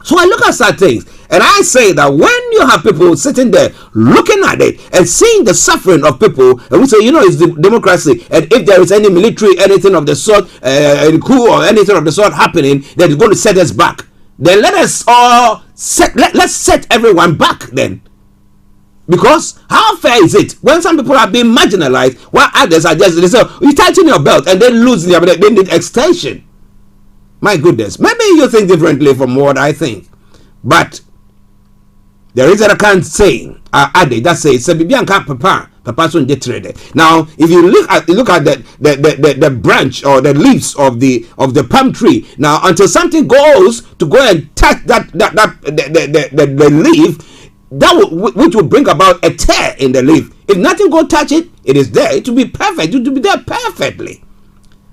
So I look at such things and I say that when you have people sitting there looking at it and seeing the suffering of people, and we say, you know, it's the democracy, and if there is any military, anything of the sort, coup or anything of the sort happening, that is going to set us back, then let's set everyone back then. Because how fair is it when some people are being marginalized while others are just, they say, you tighten your belt and then lose their belt, they need extension. My goodness, maybe you think differently from what I think, but there is a kind saying, adage that says, Papa so trade. Now, if you look at the branch or the leaves of the palm tree, now until something goes to go and touch the leaf, which will bring about a tear in the leaf. If nothing go touch it, it is there. It will be perfect. It will be there perfectly.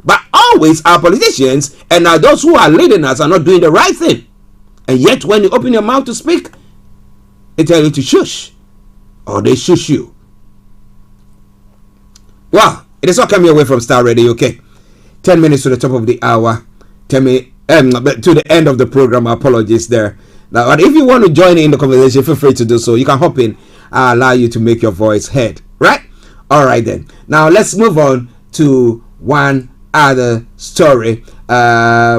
But always our politicians and those who are leading us are not doing the right thing. And yet when you open your mouth to speak, they tell you to shush, or they shush you. Well, it is all coming away from Starr Radio, okay? 10 minutes to the top of the hour. To the end of the program. Apologies there. Now, but if you want to join in the conversation, feel free to do so. You can hop in. I'll allow you to make your voice heard. Right? All right then. Now, let's move on to one other story. I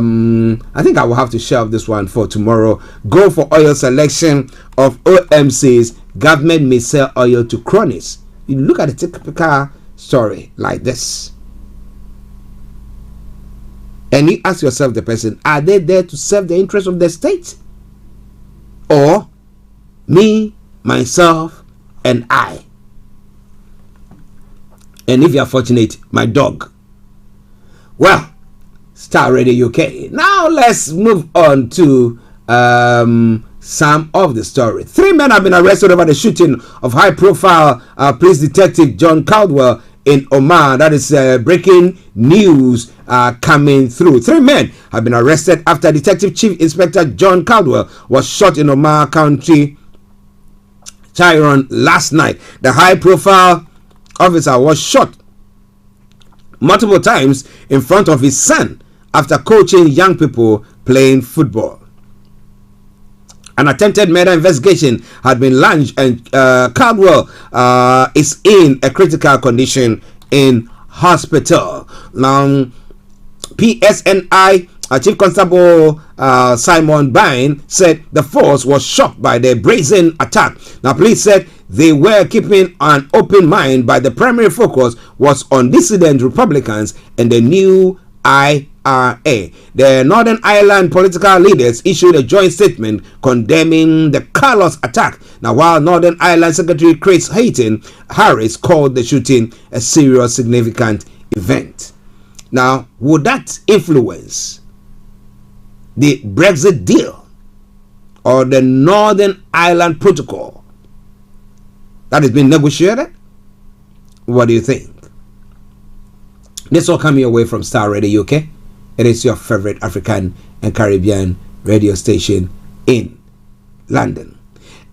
think I will have to shelve this one for tomorrow. Go for oil selection of OMC's government may sell oil to cronies. You look at the typical story like this, and you ask yourself, the person, are they there to serve the interest of the state, or me, myself, and I? And if you are fortunate, my dog. Well, Starr Radio UK. Now let's move on to some of the story. 3 men have been arrested over the shooting of high-profile police detective John Caldwell in Oman. That is breaking news coming through. 3 men have been arrested after Detective Chief Inspector John Caldwell was shot in Oman County, Chiron, last night. The high-profile officer was shot multiple times in front of his son after coaching young people playing football. An attempted murder investigation had been launched, and Caldwell is in a critical condition in hospital. Now, PSNI Chief Constable Simon Bain said the force was shocked by the brazen attack. Now, police said they were keeping an open mind, but the primary focus was on dissident Republicans and the new IRA. The Northern Ireland political leaders issued a joint statement condemning the callous attack. Now, while Northern Ireland Secretary Chris Hayton Harris called the shooting a serious, significant event. Now, would that influence the Brexit deal or the Northern Ireland Protocol that has been negotiated? What do you think? This all coming away from Starr Radio UK. It is your favorite African and Caribbean radio station in London.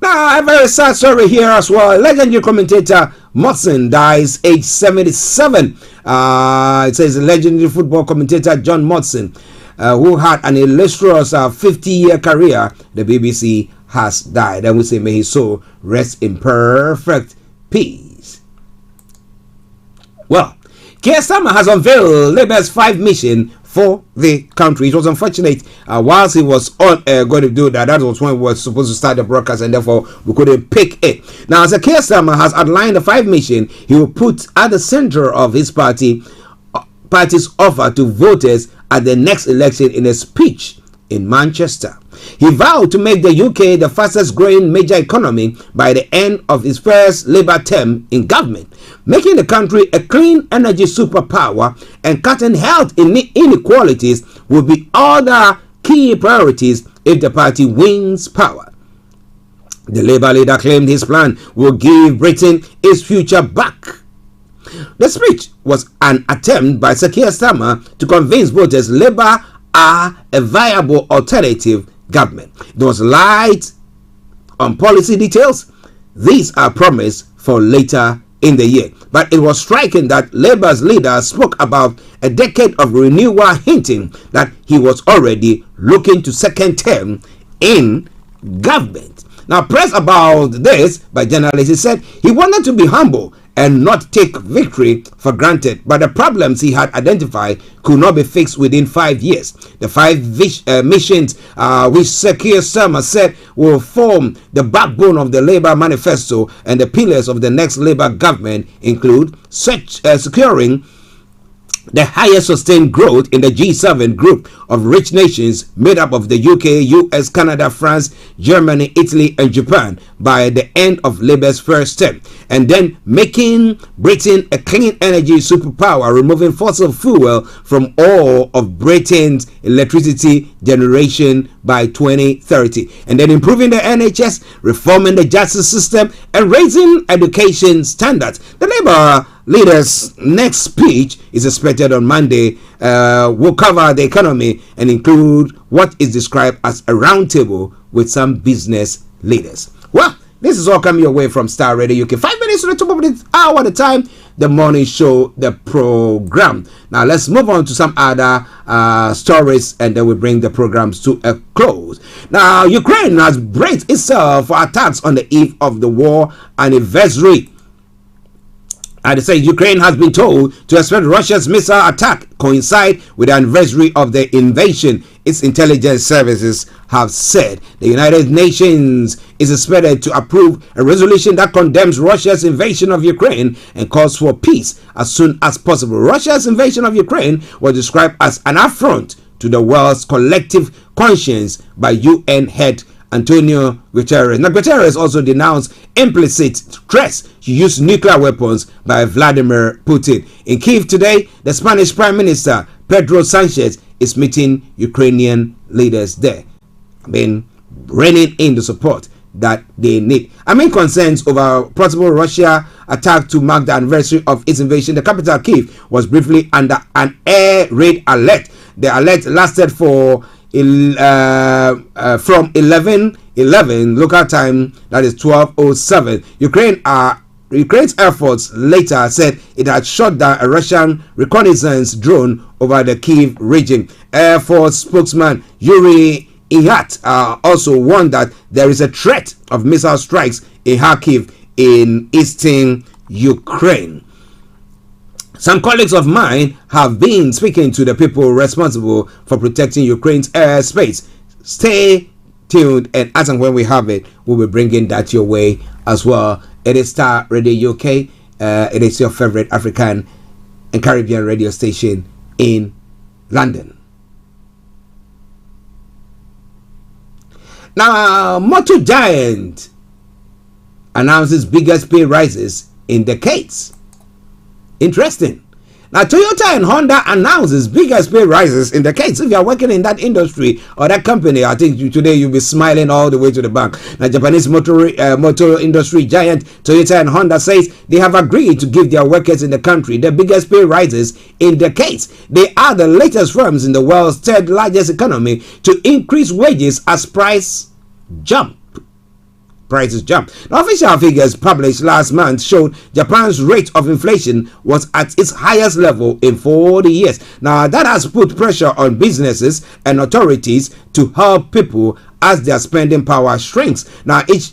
Now, a very sad story here as well. Legendary commentator Motson dies age 77. It says legendary football commentator John Motson, who had an illustrious 50-year career, the BBC, has died. And we say, may his soul rest in perfect peace. Well, Keir Starmer has unveiled Labour's 5 mission for the country. It was unfortunate whilst he was on going to do that. That was when we were supposed to start the broadcast, and therefore we couldn't pick it. Now, as Keir Starmer has outlined the 5 mission he will put at the center of his party's offer to voters at the next election in a speech in Manchester. He vowed to make the UK the fastest growing major economy by the end of his first Labour term in government, making the country a clean energy superpower and cutting health inequalities will be other key priorities if the party wins power. The Labour leader claimed his plan will give Britain its future back. The speech was an attempt by Sir Keir Starmer to convince voters Labour are a viable alternative government. There was light on policy details. These are promised for later in the year. But it was striking that Labour's leader spoke about a decade of renewal, hinting that he was already looking to second term in government. Now, pressed about this by journalists, he said he wanted to be humble and not take victory for granted, but the problems he had identified could not be fixed within 5 years. The 5 missions which Sir Keir Starmer said will form the backbone of the Labour manifesto and the pillars of the next Labour government include securing the highest sustained growth in the G7 group of rich nations made up of the UK, US, Canada, France, Germany, Italy, and Japan by the end of Labour's first term, and then making Britain a clean energy superpower, removing fossil fuel from all of Britain's electricity generation by 2030, and then improving the NHS, reforming the justice system, and raising education standards. The Labour leader's next speech is expected on Monday. Will cover the economy and include what is described as a roundtable with some business leaders. Well, this is all coming your way from Starr Radio UK. 5 minutes to the top of the hour at a time. The morning show, the program. Now let's move on to some other stories, and then we bring the programs to a close. Now, Ukraine has braced itself for attacks on the eve of the war anniversary. And they say Ukraine has been told to expect Russia's missile attack coincide with the anniversary of the invasion, its intelligence services have said. The United Nations is expected to approve a resolution that condemns Russia's invasion of Ukraine and calls for peace as soon as possible. Russia's invasion of Ukraine was described as an affront to the world's collective conscience by UN head Antonio Guterres. Now, Guterres also denounced implicit threats to use nuclear weapons by Vladimir Putin. In Kyiv today, the Spanish Prime Minister Pedro Sanchez is meeting Ukrainian leaders there. Reining in the support that they need. Concerns over possible Russia attack to mark the anniversary of its invasion. The capital Kyiv was briefly under an air raid alert. The alert lasted for from 11:11 local time, that is 12:07. Ukraine's efforts later said it had shot down a Russian reconnaissance drone over the Kyiv region. Air Force spokesman Yuri Ihat also warned that there is a threat of missile strikes in Kharkiv in eastern Ukraine. Some colleagues of mine have been speaking to the people responsible for protecting Ukraine's airspace. Stay tuned, and as and when we have it, we'll be bringing that your way as well. It is Starr Radio UK. It is your favorite African and Caribbean radio station in London. Now, Motor Giant announces biggest pay rises in decades. Interesting. Now, Toyota and Honda announces biggest pay rises in the case. If you are working in that industry or that company, I think today you'll be smiling all the way to the bank. Now, Japanese motor industry giant Toyota and Honda says they have agreed to give their workers in the country the biggest pay rises in decades. They are the latest firms in the world's third largest economy to increase wages as prices jump. Now, official figures published last month showed Japan's rate of inflation was at its highest level in 40 years. Now, that has put pressure on businesses and authorities to help people as their spending power shrinks. Now, each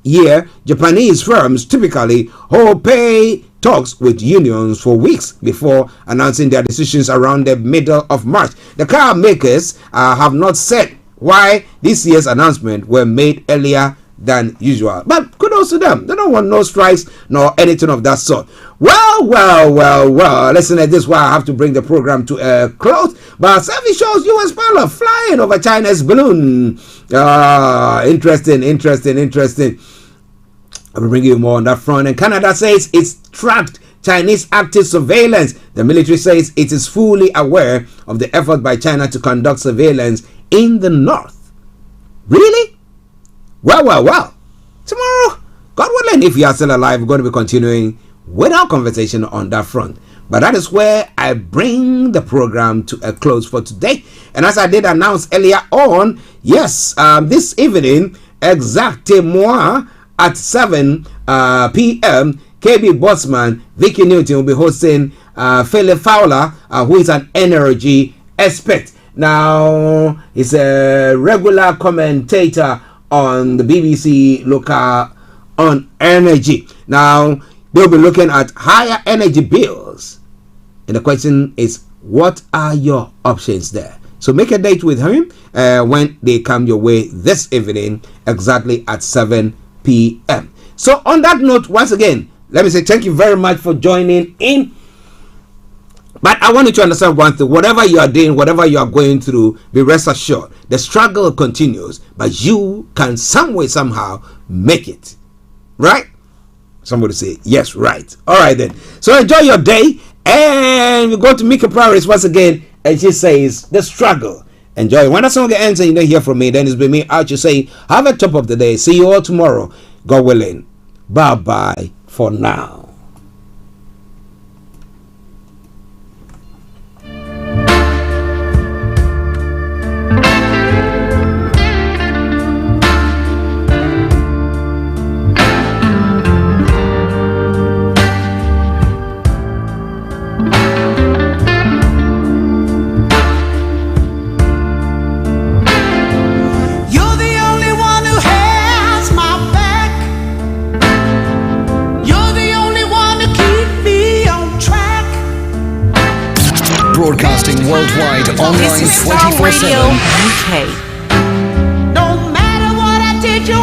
year, Japanese firms typically hold pay talks with unions for weeks before announcing their decisions around the middle of March. The car makers have not said why this year's announcement were made earlier than usual, but kudos to them. They don't want no strikes nor anything of that sort. Well, listen, this is why I have to bring the program to a close. But selfie shows US pilot flying over China's balloon. Interesting. I will bring you more on that front. And Canada says it's tracked Chinese active surveillance. The military says it is fully aware of the effort by China to conduct surveillance in the north. Really? Well. Tomorrow, God willing, if you are still alive, we're going to be continuing with our conversation on that front. But that is where I bring the program to a close for today. And as I did announce earlier on, yes, this evening, exactement at 7 p.m., KB Botsman, Vicky Newton will be hosting Philip Fowler, who is an energy expert. Now, he's a regular commentator on the BBC local on energy. Now, they'll be looking at higher energy bills. And the question is, what are your options there? So make a date with him when they come your way this evening, exactly at 7 p.m. So on that note, once again, let me say thank you very much for joining in. But I want you to understand one thing. Whatever you are doing, whatever you are going through, be rest assured. The struggle continues, but you can some way, somehow make it. Right? Somebody say, yes, right. All right then. So enjoy your day. And we go to Mika Paris once again. And she says, the struggle. Enjoy. When that song ends and you don't hear from me, then it's been me, Archie, saying, have a top of the day. See you all tomorrow. God willing. Bye-bye for now. Broadcasting worldwide, online 24/7. UK. No matter what I did, you